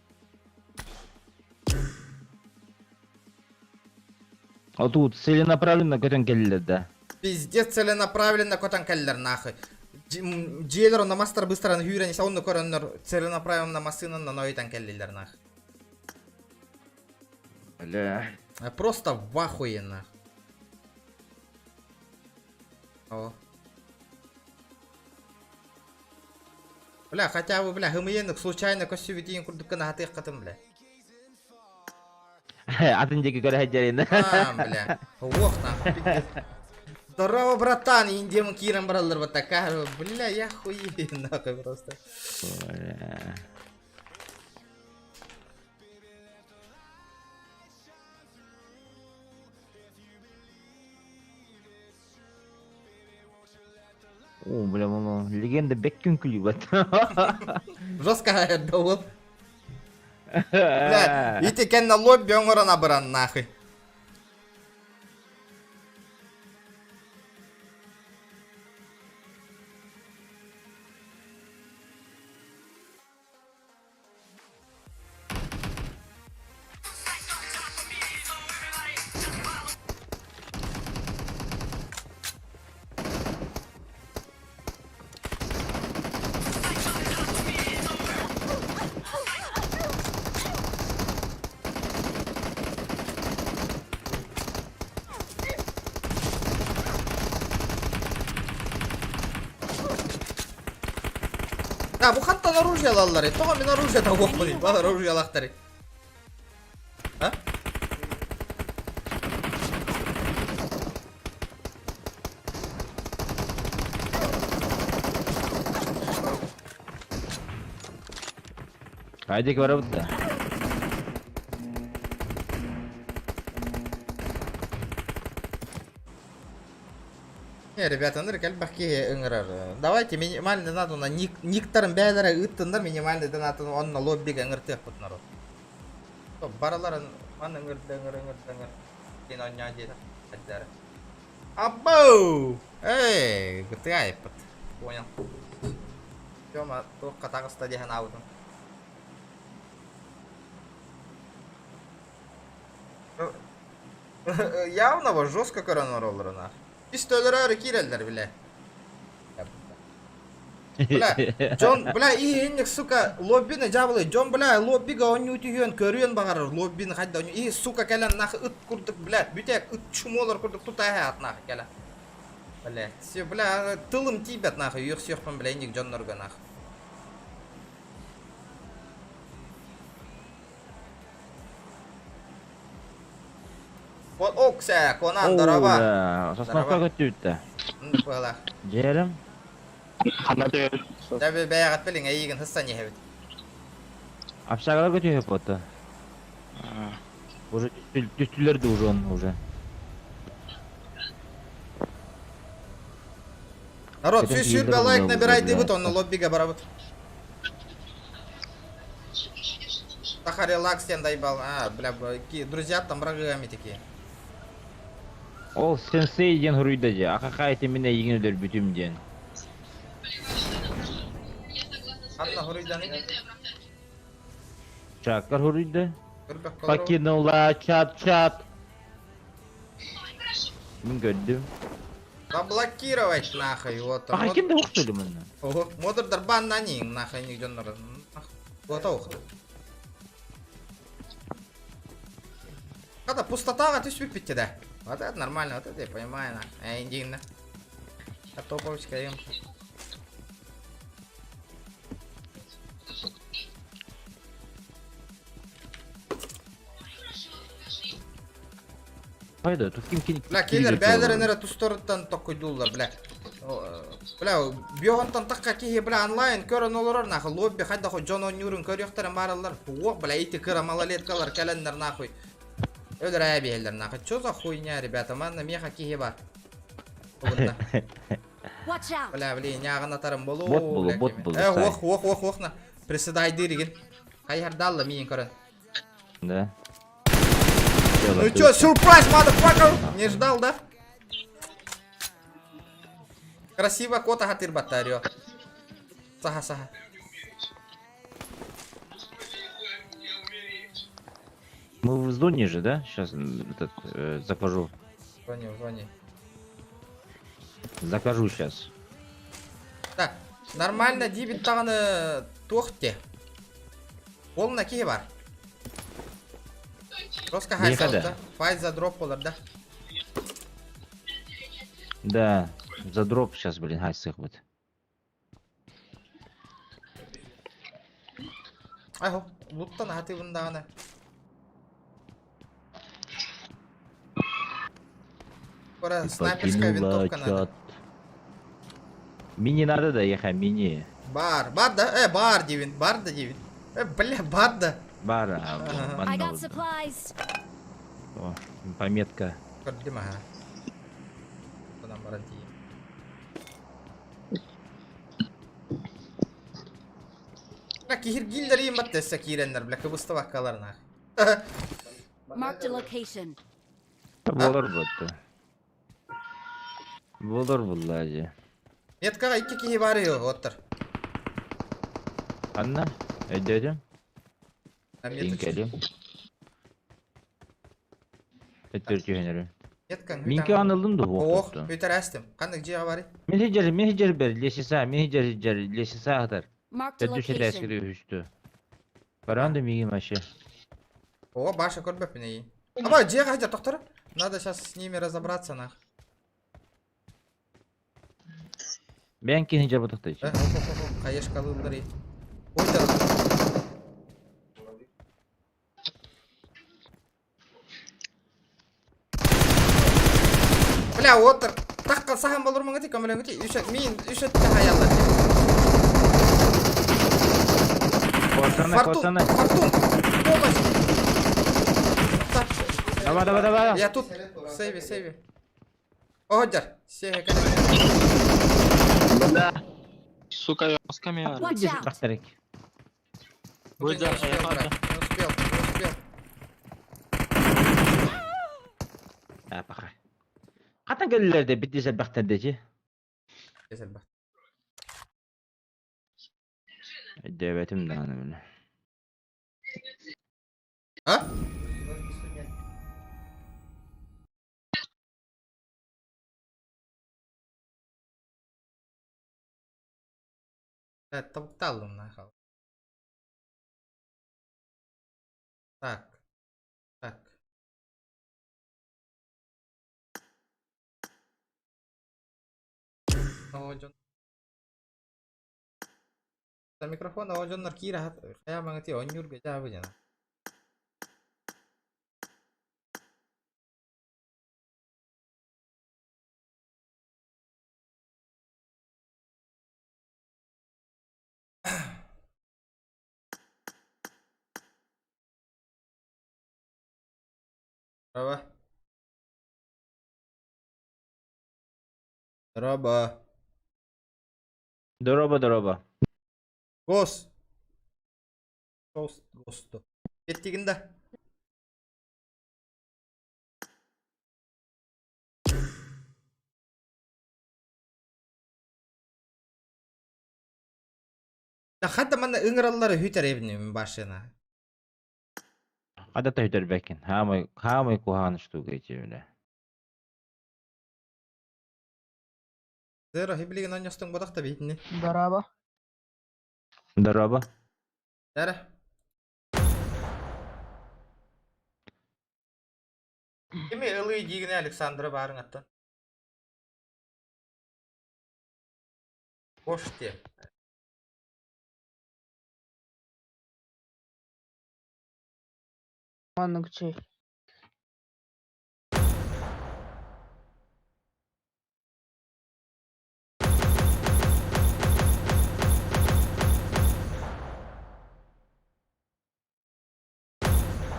А тут целенаправленно көтен келілер, да. Пиздец целенаправленно көтен келілер, нахуй. Джейлер на мастер быстро на хюрен, если он на коронер целенаправленно машина на нойтан келлилер нах. Бля. Просто в ахуе нах. О. Бля, хотя бы, бля, гымыенок случайно косювитин курдука на хатых катым, бля. Атындеки көрі хаджарин. Бля. Ох, нахуй. Здорово, братан, индем киром бралдыр вот такая, бля, я хуею, нахуй просто. О, бля, мама, легенда беккін күлі Жестко хайырды ол. Бля, ит екен на лобби оңырына бұран нахуй. Ya bu hatta оружие алалар. Тоға мен оружие да оқпын. Балар оружие алақтар. Ha? Қайдек бара бұтта? Не, ребята, ну рекаль бахки ынграр. Давайте минимальный надо на никторым бәлері ыттындар минимальный донаты онна лоббиге ынгыртык бұт народ. Топ баралар ман ынгырды. Кейін оння дейді. Әддәрі. Аббау! Эй, гытыгай бұт. Понял. Тёма, тоққа тағыста дейін аудын. Явно вот жестко коронароллары нах. Пистолеры кирелдер, бля. Бля, Джон, бля, инник, сука, лоббины жабылы. Джон, бля, лоббига он утюген, көрген бағар, лоббины қайда он. И, сука, кәлен нахы үт күрдік, бля. Бүтек үт чумолар күрдік, тұтай ат нахы кәлен. Бля, все, бля, тылым тибет нахы, үйік-сүйікпен, бля, инник Джон Норга нахы. Вот окса, конан дорова. О, соснақа көтті үтті. Үнді бұғала. Жерім? Дәбі бәяғат білің, әйігін хыстан ехебет. Апшағалар көтті өп отты. Уже түстілерді уже он уже. Народ, сүйшірбе лайк набирай дебіт, онны лоббиге барабыт. Таха релакс тен дайбал. Бля, друзья там врагами такие. Ол сенсей ден хуруйда же. Ақақа еті мене егін өдір бүтім ден. Анна хуруйдан еді. Чаккар хуруйда. Көрбек колыр. Покинула, чат. Мен көрдім. Заблокировать нахуй, вот. Аха, кенде оқсылы мұнна? Ого, модырдар баннанин нахуй, ник жоннар. Вот ох. Когда пустотаға түспіп бітті да. Вот это нормально, вот это я понимаю, на. Индийно. А топовочка ем. Қайда, тут кем Бля, келер бәлері нәрі тұстырыттан тоққой дулар, бля. Бля, бьоғантан таққа кейі, бля, онлайн көрін олырыр, нахуй. Лобби қайда қой Джон О'Нюрін көріқтері барылар. Оқ, бля, ити кыра малолеткалар кәлендер, нахуй. Öyle ayabiyelер, нахуй. Чё за хуйня, ребята? Манна меха кейі бар. Watch out! Бля, блин, яғына тарым болу. Бот болу. Ох, на. Приседай дырген. Қайхар далла мейін көрін. Да. Ну чё, сюрприз, motherfucker! Не ждал, да? Красиво кота хатыр баттарё. Саха. Мы в зоне же, да? Сейчас закажу. Звони. Закажу сейчас. Так, нормально дебит тағаны тоқте. Ол на кейі бар. Просто хайсал, да? Файт за дроп болар, да? Да, за дроп сейчас, блин, хайсық будет. Айхо, луттан хаты бұндағаны. Скоро снайперская винтовка надо. Мини надо, да, ехай, мини. Бар да? Бар, Дивин. Бля, бар да. Бар, I got supplies. О, пометка. Көрдім, ага. Бұнан барантии. Bak kihir gilleri battı sakirenler bile kıbısta bakkalarına. Marked a location. Болор болду. Болор буллажы. Меткага 2 kişi var ya otur. Анна, эдедим. Ben Линкелим. Эттөрчүнөрү. Metkan. Минке анылдым да Oh, окту. öter astim. Kandık ciğer var. Мен хижер бер, лешиса атар. Marked a Төдүшө location. дәскери үстү. Баранды миги машы. О, Баша көрбөп мен iyi. Ama ciğer hajar doktor. Надо сейчас с ними разобраться нах. Мен кен хижер бутуктай. Кайыш калылдыр iyi. Oyda. Бля, отыр. Таққа саған болыр ма гати, камелен гати. Үш өтті хаялар. Косана. Фортун. Помощь. Давай. Я тут. Сейви. Оғаджар. Сеге кәне. Сука, я с камерой. Watch Иди out. бахтарик. Будь Не успел, я брат. Не успел. Апаха. Ката келлерде биттисе бахтардечи. Keser bak. Devetim dağını böyle. Ha? Evet, tavuk da aldım lan. Tak. Hocam. Mikrofon hocamlar kira hat. Kaya mangati onyur beja apa jana. Дороба. Ghost. Ghost'tu. Ettiğinde. Ya hatta bana ıngıralları hüter evinin başına. Adata hüter bekin. Hamay kuhanıştı geçi öyle. Zero hibliğin anyostun bodak da bitini. Дороба. Dere. Kimi ılığı diğine Aleksandr'a barın attın. Boş diye.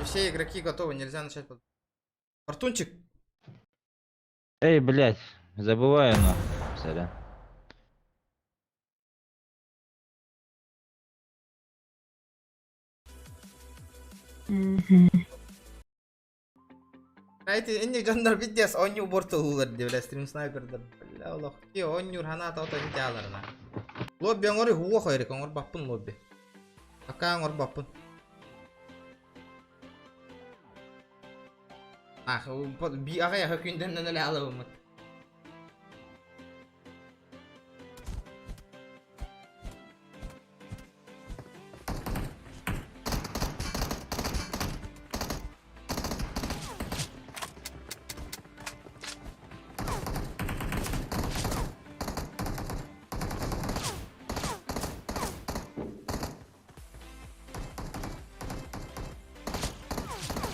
Все игроки готовы, нельзя начать. Фортунчик. Эй, блядь, забываю нахуй. Сорян. Right, ini jantar videos onyu bortulular diye bile stream sniper'dır. Allah ki onyu hana ta ta jalarna. Lobby ngori huwa khoyre ngor bappun lobby. Aka ngor bappun. Ah, bi aga ya hakünden ne alalım.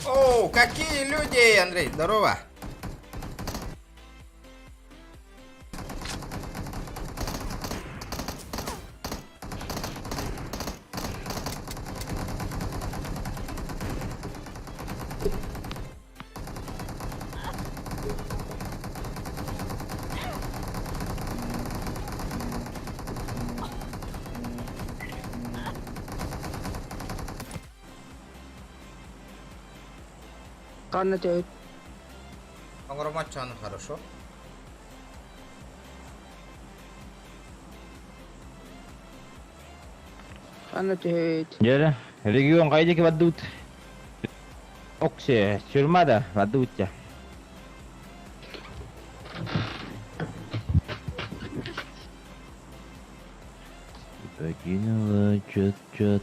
О, какие люди, Андрей, здорово. Канна тёйт. Огромачан хорошо. Канна тёйт. Жара, регион кайдеки баддут. Оксе, сюрмада баддутча. Покинула чат-чат.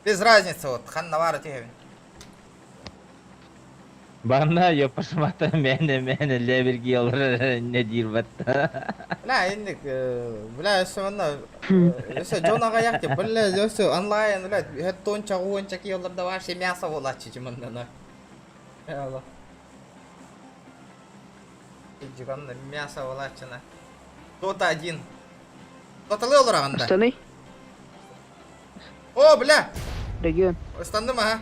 Без разницы, вот, ханнавара тегевин. Бана я пошмата мене леберги алар не дирбатта. Бля, индик, бля, өсі өсі жонага яқты, бля, өсі онлайн, бля, хеттон чағуын чаки оларда вообще мясо болачы чымындана. Аллах. Жиганда мясо болачына. Дота 1. Доталы олар ағанда. Станый. О, бля! Регион. Ыстанды ма, ха?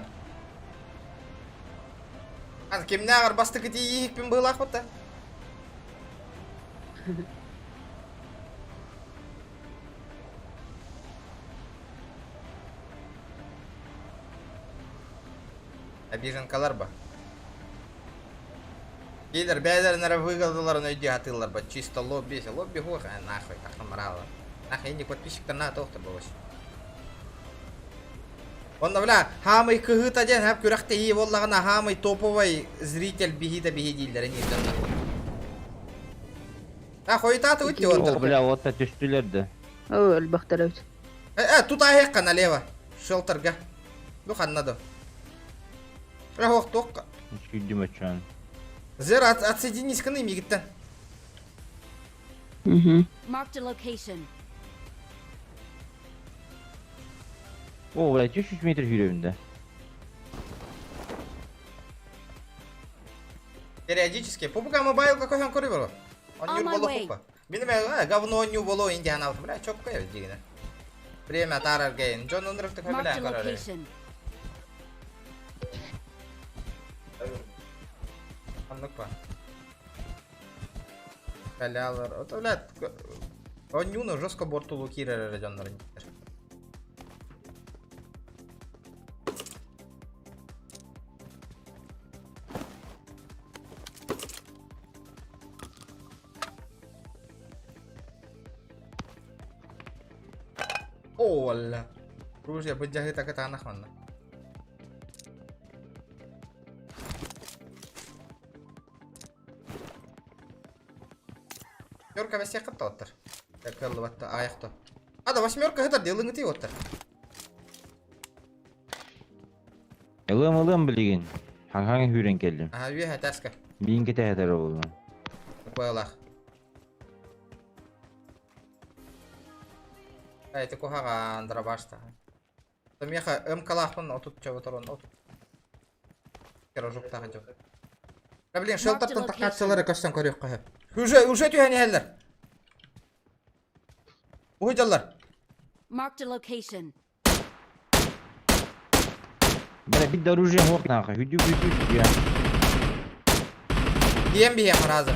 Ан кемне ағар басты кіті ейікпен был ақпытта? Обиженкалар ба? Кейдер бәйлерінері выгодыларын өйде атылар ба? Чисто лобби, лобби хух, нахуй, тақымыралы. Нахуй, ендік подписчиктарына тоқты болыш. Онда, бля, хамый кыгыта ден, хап күрәқті ей боллағына хамый топовый зритель бихита дейділдер, нейден. Хойта өтті О, отыр. бля, отта түстілерді. О, албақтар өт. Тут аяққа налево. Шелтерға. Дұқаннады. Бля, оқ, тоққа. Шүйдім өтшан. Зер, отсоединись кыны мегіттен. Marked a location. О, бля, 300 метр жүревінде. Периодически. Попуга мобайл какой он куры было? Он On не my было way. попа. Минуме, говно не было индианал. Бля, чё какое дигна. Время тарар гейн. Джон Ундров ты Marked бля, a короче. location. Ну-ка. Калялар. Вот, бля, он нюно жестко борту лукира районный. О, валля. Ружья быджахи так это анахманна. Восьмерка весье каттыр. Как албатта аяқта. Ада восьмерка хытар делыңыты оттыр. Ылым білген. Хаң хүрен келдім. Ага, ве хатаска. Бейін кете хатары болу. Койлах. Это кухага андрабашта. Там яха МКлахпын отут чаватарон отут. Керожук тахаджу. Да блин, шелтертон такатсалары кастан көрөк кахып. Уже түйәне әлләр. Уйдалар. Marked a location. Бля, бит оружие хоқ нахуй. Хүдю я. Бием раза.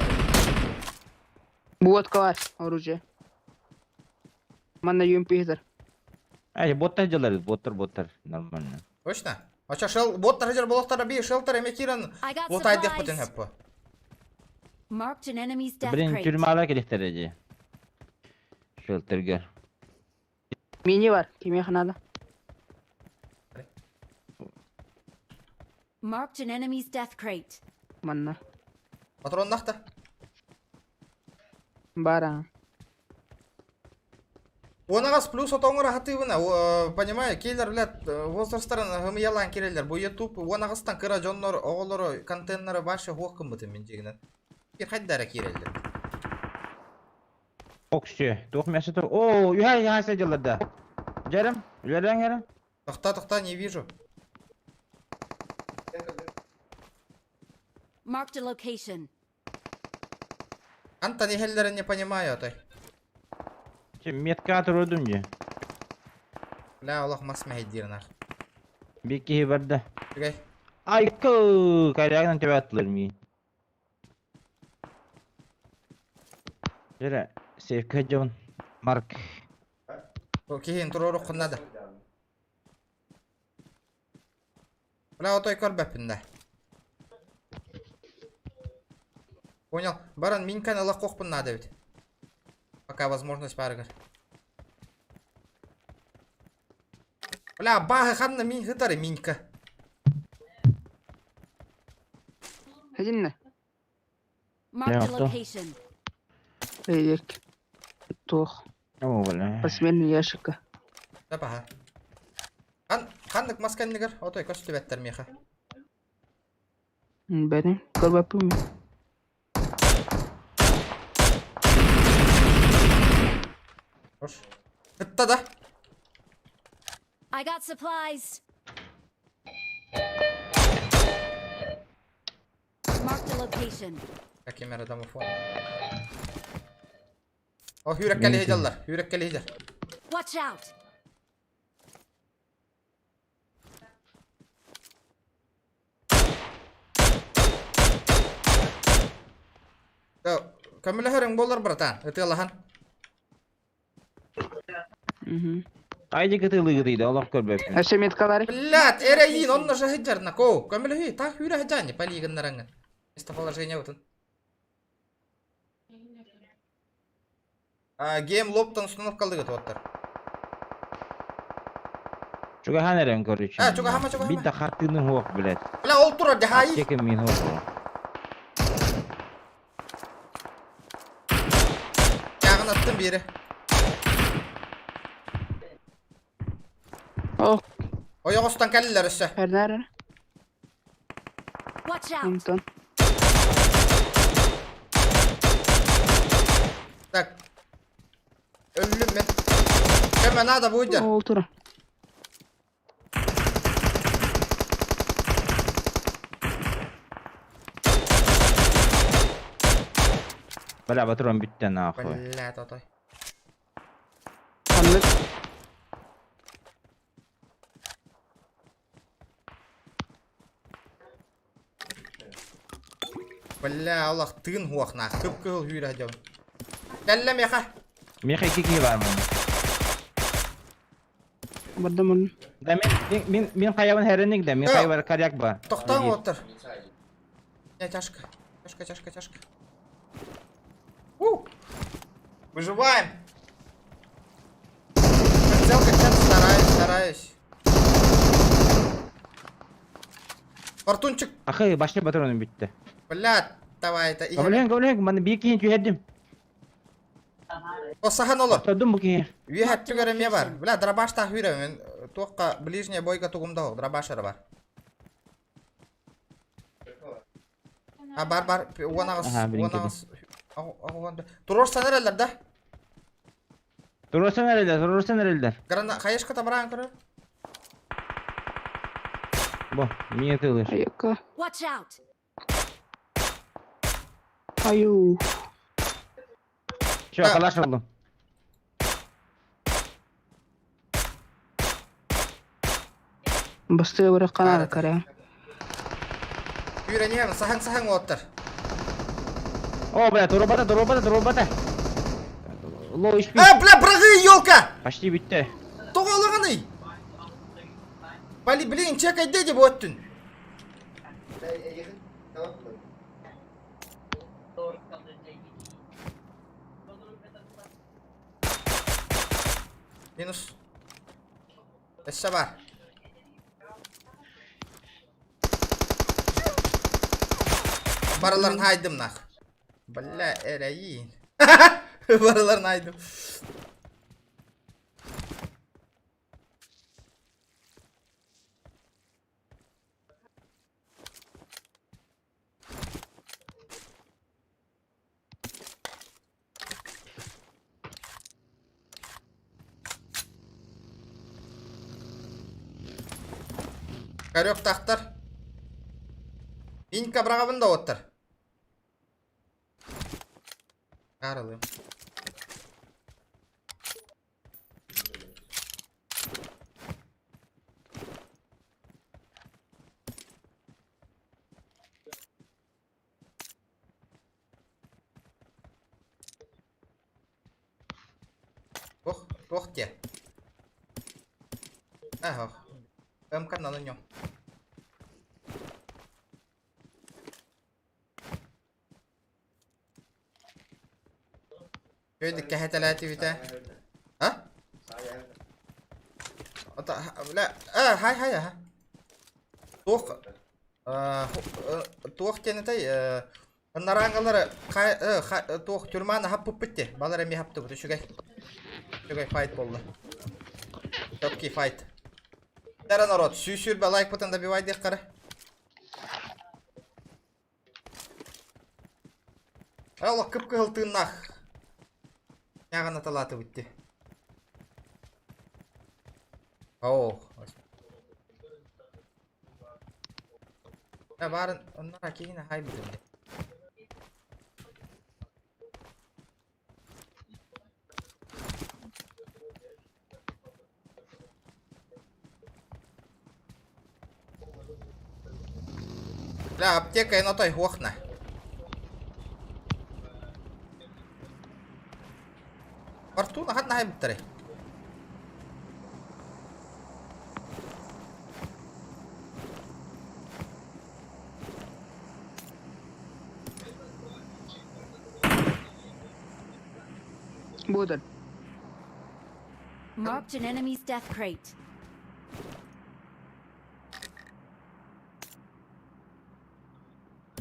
Вот класс оружие. Манна юм пихтер. Ай, боттар жалар, боттар. Нормально. Точно? Ача шел боттар жер болоқтар би шелтер эмекирен. I got Вот айдык бутен supplies. хеппо. Marked an enemy's death Бірін crate. түрме ала келектер әже. Шелтерге. Мини бар, кемеханада. Marked an enemy's death crate. Манна. Патрон нахта. Бара. Онагас плюс отоңора хатыбына, понимаю, кейлер блядь, возрастарын хымыялан керелер. Бу YouTube онагастан кыра жоннор, оголору, контейнері башы хоққым бұтын мен жегінен. Bir қайдары керелер. Окші, тоқмяшы тоқ. О, юхай сәжаларда. Жарым, үлерен. Тоқта, не вижу. Marked a location. Анта не хеллерін не понимаю, атай. Метка тұрудым же. Бля, Аллах масмахид дирнах. Беккеге барды. Бігай. Айкы, карягынан төбе атылыр ми. Жара, сейфка жауын. Марк. Кейін тұру құнады. Бля, отой көрбәппін. Понял. Баран, минканы лаққоқпын надо ведь. Пока возможность барыгар. Бля, бағы қанна мин хытары минка. Хазинна. Marked a Yeah, location. Эйдек. Тох. О, бля. Посмен ящика. Да бағы. Қандық масканнигар, отой көсті бәттер меха. Бәне. Көрбәппін. Хош. Хытта да. I got supplies. Marked a location. Каким я домофон. О, yürekkeli heyecanlar. Yürekkeli heyecan. Watch out. Yo, kömüle hörüng bollar bratan. Ытылахан. Айди кытылы дейді, Аллах көрбеппін. Әше меткалары. Блядь, эреин, он же хеджарна, ко. Kömüle hü, так hüre hejani, полигоннараңын. Местоположение утын. Гейм лоптан установкалды гыты оттар. Чуга ханерен көрүчү. Чуга хама. Бидда хаттыны хуак, блядь. Бля, ол турар, дехай. Чекем мин хуак. Жағын аттым бері. О, Oyaq ostan kəllər üstə. әрнәрі. Watch out. Умтон. Tak. Öldüm ben. Hemen ada bu ucar. Ол тұра. Бля, патрон бітті нахуй. Бля, татай. Қанлық. Бля, Аллах тыын хуақна. Көп хүйрі әдем. Кәлләм яқа. Меха кеки бар мен. Барды мұн. Да мен қаябын хәрінік да, мен қайбар каряк бар. Тоқтан отыр. Тяжко. Тяжко. Выживаем. Хотел качать, стараюсь. Фортунчик. Ахы, башны патроным бітті. Бля, давай это. Кабылен, маны бейік кейін түйедім. Осахан олы. Тұрдым бұл кейін. Үйе түгереме бар. Бля, драбашта хүйре. Мен тоққа ближняя бойға туғымда ол. Драбашары бар. Бар. Онағыз. Тұрорсан әрелер, да? Тұрорсан әрелдер. Қайышқы табыраған көрі? Бұл, мені тылыр. Аяққа. Watch out. Аю. Що, қалаш олдым. Басты өрі қанады кәрі. Үйре неғын, сахан оттыр. О, бля, дробата. Лоу ішпей. Бля, брағы, елка! Почти бітті. Тоғалығыны! Блин, чекай деп өттін. Минус. Эссе бар. Барыларын хайдым нақ. Бля, әрәйін. Барыларын хайдым. Карек тақтар. Инка брағабында оттыр. Қарылым. Ох, те. Ага. МК на нем. Кöyдük kehetelati bita. Ha? لا هاي ها توق توق тенетей нараңалары тоқ тюрманы хапып бітті. Балар әме хапты бұты шүгай файт болды. Топки файт. Дәрі народ, сүйсір бә лайк бұтын добивай дек қары. Аллах күпкі ғылтығыннақ. Яғын аталаты бітті. Оу. Ya baren onlar hakikine hay bitirildi. La аптека и на той хохна. Фортуна хат на hay битири. Будет. Marked an enemy's death crate.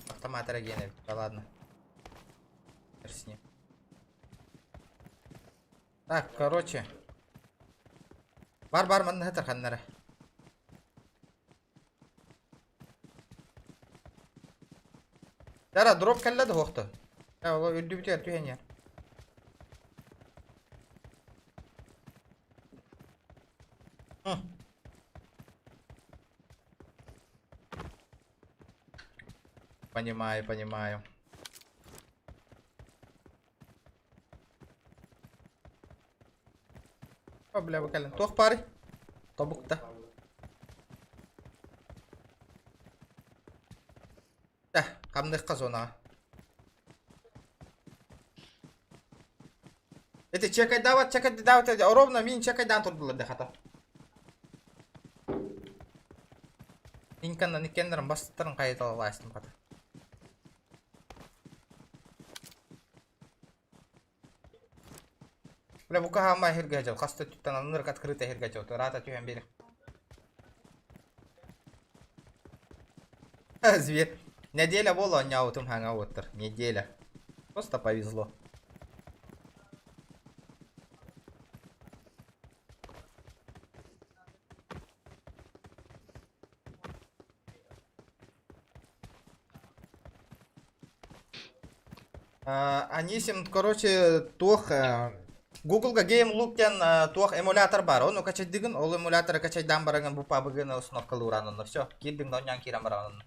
Автомат регенерит, да ладно. С ним. Так, короче. Бар мын хатар ханнары. Дара дроп келледі хоқты. Я ол өдді бітер түйен ер. Понимаю. О, бля, выкален. Тох пары. Тобукта. Да, камдых казона. Это чекай дават, ровно мин чекай дан тут было дехата. Инканна никендером бастырын кайытала ластым ката. Бля, бука хамай хиргажал, касты туттан нырк открыто хиргажал, рата тюхен берег. Зверь. Неделя была, он няутым хангаутер. Неделя. Просто повезло. Анисим, короче, тох Google'ga Game Look'ten тох эмулятор бар. Оны качать дигин, ол эмуляторы качайдан бараган бу пабыгын установка луранын. Все, кирдин да онян кирам баранын.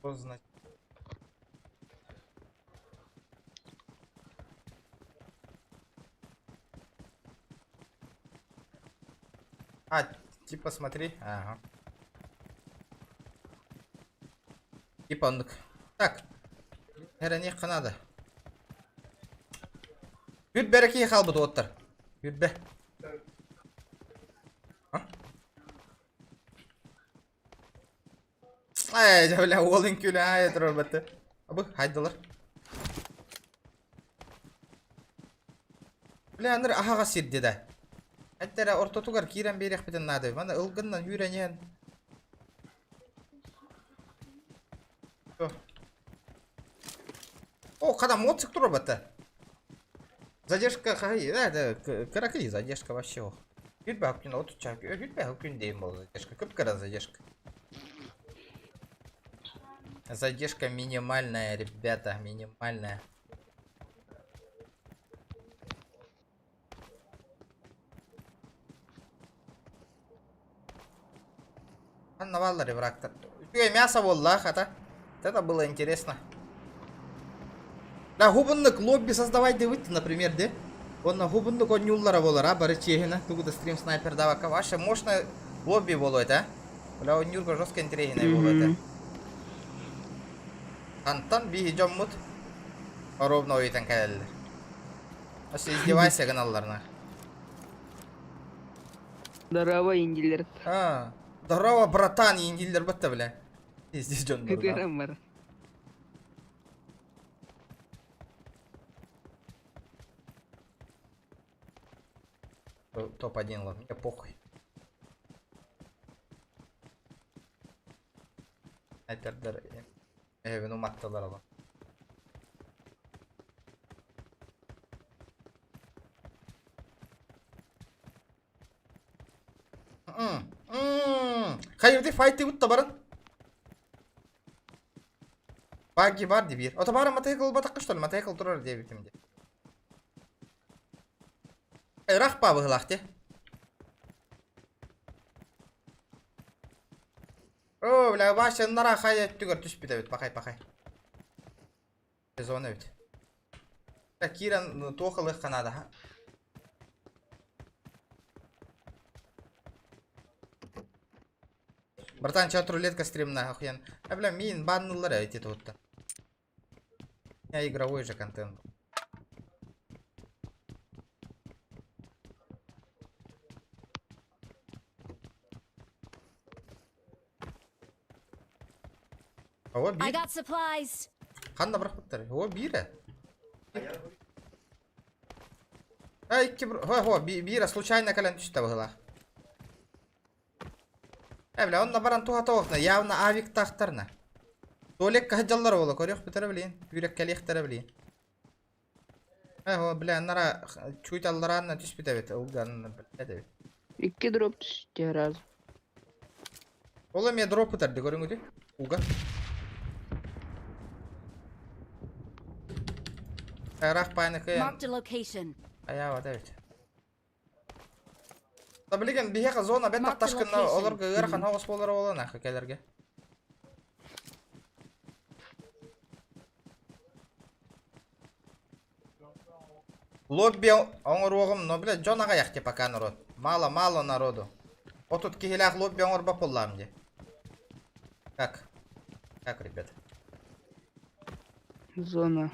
Что значит? Типа смотри. Ага. Типа он... Так. Это не надо. Юрбереки ехал бы доттер. Юрбе. Ай, бля, олын күлі ай, тұрар бәтті. Абы, хайдылар. Бля, аныр ахаға сирді да. Әттері ортотугар кирен берек бітін нады. Мана ылғыннан үйренен. О, қадам моцик тұрар бәтті. Задержка қағай, да, қарақи задержка вообще. Юрбе хақкін оту чак, юрбе хақкін дейін бол задержка. Көп қара задержка. Задержка минимальная, ребята, минимальная. Наваллари враг-то. Мясо волла, хата. Это было интересно. Да, губаннык лобби создавать, да выйти, например, да? Онна хубунду конюллара болар, а бары чехина, тугуда стрим снайпер давака. Ваше мощно лобби болот, а? Бля, он юрго жестко интересный болот. Антон биги жоммут. Ровно ойтан кәлелер. Асы издевайся каналларына. Здорово, индилер. Здорово, братан, индилер бітті, бля. Издес жондар. Күтерім бар. Топ-1, ладно, мне похуй. Снайпердер evin umattalar adam. Hayır, fight'i butta barın. Buggy var diye bir. Otobarın matayakıl batakıştır, matayakıl durur diye bitimdi. Rah babı hılaktı. Oo, bля, başınlara hayat tügür düş bir de bakay. Sezonu bit. Kiran tokalı kanada ha. Братан, чё рулетка стримная, охуенно. Бля, мин баннулары эти тут-то. Я игровой же контент. О, I бир. got supplies. Қанда бірақ бұттар. О, бирі. О, бирі случайно кәлін түсті бұғыла. Бля, онна баран туға тоғықна. Явна авик тақтарна. Толек қағыджалар олы. Көрек бітірі білейін. Үйрек кәлектері білейін. О, бля, нара чуйт алларанна түс біті бет. Ұлғанына білді бет. 2 дроп түсті раз. Ола мен дроп бұтарды көрің өте. Уға. Рақ пайны күйен. Marked a location. Аява, дәвет. Да білген, бігеға зона бет тақташқынна оларға ғырқан хоғыс болары олана көкелерге. Лобби оңыр оғым, но, блядь, жонаға яқты пока народ. Мало народу. Отут кихилях лобби оңыр бапыллам де. Как, ребята? Зона.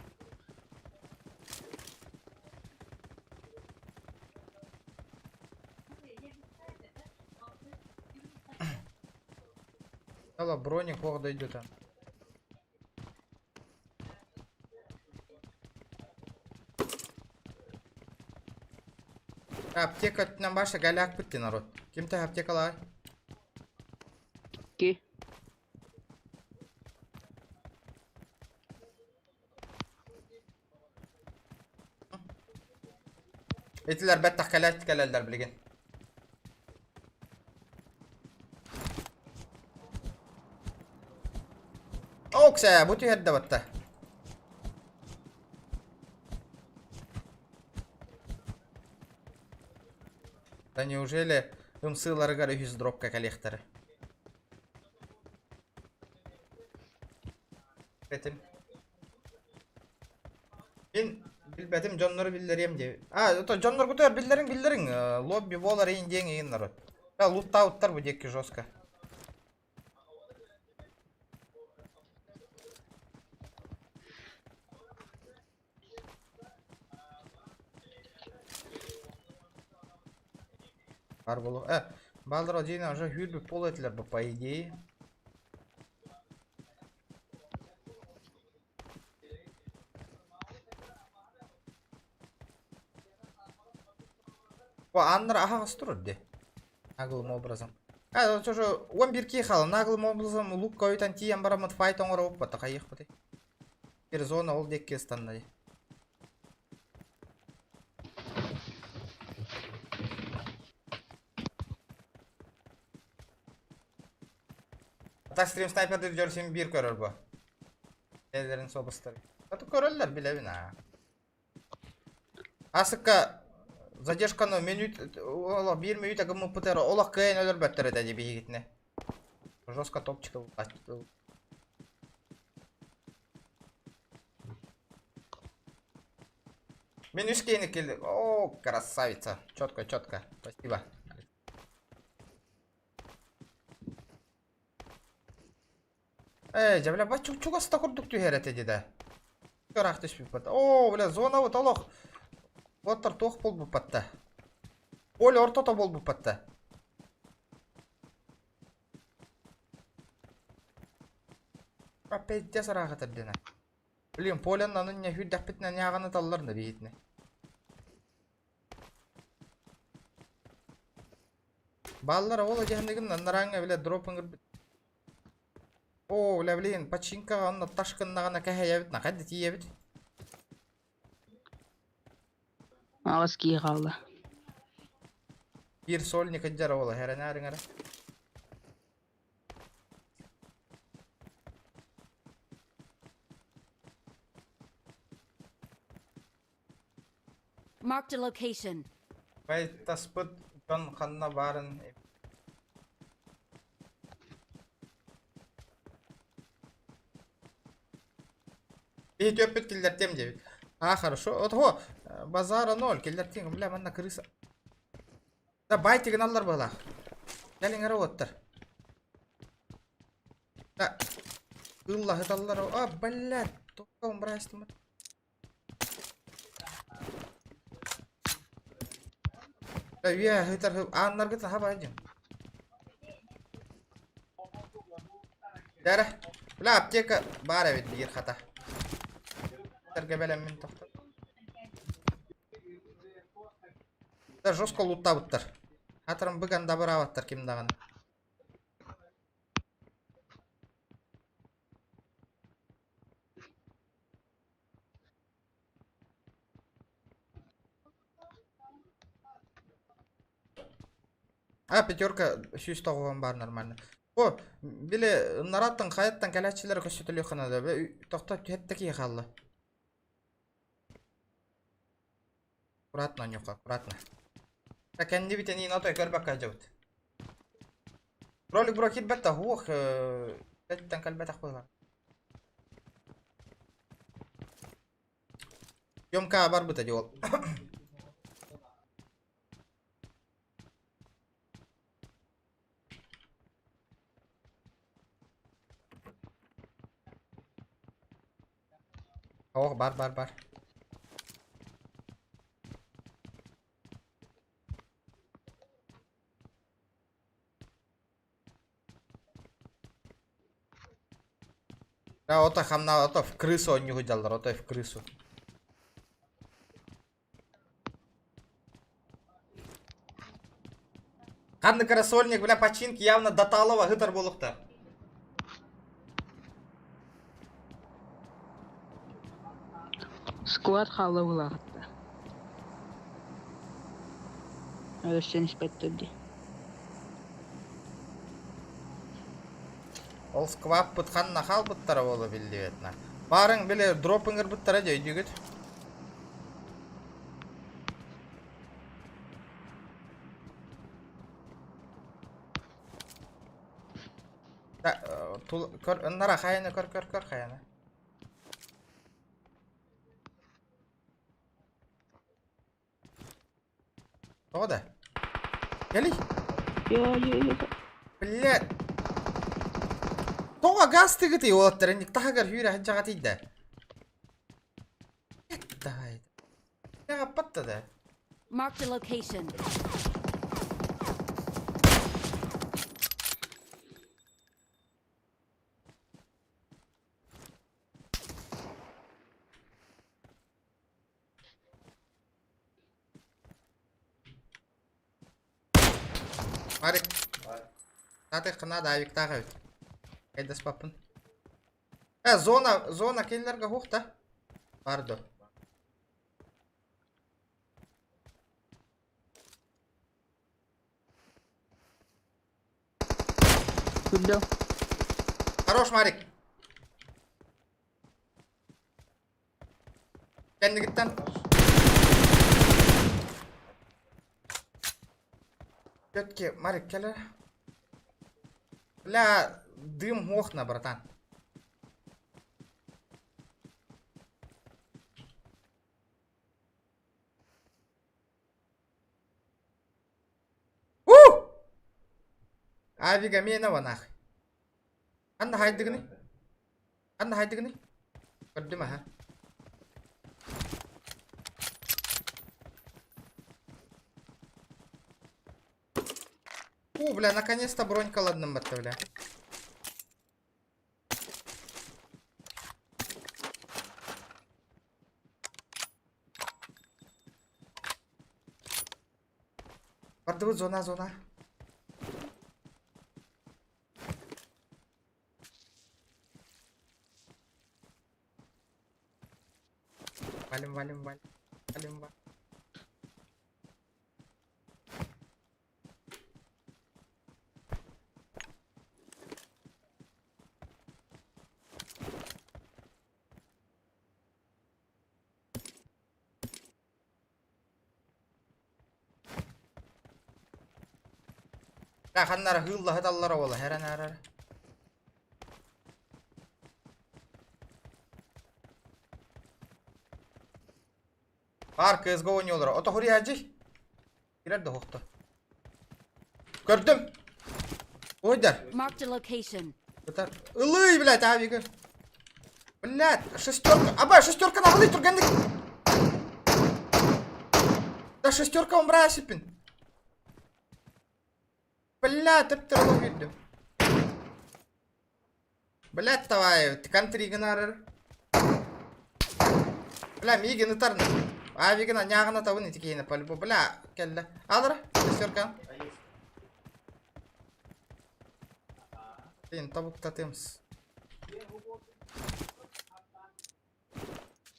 Алла, броник хоқ дойду там. Аптека нам баша галяк бітті народ. Кем-то аптекалай? Ки. Ettiler bettah kələllər bilgin. Oksa, bu tüyəddə batta. Да неужели ымсылары гары 100 дропка коллекторы? Бетим. Мен билбетим жоннору билдерем де. Жоннор күтөр билдериң. Лобби болар эйин дең народ. Луттауттар бу декки жестко. Бар болу. Балдыра дейін уже хүрбік пол етілер бұл по идее. О, аннар аға қыстырыр де. Нағылым образым. Тоже 11 ки қалы. Нағылым образым лук көйтен тиен барамыд файт оңыр оп бата қайық бұды. Bir zona ol dekki standayı. Ata stream sniper'da görsem bir görür bu. Ellerin sobastır. Ata görürler bile bina. Asıkka задержканы минут, 1 минут агымы пытары олақ кайын өлір бәттірі дәде бейі кетіне. Жестко топчика атты. Мен үш кейіні келді. О, красавица. Четко, четко. Спасибо. Жабля, ба чугаста курдук түйерете деді. Көрақ түспіп бата. О, бля, зона вот олық. Оттар тоқ бол бұл батта. Поле ортото бол бұл батта. Опять сараға тәрдені. Блин, полен анын не хүддәк бітіне не ағаны талларны бейетіне. Баллар ола жахындығын нараңа біле дропыңыр біт. О, бля, блин, починкаға онна ташқыннағана кәхәйә бітна, қәдді тие біт. Ağız ki kaldı. Bir solnik jara ola, herane arın ara. Marked a location. Bay taspıt can kanına barın. Bir töpüt killer tem debit. А, хорошо. Вот го, базара 0, киллер тиң, бля, манна крыса. Да бай тигналлар бала. Gelin ara otur. Da. Allah hıtallar. А, бля, током брастым. Да, я хытар, аннар гыта хабажым. Дара. Бля, аптека бара бит бир хата. Gebelen min toxta. Da жестко луттабыттар. Хатырым быган да барабаттар ким даган. А, пятерка сүйіс тағуған бар нормально. О, біле нараттың қаяттан кәләтшілері көсетілі қанады. Тоқтап түйеттікі еқалды. Аккуратно, Нюха, аккуратно. Так, я не видел ни на той кальбака делать. Ролик брокит бета, ох, там кальбета хуйла. Ёмка барбыта делал. Ох, бар. Да, ота хамна, ота в крысу он не гудял, ота в крысу. Ханны красольник, бля, починки явно до талова гытар болуқта. Squad kaldı bu lağıtta. Ölüşten ispettirdi. Ол сквап бұтқан нақал бұттара болу білді етна. Барың біле дропыңыр бұттара жойды күт. Нара қайыны көр қайыны. Тоғыда? Гели? Блядь. Тоға газ тігіті олаттар, әндік тағығар үйрі ханчаға тейді. Әтті ғайды. Яға патты да. Marked a location. Марик. Наты қына да авик тағы өт. Қайда спапын. Зона келлерге хоқта. Барды. Куда? Хорош, Марик. Кәндігіттен. Кетке, Марик, келер. Бля, дым мохна, братан. Авига мені ванах. Анна хайдыгыны. Анна хайдыгыны. Көрдім аха. Бля, наконец-то бронька ладным батты, бля. Бардығы зона. Валим. Ya kanlara hılla hıdallara ola her. Var kızga oynuyorlar. Ota huri hacı. Girer de hokta. Gördüm. Oyder. Marked a location. Öter. Ilıy блядь, abi. Блядь, шестерка. Аба, шестерка на хылый тургандык. Да шестерка умбра сипин. Блядь, тіпті ұлы бердім. Блядь, давай, контригін арыр. Бля, мигін ұтарны. Авигін аңағына табын етекейіні полюбу. Бля, келді. Алыр, шестерка. Дейін, табук татымыз.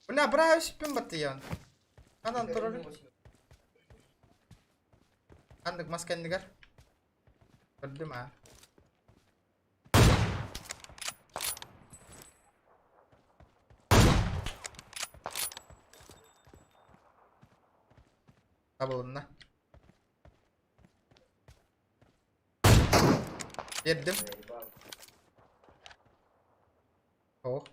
Бля, бра өсіппен бәтті ян. Қандан тұрыр. Қандық маскендігер. Gördüm ha. Tabulunla. Verdim. Oh.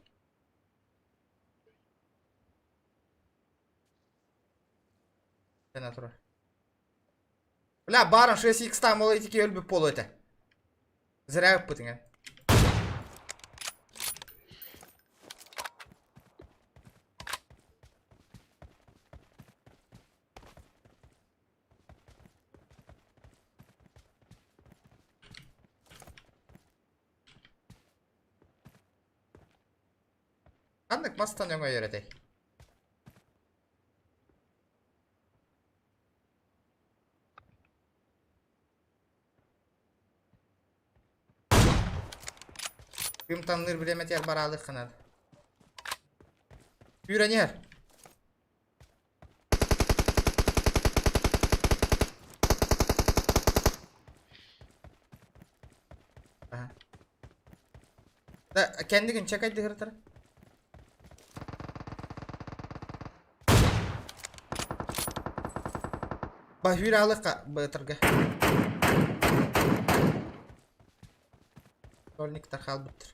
Senator. Бля, барон 6х там молотики өлбіп болу өті. Зірі өп бұтың, Қандық мастан өңі өретей. Кымтанлыр білеметер баралық қынады. Үйренер. Да, кәндігін чекайды ғыртыр. Ба, үйралық бұтырғы. Толниктар хал бұттыр.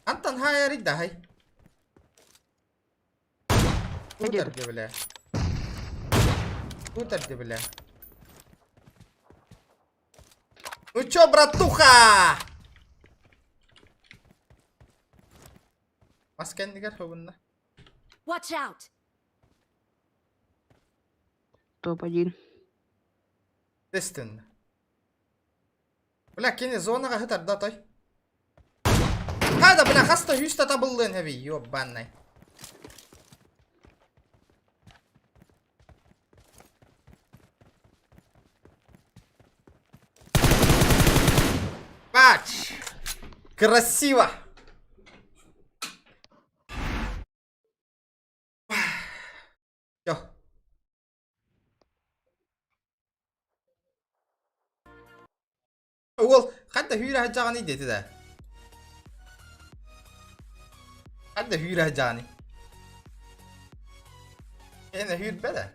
Антон хай ридда хай. Ударди, бля. Ну чё, братуха? Маскендигер хобунна. Watch out! Топ-1. Тестін. Бля, кені зонаға хытар да той. Хада, бля, хаста хүста табылын хэви, ёбаннай. Бач! Красиво! Всё. Ол, қанта хүйрі хажаған еді да. Қанта хүйрі хажаған еді. Ені хүйр бәді.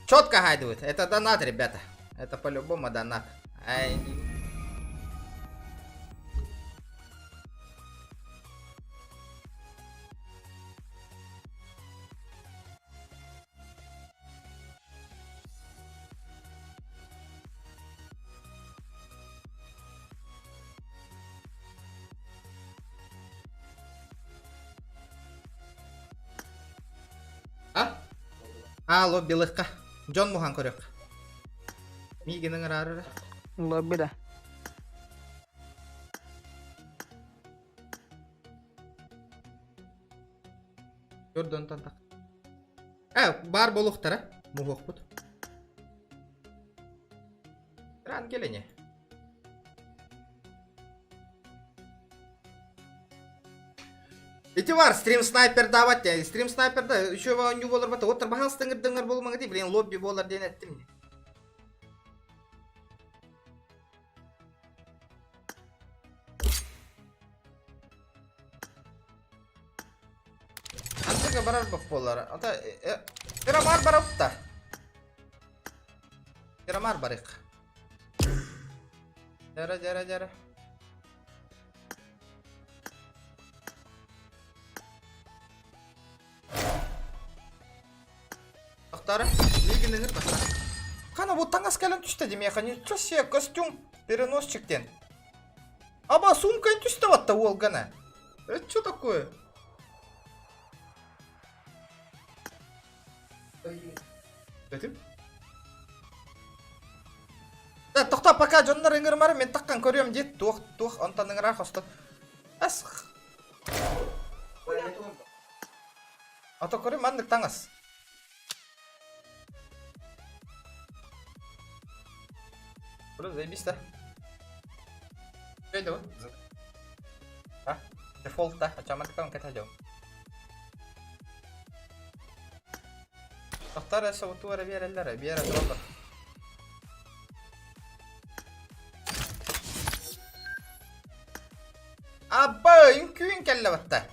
Четко хайдует. Это донат, ребята. Это по-любому донат. Ай. Лоббилыққа. Джон мұхан көрек. Мигінің ұрары. Lobby da. Көрден тантақ. Бар болуқтара. Мұғық бұд. Ран келене. Эти бар, стрим снайпер давать, стрим снайпер да, еще у него болар бата, отыр бағал стыңыр болмаңа дей, блин, лобби болар ден әттім. Антыға барар бақ болар, ата, Пирамар бар ұпта. Пирамар барық. Жара. Легенный пацан. Хана вот таңас кәлін түсті демеха, ничего себе, костюм переносчиктен. Аба сумка түсті ватта ол гана. Это что такое? Да, тоқта пока жоннар ыңырмары мен таққан көрем дед, туқ, онтан ыңыра қосты. Асық. Ата көрем, мандық таңас. Бля, заебись, да? Что это? Дефолт, да? А чем это там катадем? Тоқтар әсі ұтуары берелері, бері тұралдар. Абба, үн кәлі батта.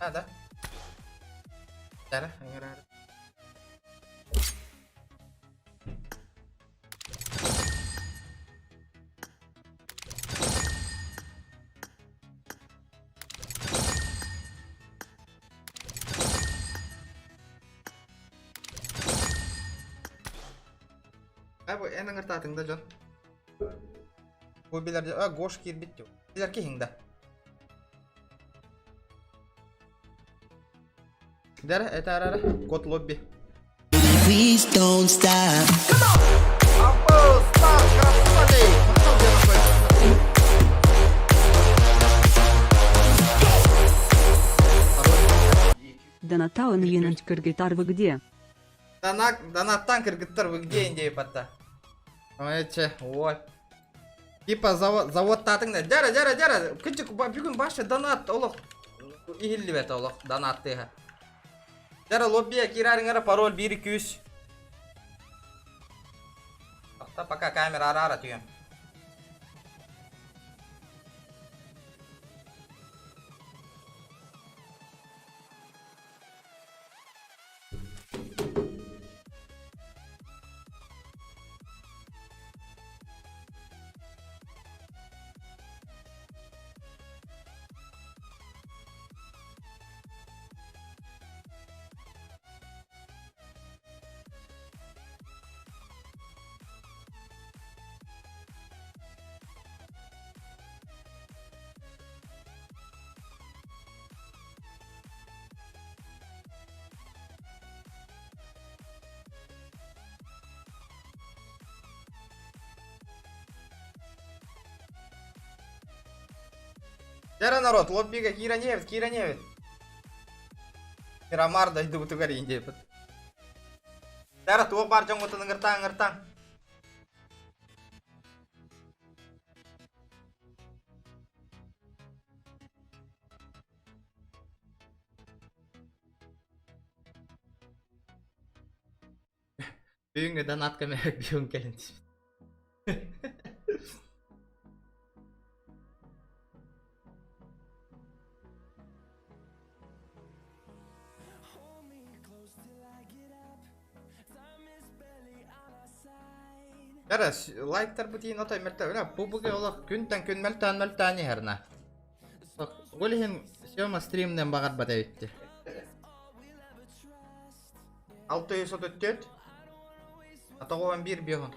Да. Жара, аңырары. Bu en ыңыртатыңда жон. Bu билерде, гош кирбит жоқ. Билер кейіңді. Дәрі, әті арары, код лобби. Please don't stop. Або, стар, красавей! Донатаун енуть кыргытар вы где? Донаттан кыргыттар вы где индей патта? Ой. Типа завод татыңда. Жара. Күнчік бүгін башы донат олық. Игілі бәті олық донат дейға. Жара лоббия кирарыңара пароль 1-200. Пока камера ара түйем. Жара народ, лоббига Кира невит. Мирамар да иду бутугари индей пат. Жара туа бар жон отын ыңыртаң. Büyüğün donat kemerek büyüğün gelin. Jara, like'tar bu tiyin otay melta. Bu buge olaq gün melta ne herna. Golihin Siyoma streamden bağır bada bitti. 634 Atagovan 1 bir hon.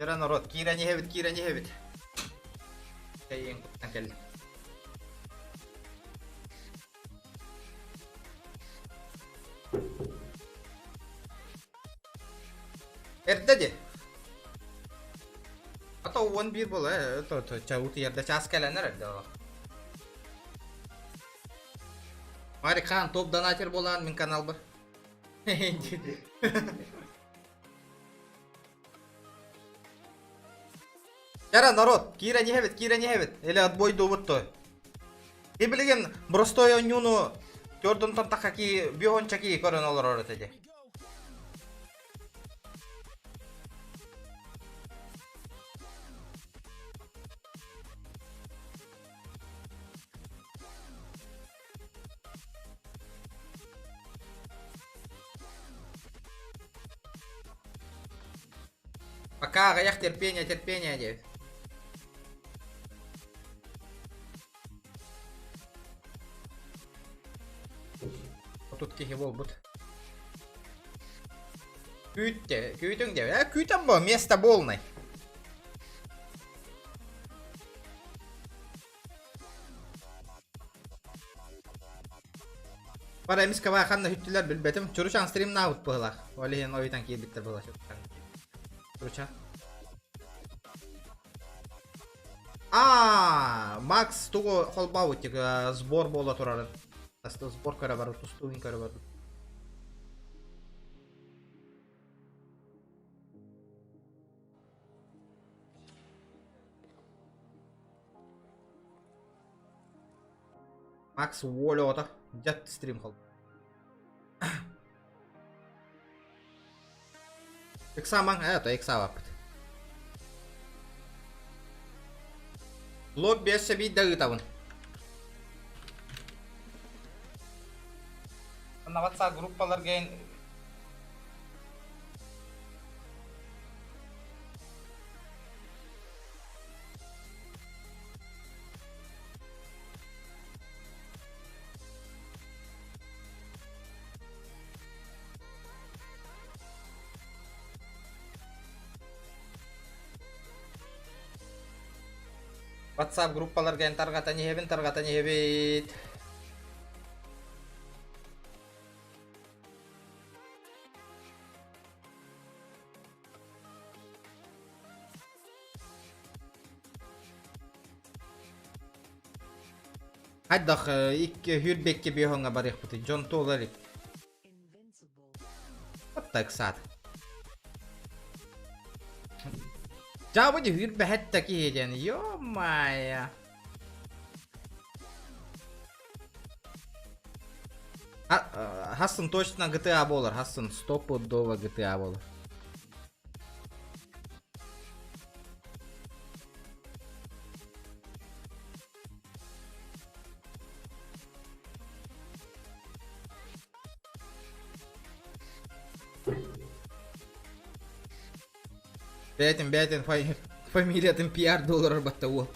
Jara narod, kira ni hebit. Kayın kuttan kelli. Erdedi. Ata 11 bola, çavut yerde ças gelenler erde o. Mari kan top donater bolan min kanal bir. Jara народ, кира не хевит. Или отбой до вот той. И билген простой онюну Jordan tan takaki bihon çaki koran olur orada. Пока, гаях терпения, девять. Тут кихи болбут. Küydün diyor. Ya küydün bu, место bolnay. Para emis kava kanna hüttüler bilbetim. Çuruşan stream nahut bıhla. Olihin oyudan ki bitter bıhla. Çuruşan. Max туго холбаутик сбор бола турары. Сбор кара бар, тустуин кара бар. Макс волю ота. Жат стрим кыл. Иксаман, это иксавап. Лоб без себе дагытабын. На WhatsApp группаларга WhatsApp группаларга таргата не хебит. Хайдах ик хюрбекке бихонга барих бути. Джон Толарик. Вот так сад. Жабыды хюрбе хэтта киеден. Ё-моё. Хасын точно GTA болар. Хасын стопудово GTA болар. Бятин, фамилия там $5 баттау.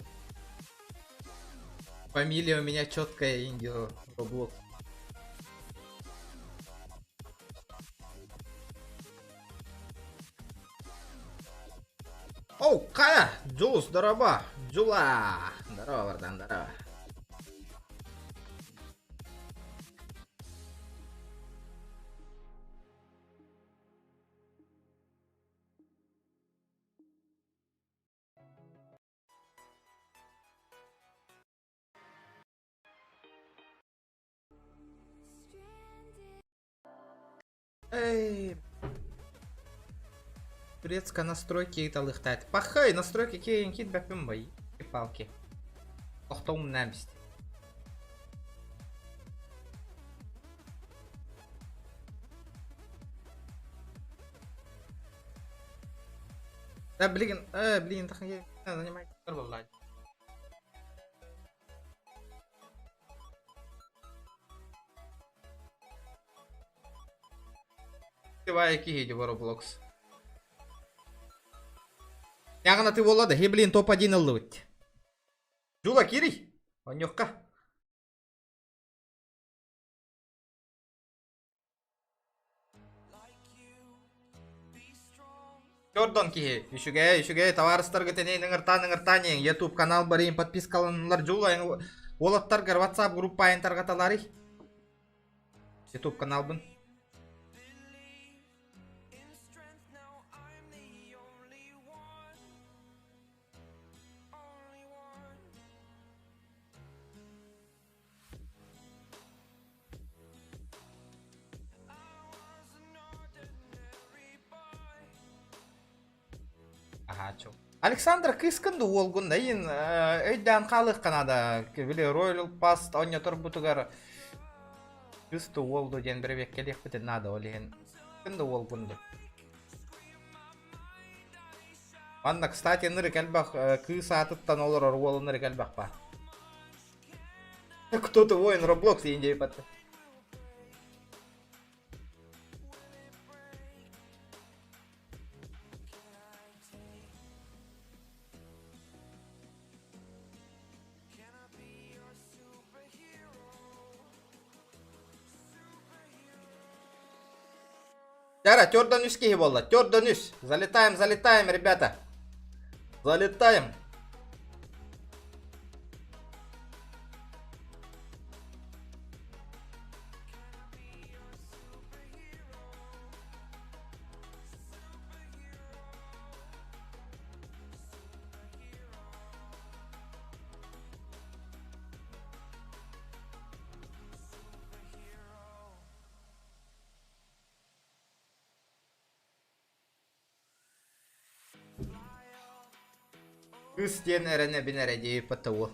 Фамилия у меня четкая, Индио, Роблокс. Оу, Кая! Джул, здорово! Джула! Здорово, Вардан, здорово. Эй, турецкая настройки это лыхтает. Пахай, настройки кейн кит бапим бай. И палки. Охтом намсть. Да блин, так я занимаюсь валлай. Давай киги в Roblox. Ягна ты волада, блин, топ-1 лут. Джула кири? Онёхка. Jordan ki, üşüge, tavarıstar gıtene nыңırtan ең, YouTube канал барин, подпискаланылар жулайын, олаттаргар WhatsApp группайын тарғаталары. YouTube канал бін. Александр кыскынды олгун дайын өйден қалық қанада біле Royal Pass оңя тұр бұтығар кысты олды ден бір бек келек бітін нады олеген кынды олгунды. Анна, кстати, ныры кәлбақ кыс атыттан олар олы ныры кәлбақ ба. Кто-то воин Roblox ендей бәтті. Тяра, тёрдан үс кейі болды, тёрдан үс. Залетаем, ребята. Залетаем. Кыстен әрене бін әреде ПТО.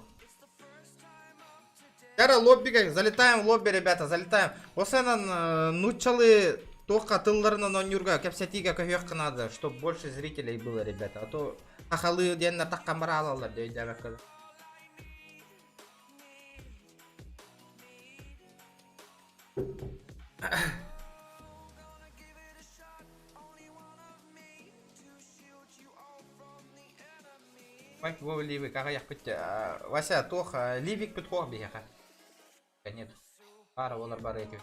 Яра, лоббиге, залетаем в лобби, ребята, залетаем. Осенан нучалы тоққа тылларынан онюрга кәпсетиге көйек қынады, чтоб больше зрителей было, ребята. А то ақалы деннер таққан бара алалар, дейді әмәккілі. Во ливик, ага, я хоть... Вася, тох, ливик пит хор бияха. Нет. Пара волар бары эти.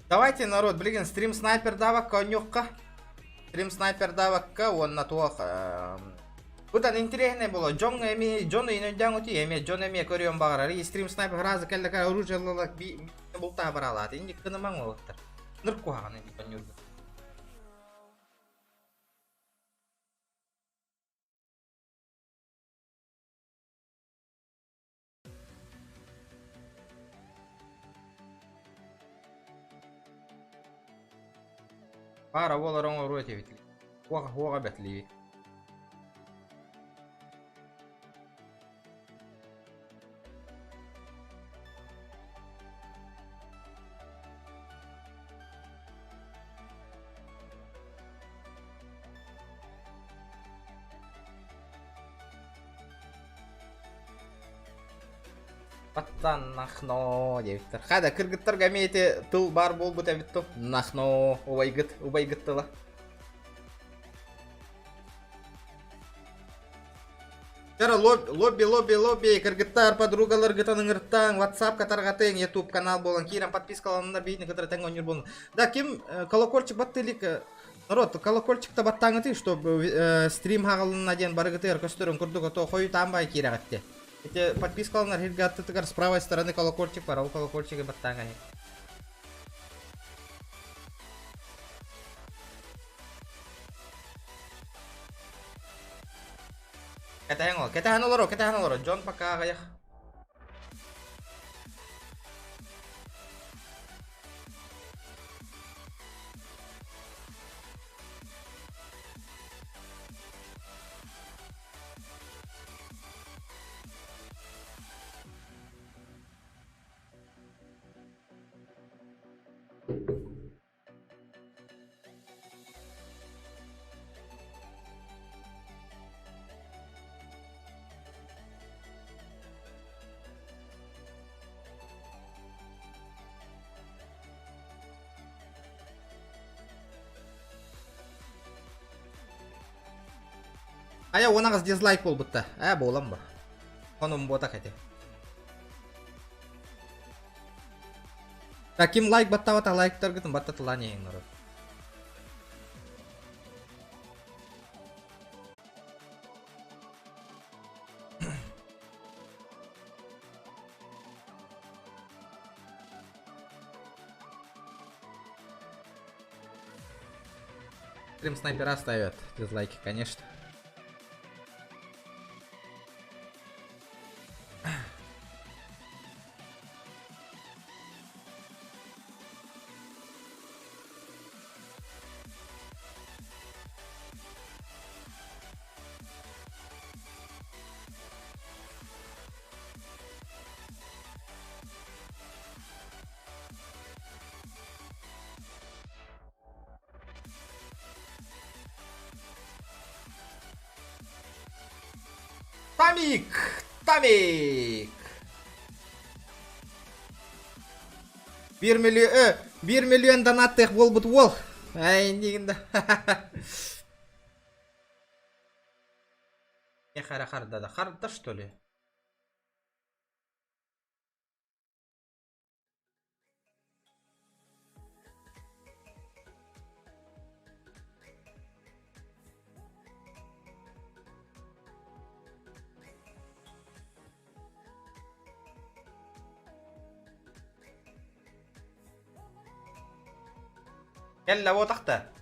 Давайте, народ, блин, стрим снайпер давакка, онюкка. Стрим снайпер давакка, он на тох... Бұдан интересный было. Джон инөнден өте, Джон эме көріен бағырар. И стрим снайпер разы кәлігі оружиялылық бұлта баралады. Инде қынымаң олықтыр. Ныр қуағаны деп өнерді. Пара олар оңы рөте бетлі. Оға бәтлі. Паттан нахно дептер. Хада кыргыттар гамете тыл бар бол бут әбитто. Нахно убайгыт тыла. Тара лобби кыргыттар подругалар гытаның ырттан WhatsApp катаргатың YouTube канал болан кирен подпискаланнар бейни кытар тең онюр болан. Да ким колокольчик баттылик народ колокольчикта баттаңыты чтобы стрим хагалына ден барыгытыр көстөрүн курдук ото кою тамбай кирагатте. Эти подпискаланар хирге аттытыгар с правой стороны колокольчик бар, ол колокольчиге баттаңа. Кетахан олоро, Джон пока гаях. Ая онағыз дизлайк бол бұтта. Болам ба. Қонum бота қате. Таким лайк баттавата лайктар гытын баттатылан ең народ. Стрим снайпера ставят дизлайки, конечно. Тамик! Тамик! 1 миллион донаттық болбыт ол. Ай, дегенді. Не қарда, қарда, что ли? يلا هو تحته.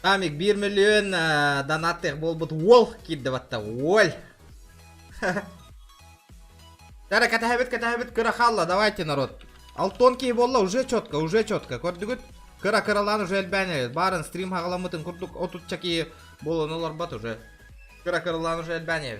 Тамик 1 миллион донаттық болбыт ол кидді батта ол. Дара катахабит кырахалла, давайте народ. Алтонки болла уже четко. Көрдігіт кыра-кыралан уже әлбәне. Барын стрим хағаламытын күрдік отут чаки болын олар бат уже. Кыра-кыралан уже әлбәне.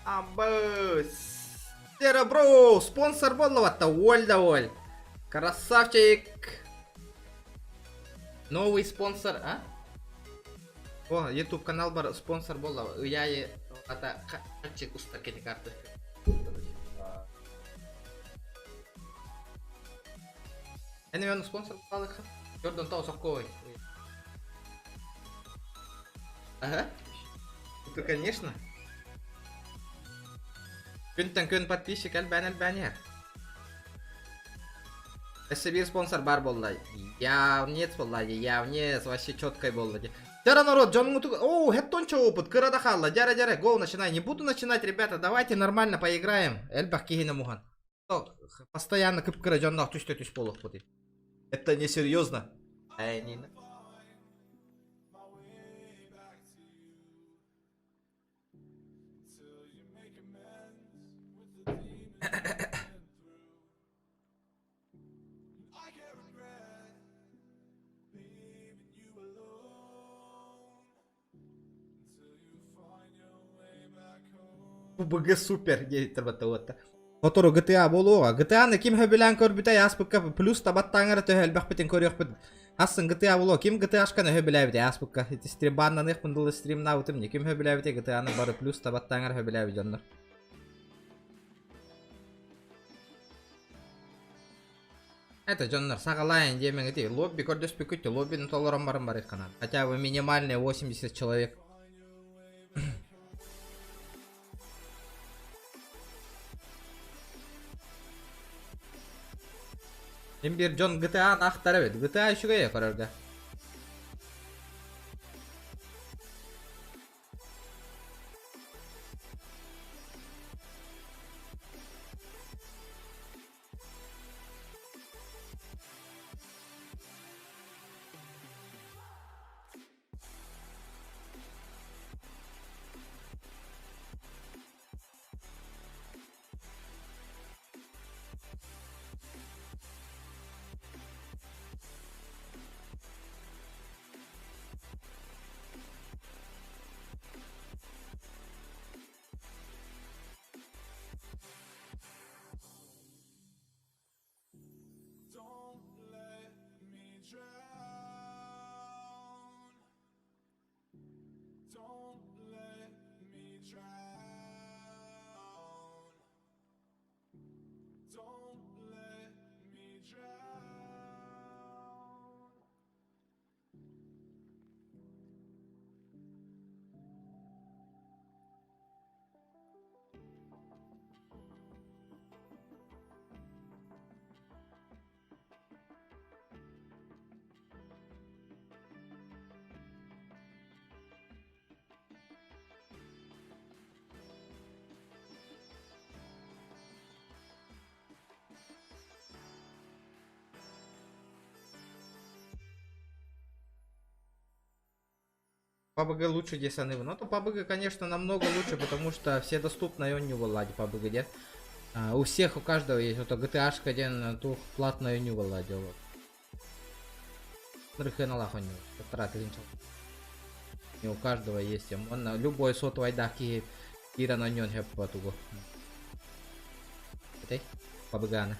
Абыс. Бро, спонсор болды ватта, оль да оль. Красавчик. Новый спонсор, а? О, YouTube канал бар, спонсор болды. Уяйы, ата, качек уста кеті карты. Әне мен спонсор қалдық. Jordan тау соққой. Ага. Это конечно. Күн подписчик әлбән. Себе спонсор бар болды. Явнец болды, явнец, вообще четкой болды. Жара, народ, О, хеттонча опыт, кырада халла. Жара, гоу, начинай. Не буду начинать, ребята, давайте нормально поиграем. Эльбах кигина мухан. Постоянно кып-кыра жоннақ түш болуқ бұды. Это не серьезно. БГ супер, директор батаватта. Мотору GTA болуға. GTA-ны ким хөбілән көрбітай аспыққа плюс табаттаңары төхел бақ бітін көрек біт. Асын GTA болуға. Ким GTA-шқаны хөбіләй бітай аспыққа. Стримбаннан иқ бұндылы стримна ұтым не. Ким хөбіләй бітай GTA-ны бары плюс табаттаңары хөбіләй біт жандар. Это жандар сағалайын демең еті. Лобби көрдес бүкітті. Лоббinin толырын барын бар еққанан. Хотя бы минимальный 80 человек. Мен бір Джон GTA-ны ақтары бет. GTA үшіге е көрерге. PUBG лучше десаны. Ну то PUBG, конечно, намного лучше, потому что все доступны он не владе PUBG, нет? У всех, у каждого есть. Вот GTA-шка один, тух платную не владел. И у каждого есть. Он любой сотовый дахи кира на нем хеппатуго. Это PUBG.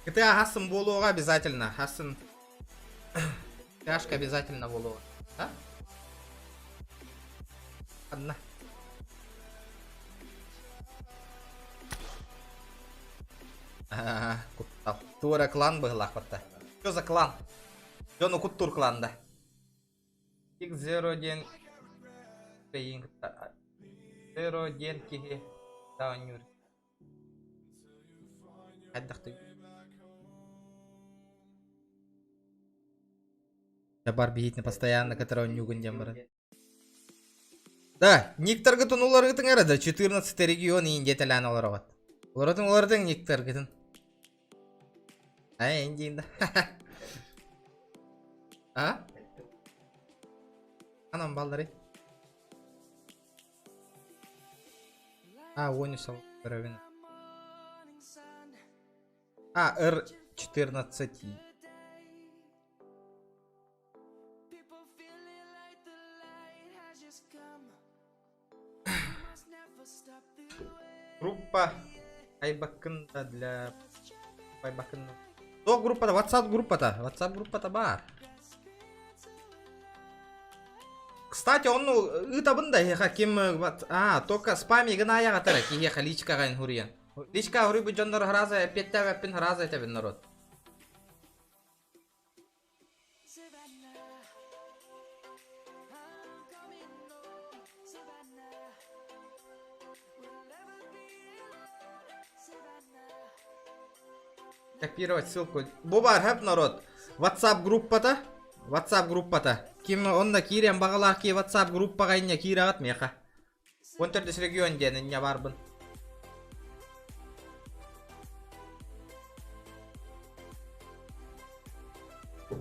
GTA Хасын болуға обязательно. Хасын GTA-шка обязательно болуға. Да? Одна. Тура клан был лахпатта. Что за клан? Джону Куттур клан, да. X0 ден. Zero ден кихе. Да, нюр. Отдохты. Бар бейітні постоянно, который он нюгінден бұрын. Да, никтар гытын олар гытын әрі, 14 регион инде тәлән олар оғат. Олардың никтар гытын. Инде инде. А? Анам балдары. Ойны сал. Р 14. Группа Айбакында для Айбакында. То группада, WhatsApp группата бар. Кстати, он это бында хеха ким только спами гына аяга тара ки хеха личка гайн хуриян. Личка хури бу жондор хараза петта веппин хараза этебин народ. Копировать ссылку. Бубар хэп народ. WhatsApp группата. Ким онда кирен багалар ки WhatsApp группага инне кирагат меха. Контердес регион денин барбын.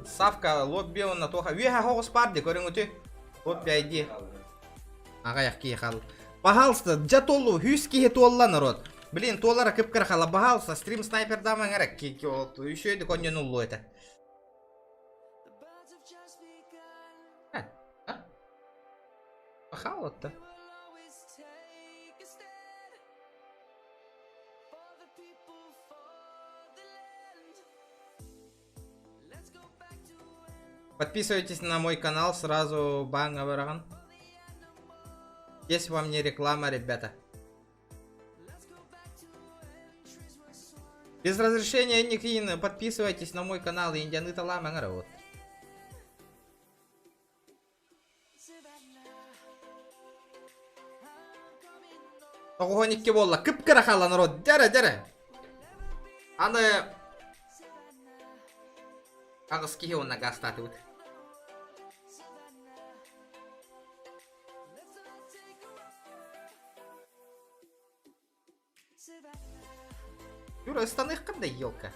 Савка лобби онна тоха. Веха хогус парди көрүңүтү. Лобби айди. Ага яки хал. Пожалуйста, джатолу хюски толла народ. Блин, толлара кыпкыр хала пожалуйста, стрим снайпер даман керек ки вот еще и конья нуллу это. Пахал-то. Подписывайтесь на мой канал, сразу банга вараган. Если вам не реклама, ребята. Без разрешения никаких подписывайтесь на мой канал, Индианы Талама народ. Огоники болла, кыпкара хала народ, дяра. Аны агыски он нагастаты вот. Юра, станых кандай елка.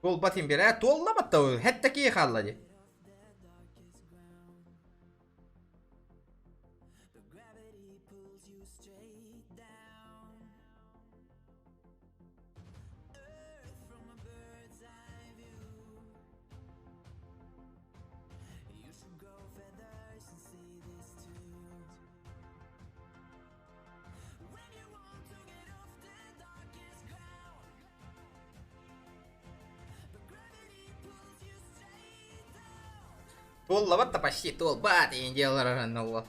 Gol batayım bir ha. Tollamadı da o. Hatta ki yıkalladı. Толлават-то почти толбат и не делал ранного.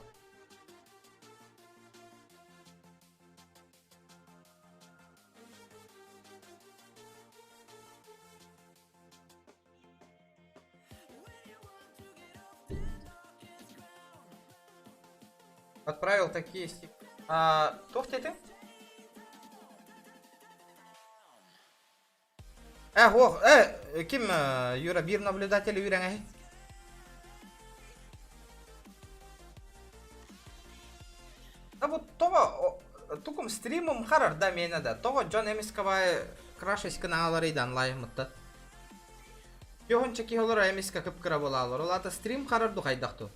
Отправил такие стикеры. Тофти ты? Ким Юра бир наблюдатель Юра? А вот того тукум стримом харар да мена да. Того Джон Эмискава крашись каналары дан лаймытты. Йогон чеки холор Эмиска кыпкыра болалар. Олата стрим харар ду хайдакту.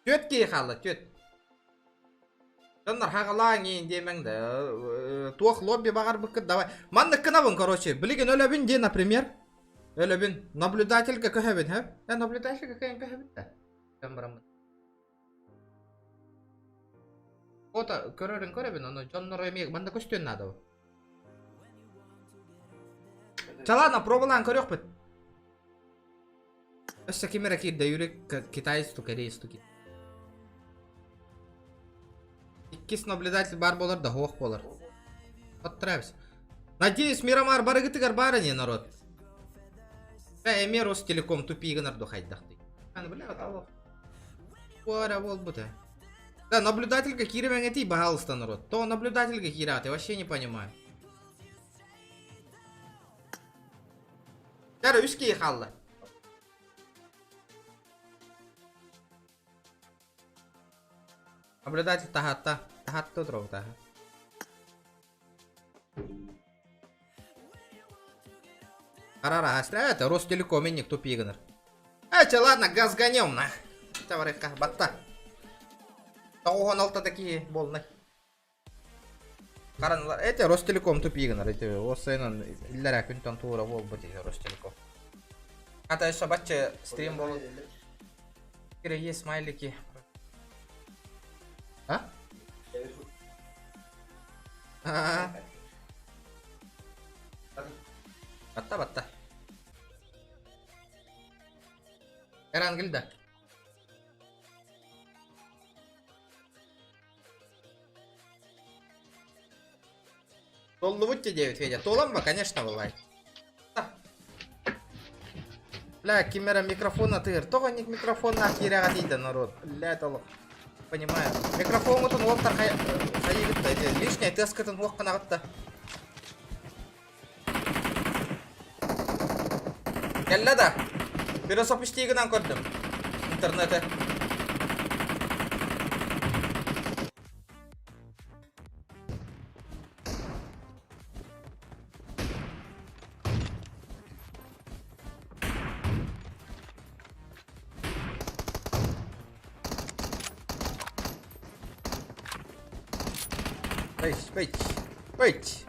Төт ки халы, төт. Жондар хагалаң деймен да. Туох лобби багар быкыт давай. Манны кынабын, короче. Билеген өлөбүн де, например. Өлөбүн. Наблюдательга көһөбүн, хэ? Наблюдательга көһөбүн да. Кэмбрамын. Ота көрөбүн аны жоннор эмек мында көстөн надо. Чалана пробалан көрөкпүт. Өссө кемера кирде юрек китайсту корейсту. Иккис наблюдатель бар болар да хоох болар. Подтравись. Надеюсь, Мирамар барыгытыгар бары не народ. Эме Ростелеком тупигінар до хайдахты. Бля, алло. Уара бол бута. Да, наблюдательга киремен эти, пожалуйста, народ. То наблюдательга кират, я вообще не понимаю. Яра, үске ехалла. Наблюдатель тахатта. Тахатта дрог таха. Арара, это Ростелеком, и никто пигнер. Ладно, газ гонем, на. Товарищка, батта. Тауған алта такие болны. Қаранлар, это Ростелеком тупигнер, это осыйнын иллера күнтан тура бол бути Ростелеком. Ата еще батча стрим болу. Кире есть смайлики. А? Батта. Эрангилда. Толлу будьте 9, Федя. Толам бы, конечно, бывает. Бля, кимера микрофона тыр. Тоғаник микрофона киряға дейді, народ. Бля, толық. Понимаю. Микрофон ұтын оқтар қайығытта. Лишняя тескетін оққан ағытта. Келді да. Бірі стигінен көрдім. Интернеті. Wait.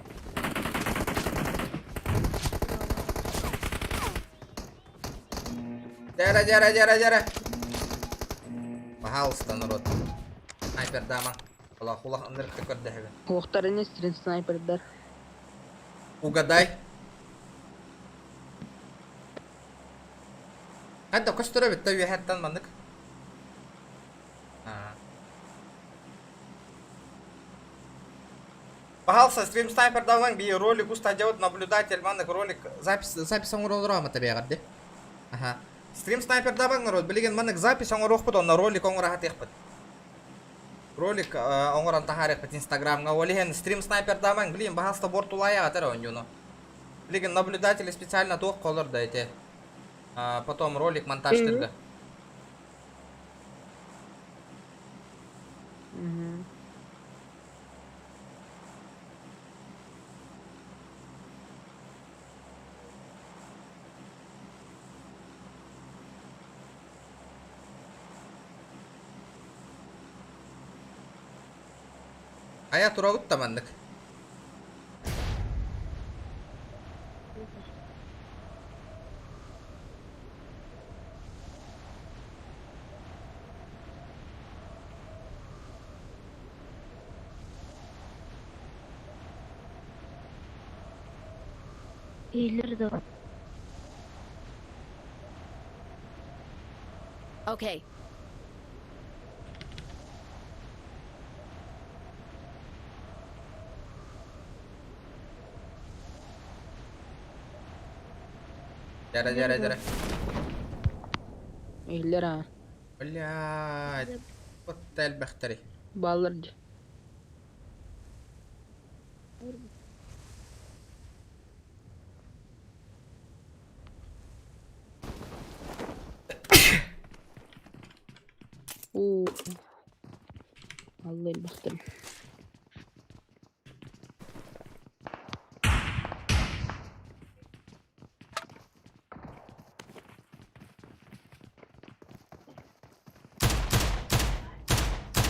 Жара. Пожалуйста, народ. Снайпер дама. Хулах андыркты көрді. Оқтар емес, стрин снайпердар. Угадай. Хадда көстірі бітті үйәттен мандық. Пожалуйста, стрим снайпер даван би ролик устадет наблюдатель мандық ролик. Запись оңыралдырама табиғат де. Ага. Стрим снайпер даван народ, білген мандық запись оңырақпыд, онна ролик оңырағат еқпыд. Ролик оңыран тахар еқпыд инстаграмға. Олеген стрим снайпер даван, білген пожалуйста бортулая атар оңюну. Білген наблюдатели специально тоқ қолыр дайте. Потом ролик монтажтырды. Aya turagıt da mandık. İyileri de var. Okay. Jara. Eller ha. Блядь. Вот тель бахтари. Балларdı. Oo. Vallahi baktım.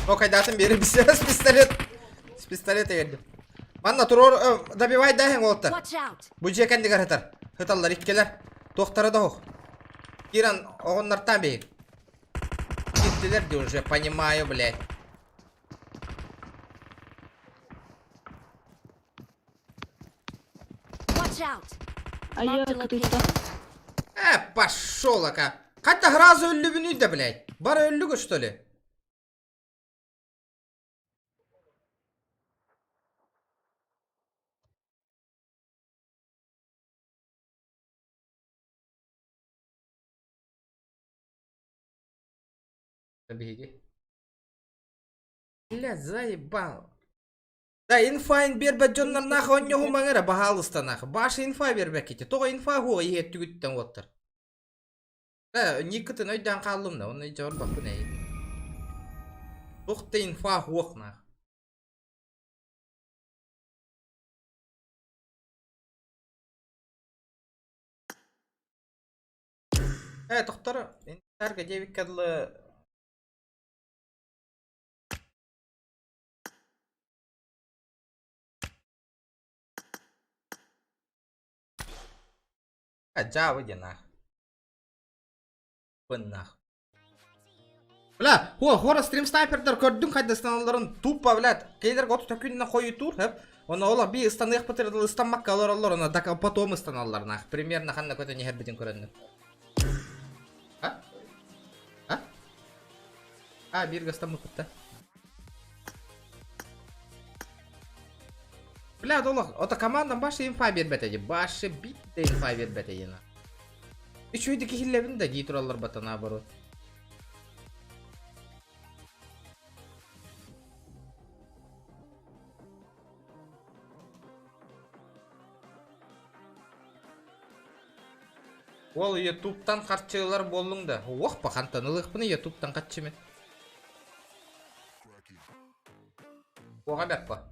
Ну, кайдатын бері бісеріс пистолет. С пистолета ерді. Манна турор добивай дахен олыттар. Бұл жекенді қаратар. Хыталар иккелер. Тоқтары да оқ. Киран оғыннартан бейін. Киттелер де уже, понимаю, блядь. out. Ая, Marked a кто location. Пошел, ака. Хотя гразу ölü да, блядь. Бара ölü что ли? Беги. Бля, заебал. Да, инфайн бербе жоннар нах оннё хумаңыра бахалыста нах. Башы инфа бербек кете. Тога инфа хуа иет түгіттен оттыр. Да, никытын өйден қалым да, оны жор бақ бұны ейді. Тоқты инфа хуақ нах. Тоқтары, интарға девик кәділі... Жабы де нах. Бын нах. Бля, хора стрим снайпердер көрдің қайда станаларын тупа, блядь. Кейдер ғоты төкініне қойы тур, хеп. Оны олар би станық патырдыл станмаққа алар, оны дака потом станалар нах. Примерно қанна көті нехер бітін көрінді. Бирга станмық бітті. Бля, долақ, ота командан башы инфа бербәтеді. Башы битті инфа бербәтеді. Үш өйді кехіллебін да дей тұралар батана бару. Ол ютубтан қатшылар болың да. Оқ па қантанылық бұны ютубтан қатшы мен. Оға бәк па.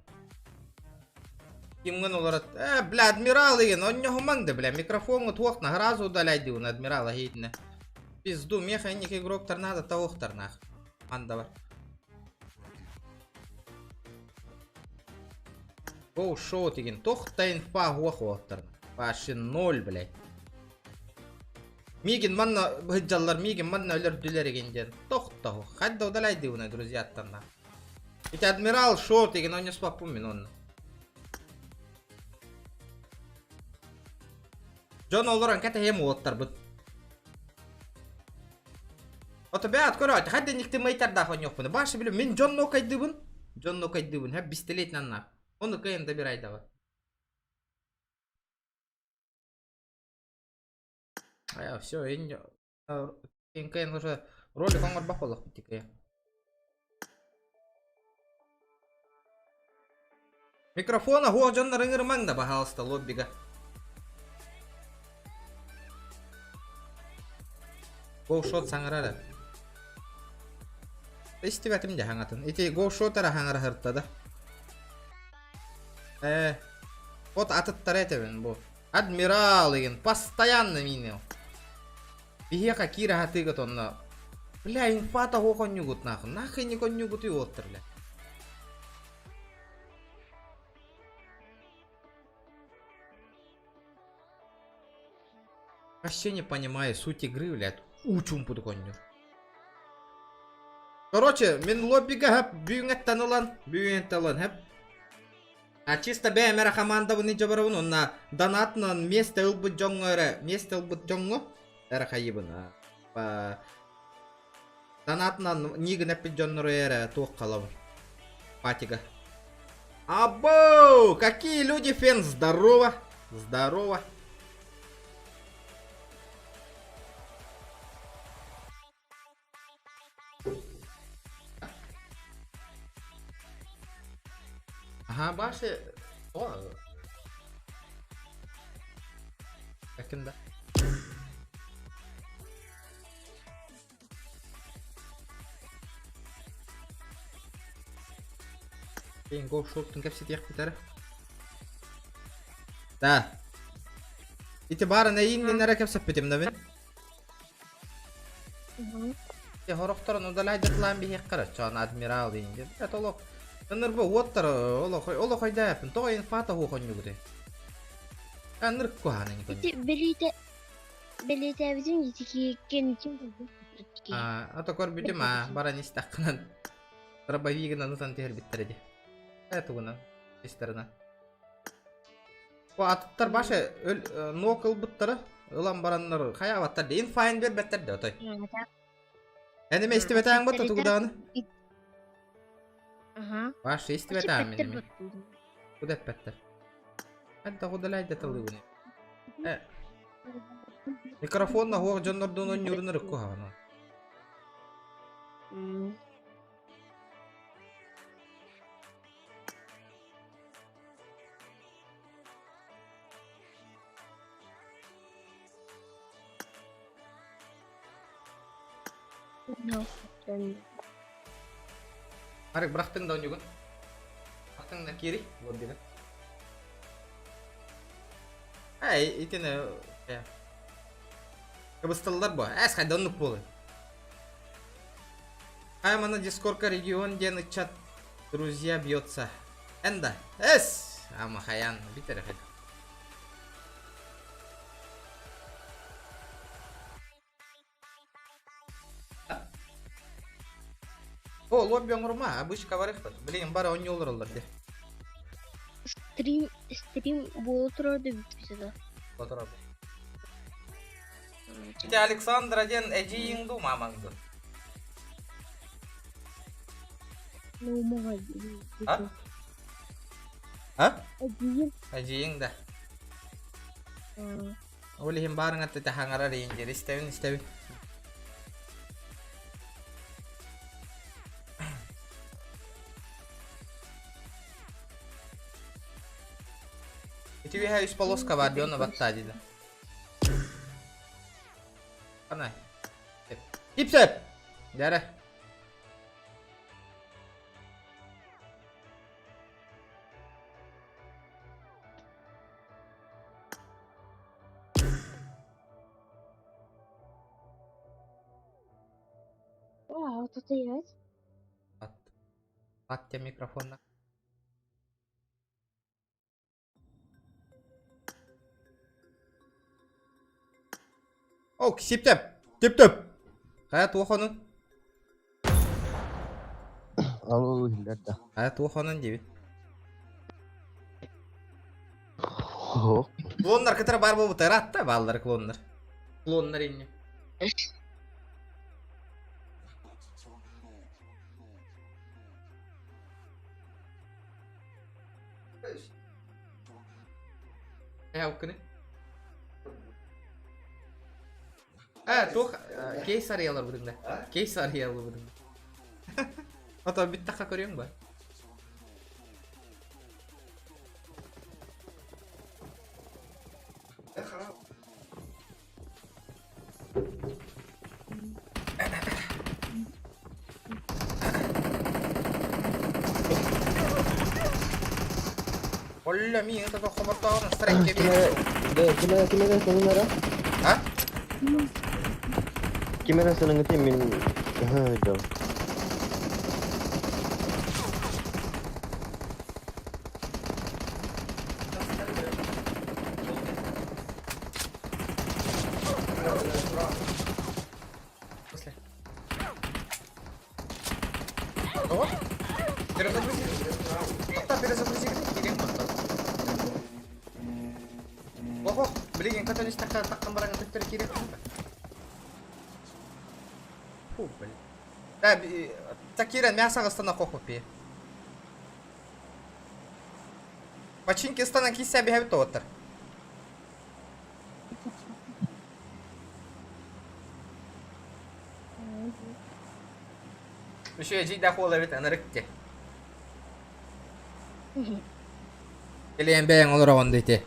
Кимген оларат, бля, адмирал еген, он не хумаңды, бля, микрофонғы туақна, ғразу удалайды он адмирала хейтіне. Пизду, меха енек игроктар надо тауқтар нах. Анда бар. Гоу шоу деген, тоқта инфа хуақ уақтар. Башы 0, бля. Миген манна хыджалар, миген манна өлер дүлер егенден. Тоқта хуқ, қадда удалайды оны, друзьяттан нах. Ведь адмирал шоу деген, он не спапу мен оны. Жон олоран кәті хем оттар бұд. Ота бәт көрі айты, қайда некті мәйтарда хон жоқ бұны. Башы білім, мен Джон нокайды бұн. Джон нокайды бұн, хәп бистелет нанна. Оны кайында бір айда бар. Ая, все, енді... Ен кайын ұшы ролик оңғыр бақ олық бұтты кайын. Микрофона хуақ жонна рыңырмаң да бағалысты лоббиға. Гоушот саңырады. Истебәтім де хаңатын. Ити гоушотара хаңыр хырттады. Вот атыттар әтебін бұл. Адмирал еген. Постоянно минел. Бихеқа кира хатыгат онна. Бля, инфата хоқан нүгут нахын. Нахын некон нүгут үй оттыр, бля. Вообще не понимаю суть игры, блядь. Учум буду коню. Короче, мен лоббига хап бүйіңеттен олан, хап. Чисто бәмәрі команда бұны жабарауын, онна донатынан месте ұлбыт жоңғы, әрі қайыбын. Донатынан нигін әппіт жоңғыры әрі тоқ қалауын. Патига. Абоу! Какие люди, фен, здорово! Здорово! Ага, баши... О! Якында? Кейін гоу шоттың кәпсет яқ бітәрі. Да. Ити барын әйін мен әрі кәпсет бітем да мен? Хорықтарын ұдалайды қылан бейек қыры. Чоғын адмирал дейінге. Бәт олық. Ныр бұл оттар олы қойда әпін. Тоға инфата хуқан жүгіде. Ныр көғанын көні. Білеті әбізім етеке кен кем болды. Ата көр бүтім бара несті аққынан. Дробовигін анытан тегір біттіреді. Әті күнан. Естеріна. Bu atıptar başı nokıl bıttırı ılan baranları kayavattır deyin fayın berbettir de otay. Enime istifeten bıttı tuğdağını. Aha. Başı istifeten benim. Bu depettir. Hadi da kudalay detali bunu. Mikrofonla hoğ canlardan oynuyordun rıkkı havana. Arık bıraktın da oynuyordun. Bıraktın da kiri. Buat dia. Hey, itu ne? Ya. Kebestallar bu. Kadang nuk boleh. А mana Discord регион где на чат друзья бьется. Энда. Ама хаян. Битер хед. О, лобби rumah. Abis kabar ekspert. Beli yang bara on yollar alır de. Стрим болтырады битпесе. Fotoğraf. İşte Alexandra den ejiğindu mamangdu. Ha? Ha? Ejiğin da. Ulihin bareng at tahangara ranger. Istewin. Itu dia harus polos kabar dia nabat tadi dah. Mana? Ipsep. Darah. Wow, wat is het? Pat ya mikrofonnya. Oh, tip. Kayak tua konon. Alo hilada. Kayak tua konon jadi. Oh. Klonlar ketara barba bu terat da ballar klonlar. Klonlar ini. Oke nih. Tuh case ariyalar budung dah. Case ariyalar budung. Atau bitta kakoriong ba? Hola mía, te cojo por todo, strike que viene. Kimera senengara? Hah? Kimera senengati min jauh. Oh? Перезагрузи. Ого, блин, ката здесь так баранга так перекири. Фу, блин. Да, такие мясо остана хохопи. Починки стана кися бегают тотер. Еще я жить дохол ловит анаректе. Или yang olur on dite.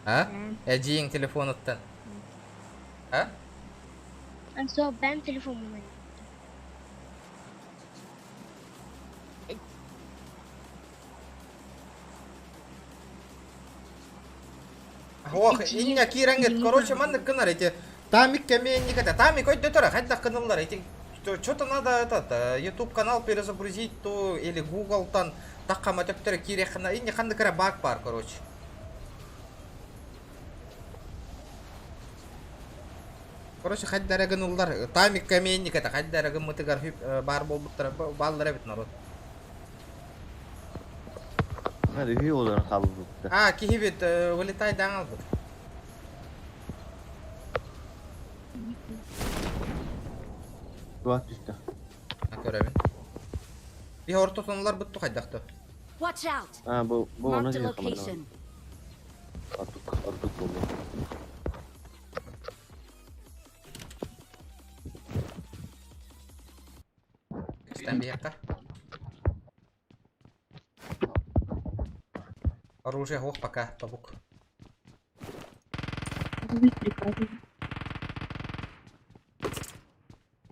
Ha? Ejing telefon uttan. Ha? So ben telefonumu Ох, иння кирангет, короче, мандык кынар эти. Тамик камень никогда. Тамик хоть до тора, хоть так каналлар эти. Что-то надо этот YouTube канал перезагрузить, то или Google тан такама төптөр кирехна. Иння ханды кара баг бар, короче. Короче, хоть дороган улдар. Тамик камень никогда, хоть дороган мутыгар бар болбуттар, балдар бит народ. Hadi hüy olarak kaldı. Ha kihibit vılitay dan aldık. Duat düştü. Ha görevin. Bir orta sonlar bıttı kaydaktı. Watch out! Ha bu ona Marked a diyor sanırım. location. Artık oldu. İkisinden bir yakka. Оружие ох пока, табук.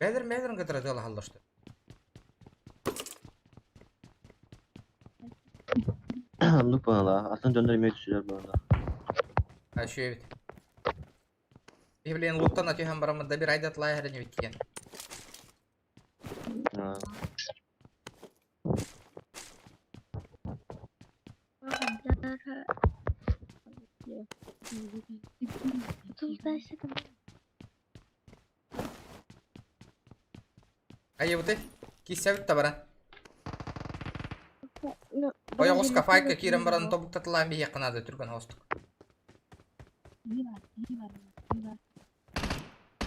Бәдір кітірі дел халлашты. Anlık bana la. Aslında döndürmeye düşüyor bana. А şu evet. Bir bilin luttan atıyor baramında bir aydat laya herine bitken. Ha. Ayı bu de. Kisevit tabaran. Oya oska fayka kiren baran tabuk tatılan bir yakın adı türkün hostuk.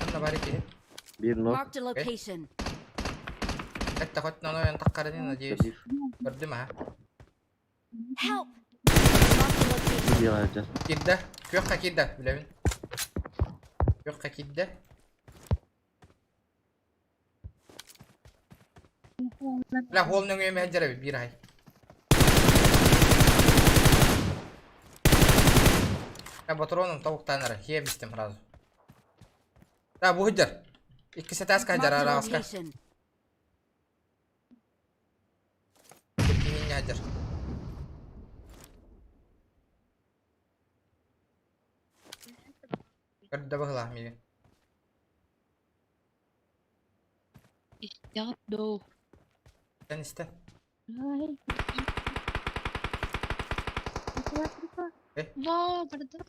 Anna bari ki. Bir nok. Marked a location. Hatta hotna noyan takkarını nadiyus. Bir Gördüm ha. Help! Marked a location. yıl alacağız. Kidde. Kökka kidde. Bilevin. Kökka kidde. La hol nöngü yeme hecere bir ay. Ya patronum tavuk tanrı. Hiye bistim razı. Da bu hıcır. İkisi taska hıcır Marked a araska. location. Kimin hıcır. Gördü bakılah mıydı? İstiyatdo. Sen iste. Ay. Eh? Wow, pardon.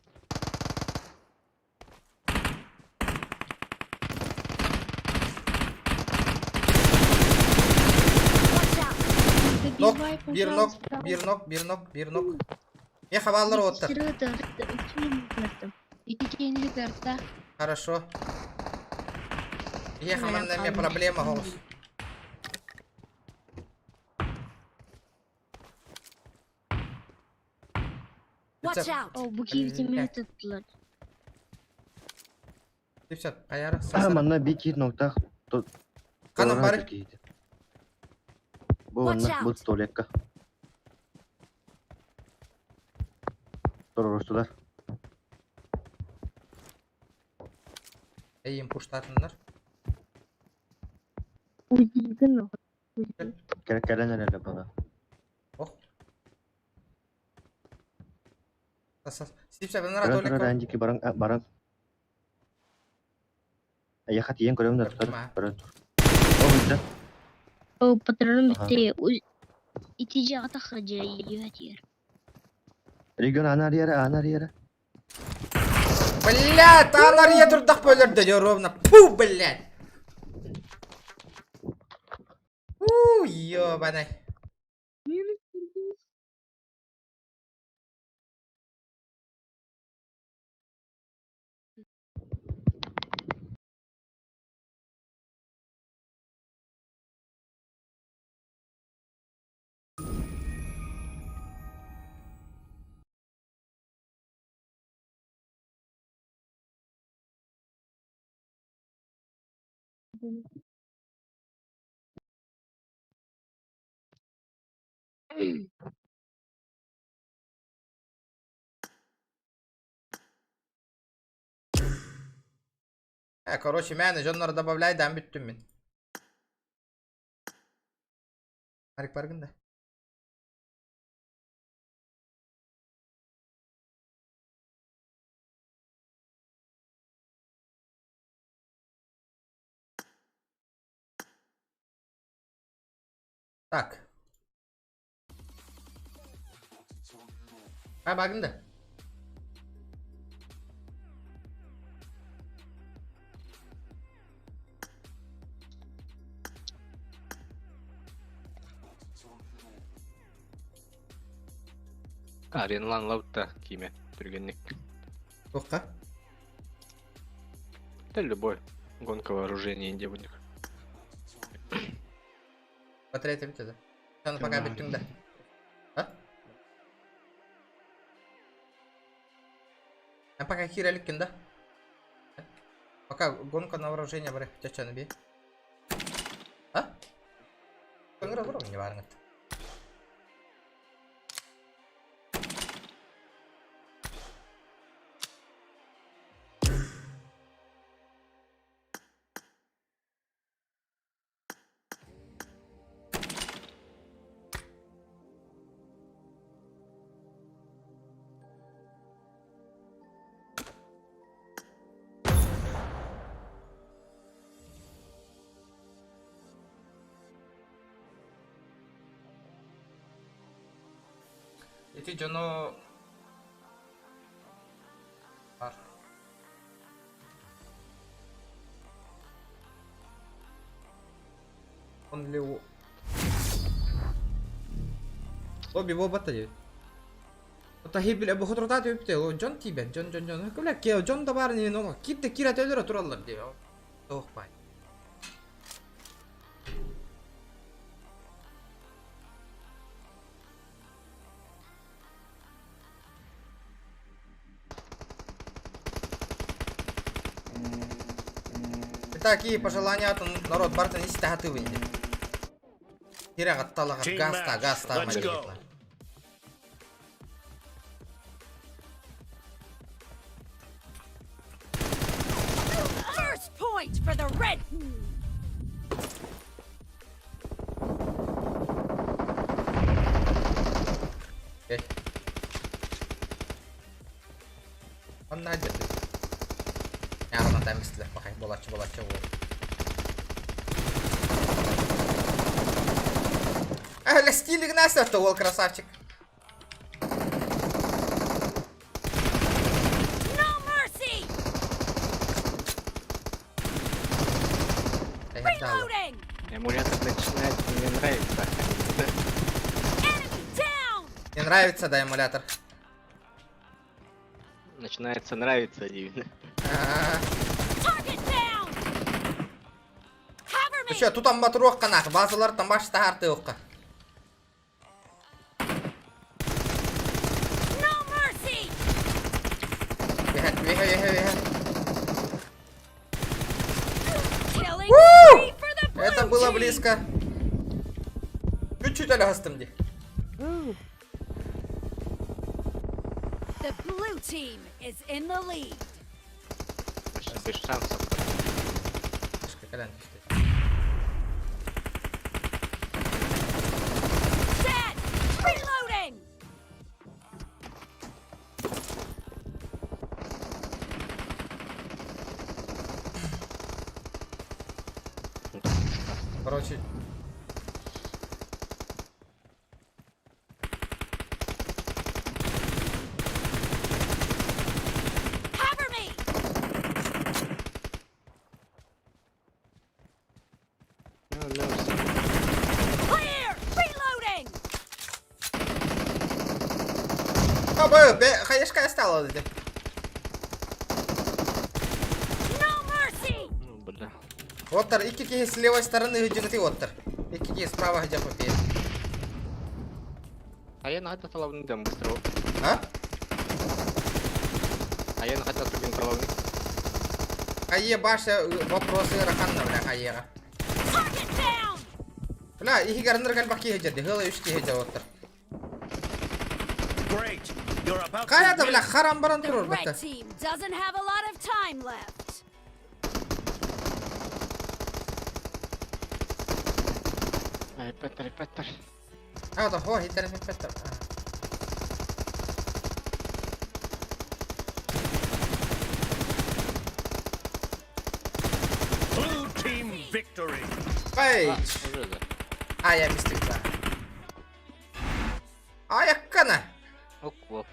Watch out! Nok, bir nok. Ya havaları otur. İkinci kartta. Хорошо. Ехал на мне проблема, голос. Watch out! O bu kilitimi tuttular. Все, ayarı Ha sasana. bana bir iki nokta. Kanım bari. Bu Watch onlar bu out. stolekka. Soruştular. İyiyim puştatınlar. Uydurdun mu? Gelen herhalde bana. Oh. Sas. Stipsa bener Keren atolek. öğrenci barang. Ya hatiyen görevim de tutar. Gördüm ha. Keren. Oh işte. O patronum Aha. bitti. İtici atak yer. Region anar yere. Блядь, anar ya turdak bölürdü diyor ровно. Puh блядь. Ёбаный. Короче, менеджерları добавляйдан büttüm ben. Harik farkında. Tak. Ha bakın da. Arenlan lautta kime түргенник. Тоққа. Да любой. Гонка вооружения инде будет. Батарея бітеді. Сені пока біттің да. А? А пока хиреліккен да. Пока гонка на вооружение бар. Чачаны бе. А? Көңір бар не барыңыз. Эти жоно бар. Он ли у Лоби бобата же. Ота хибиле бу хотротат өптө. Жон тибен, жон. Көбүлө ке жон да бар не но. Китте кират өлөрө туралар деп. Тоқпай. Такие пожелания от народ барта не статы выйдет. Кира гатталага гаста мадиетла. First point for the red. Окей. Он найдет. Ярма там мисле, пахай болачы. Ля стилик нас это ол красавчик. No mercy. Reloading. Эмулятор начинает мне нравится. Enemy down. Мне нравится, да, эмулятор. Начинается нравиться, дивно. Target down. Cover me. Şu tutan batır yok kanak. Bazıları tam başta hartı yok. No mercy. Veha. Killing spree for the blue Это было team. близко. Чуть-чуть алягастым ди. The blue team is in the lead. Без шансов. Set. Reloading. Короче. Cover me. Clear. Reloading. Хаешка стала. No mercy. Ну, бля. Оттар, iki kişi с левой стороны hücumeti оттар. İki kişi справа hücum yapıyor. А я на это головный дам быстро. А? А я на это другим головный. Кайе баша вопросы раханна бля кайега. Target down. Бля, iki гарнер галбаки hücumdi. Hıla 3 kişi hücum оттар. Каяда бля харам баран The турur red бата. team doesn't have a lot of time left. Репетер. А, да, хо, hittar en fetter. Ай! Уже да. А, я мистик, да. А, яккана! Ок.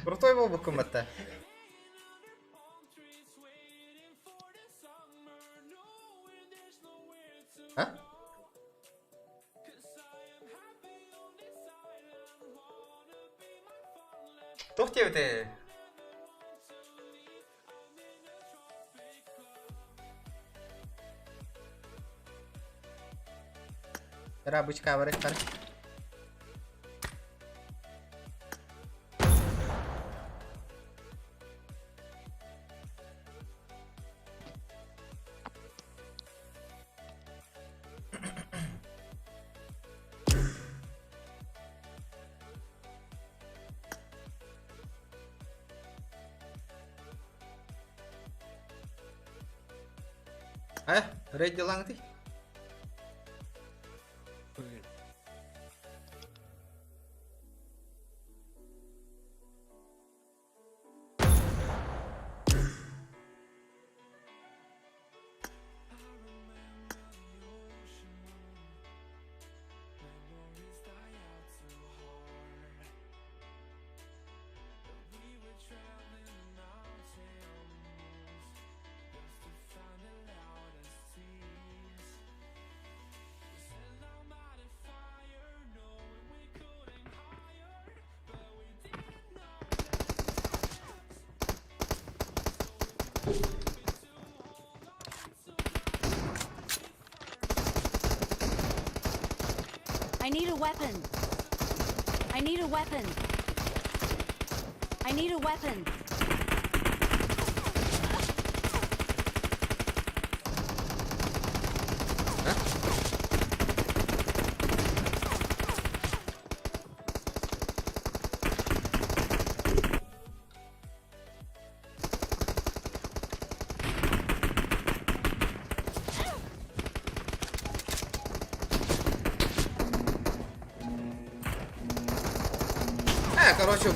Крутой был комбата. А? Тохтебете. Рабычка барыктар. Ready lang ti. I need a weapon. I need a weapon. I need a weapon. Короче,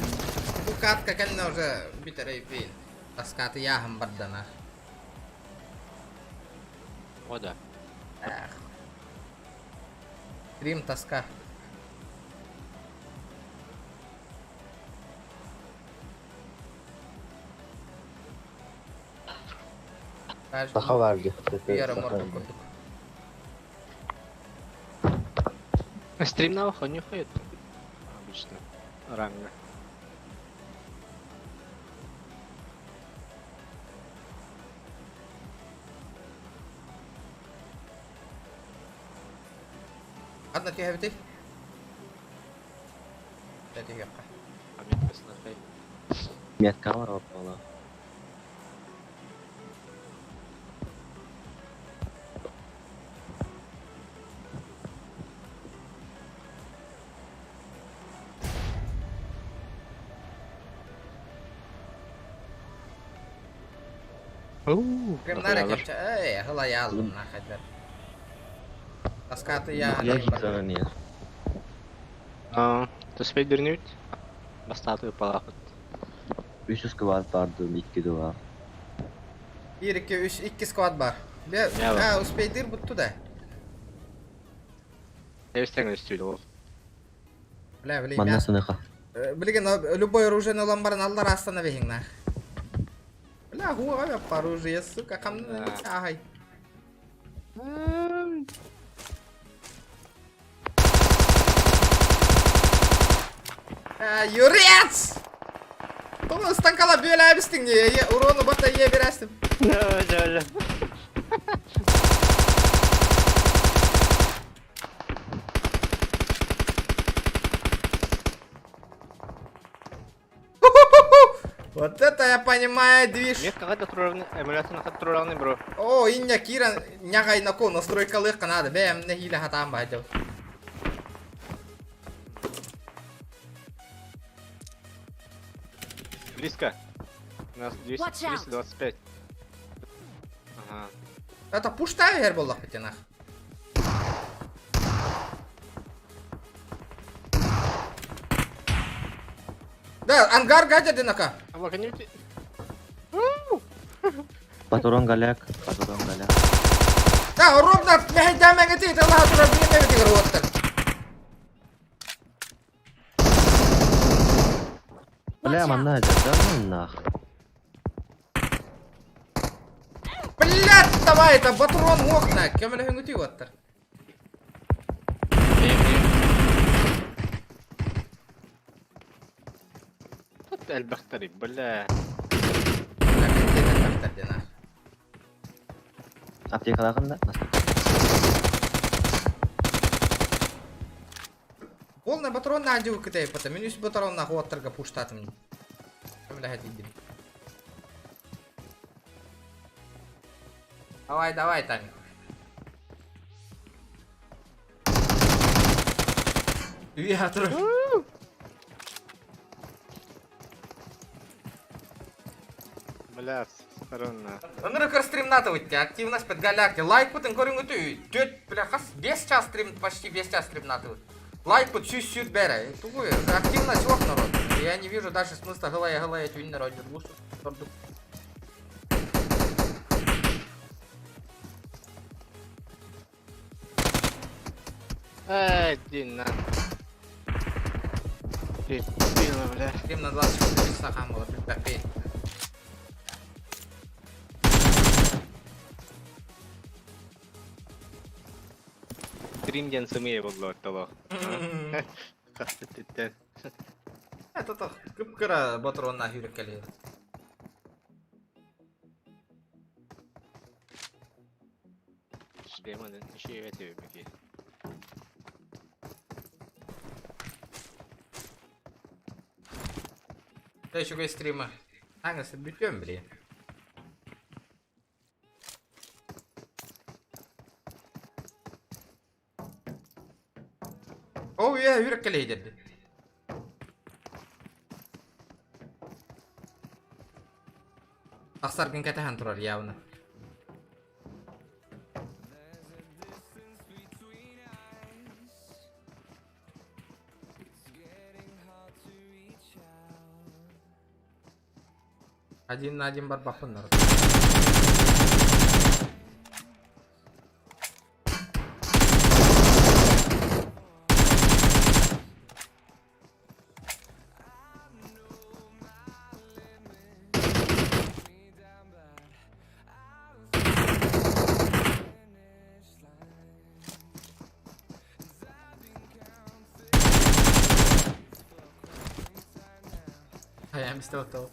букатка, конечно, уже битерей пин. Таскаты я хамбардана. О, да. Эх. Рим тоска. Taha verdi. Yarı mordu kurduk. Стрим на ухо не ходит. Обычно. Ранга. Одна тихо бити. Да тихо. Память посмотри. Метка var ortada. Кримнара кепче. Эй, хыла ялым нахадар. Таскаты я. Я гитара нет. Успеть вернуть? Бастатую палахат. 300 kW vardı, 2 de var. 1, 2, 3, 2 squad бар. Ne var? Ha, uspeydir buttu da. Девстен стюдил. Бля, блин, Manna sınıka. Блин, любой оружейный ломбарн аллар останови нах. Бля, хуа по оружию, сука, камна не тягай. Юрец! Bunu stankala böyle abistin diye uronu bata yiyebilirsin. Да. Вот это я понимаю движ. Метка хата туралны, эмулятор хата туралны, бро. О, иння кира нягай на ко настройкалык надо. Бем не хиле хатам байдел. Близко. У нас Watch out. 225. Ага. Это пуштаю герболлах пятинах. Да, ангар гадя динака. А вагонете? Patoron galak. Patoron galak. Да, ровно мехайда мегати, это ла тура бин мегати гроттер. Bля, manna hadi. Manna. Блядь, давай, это батрон в окна. Кемель хенгути готтер. әлбәқтәр, бля. Аптекада қанда? Полный патрон на один кидай, потому минус патрон на хваттерга пуштатым. Блядь, иди. Давай, Таня. Вятр. Бля, сторона. Ныркер стримната выйти, активность под галакти. Лайк путин корюнгу ты. Тёт, бля, хас 10 час стрим, почти 10 час стримната. Лайк пут чуть-чуть бере. Тугую, активность ох, народ. Я не вижу дальше смысла голая тюнь народ. Дина. Дина, бля. Стрим на 24 часа хамала, блядь. Стримден сымые болду оттало. Кастеттен. Это так, кыпкыра патрон на хюрек келеді. Демонын işe evet beki. Да еще какой стрима. Агас, бьем, блин. О, я юрек келейдерді. Ақсарген кәтіған тұрар, яуны. Один на один бар бақын народ. Я мистер того.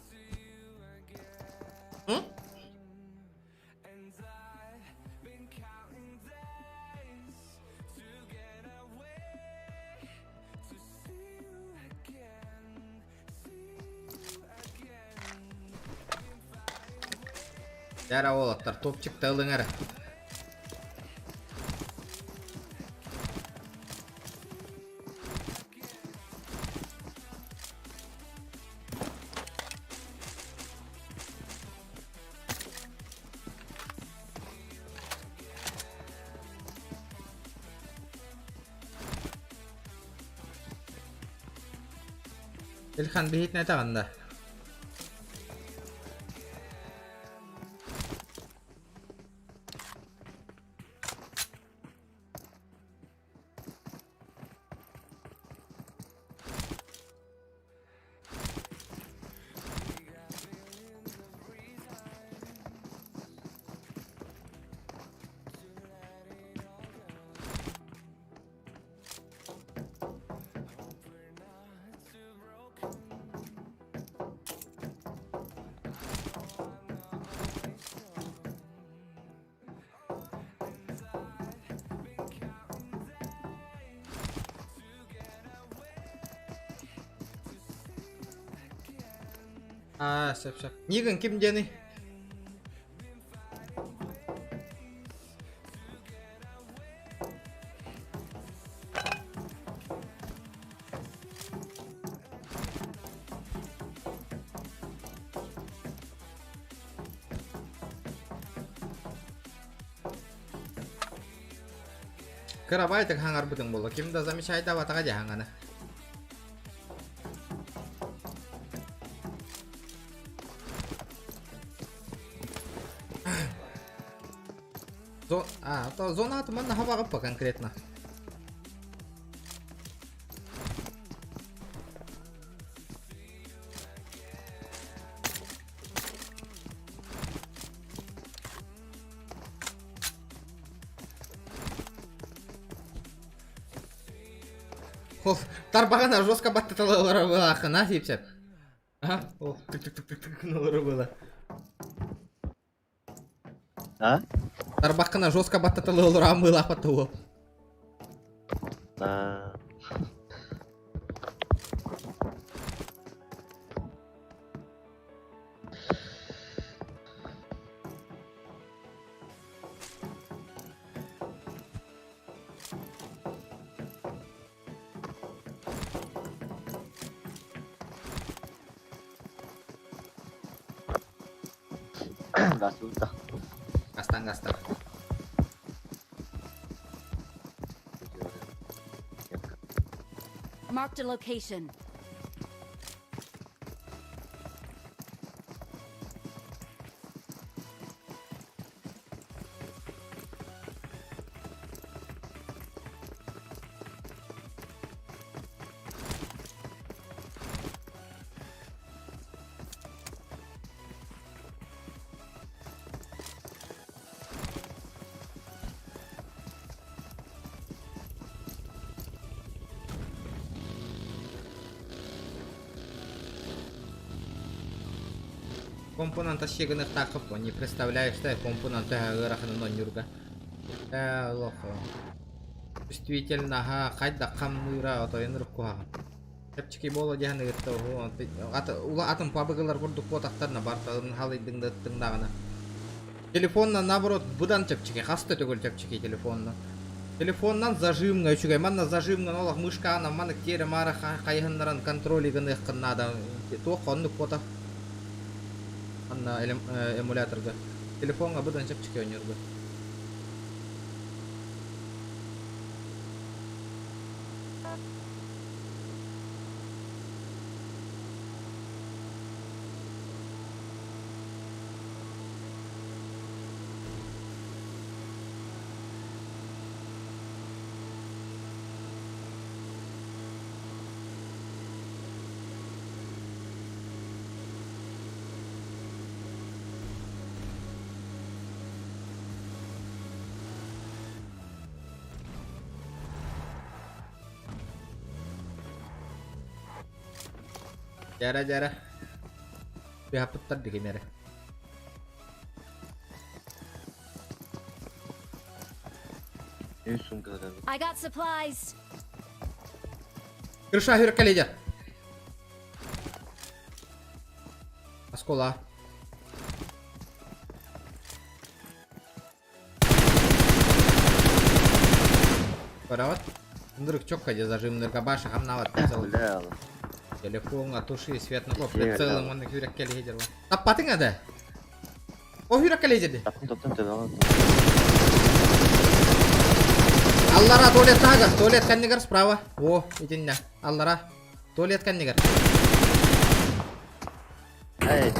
Яра олаттар, топчыкты ылыңары. Илхан бейітіне тағында. Siap. Nyigang kim dia nih? Kerabay tak hangar beteng bola. Kim da zamechai da wata aja hangana. То зона от мене говорила конкретно. Тарбағана жестко баттатылар ақына сепсеп. А? О, тык-тык-тык-тык, нолары было. А? Тарбаққына жестко баттатылы olur, амылы апатты ол. А. Gak susah. Гастан. Marked a location. Компонент ощеганы тақып, не представляешь, что компонент ғырақының нонюрга. Лохо. Действительно, қайда қамныра отойын рыққуағын. Кәпчіке болу дегені ғытты. Ула атым пабығылар бұрдық потақтарына бартағын халайдыңды тыңдағына. Телефонна, наоборот, бұдан чәпчіке, қасты түгіл чәпчіке телефонна. Телефоннан зажимға үшіге, манна зажимға олақ мышқағына, маны кері мары қайғынларын контролігіні қыннада. Тоқ қонды потақ. Анна эмуляторга. Телефонға бұдан чәпчіке өнергі. Jara. Pihak putar di kamera. I got supplies. Крыша Юрка лидер. Оскола. Парават. Нырык чокка де зажим ныркабаша хамнават. Телефон атуши свет на коп. Целым он Юрка лидер. Таппаты ngada? Oh Юрка лидер. Аллара туалет тага. Туалет kan негар справа. О, идиння. Аллара. Туалет kan негар. Эй.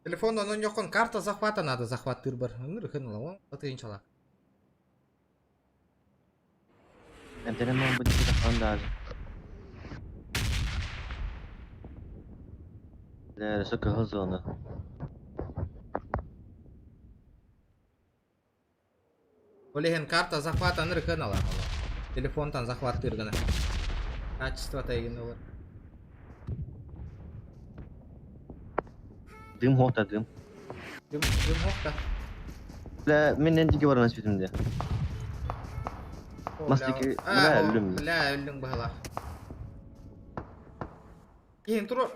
Телефон он нёкон карта захвата надо, захват тырбар. Нырыхын лавон, атыйынчала. Это может быть телефон даже. Да, сука, зона. Олеген карта захвата нырыхын ала. Телефонтан захват тыргана. Качество тайгын олар. Дым хота дым. Дым хокта. Бля, менен диги бар насбетимде. Мастики, бля, ölüm. Бля, ölüm бахала. Кейін тұру.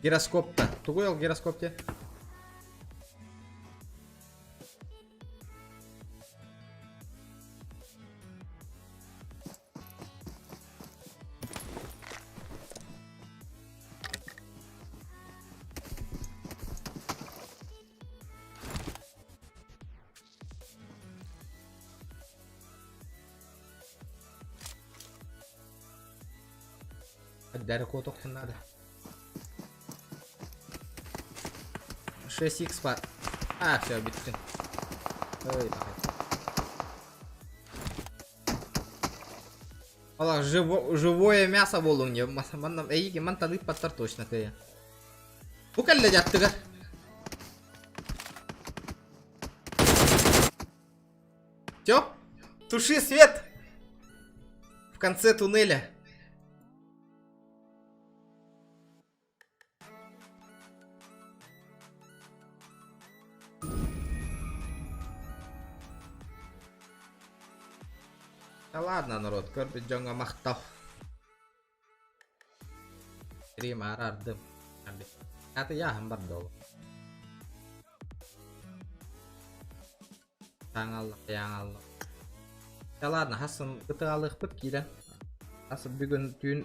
Гироскопта. Тугуел гироскопте. Дәрі коток надо. 6х бар. А, все, биттин. Ой, бахай. Вала, живое мясо болуң не. Маннам эйге ман танык паттар точно кыя. Бу кәлле жаттыгар. Всё? Туши свет! В конце туннеля. Да ладно, народ, көрбі жоңа мақтау. Стрим арардым. Это я бар долу. Яңаллық. Да ладно, хасын ытығалық бұт кейден. Хасын бүгін түйін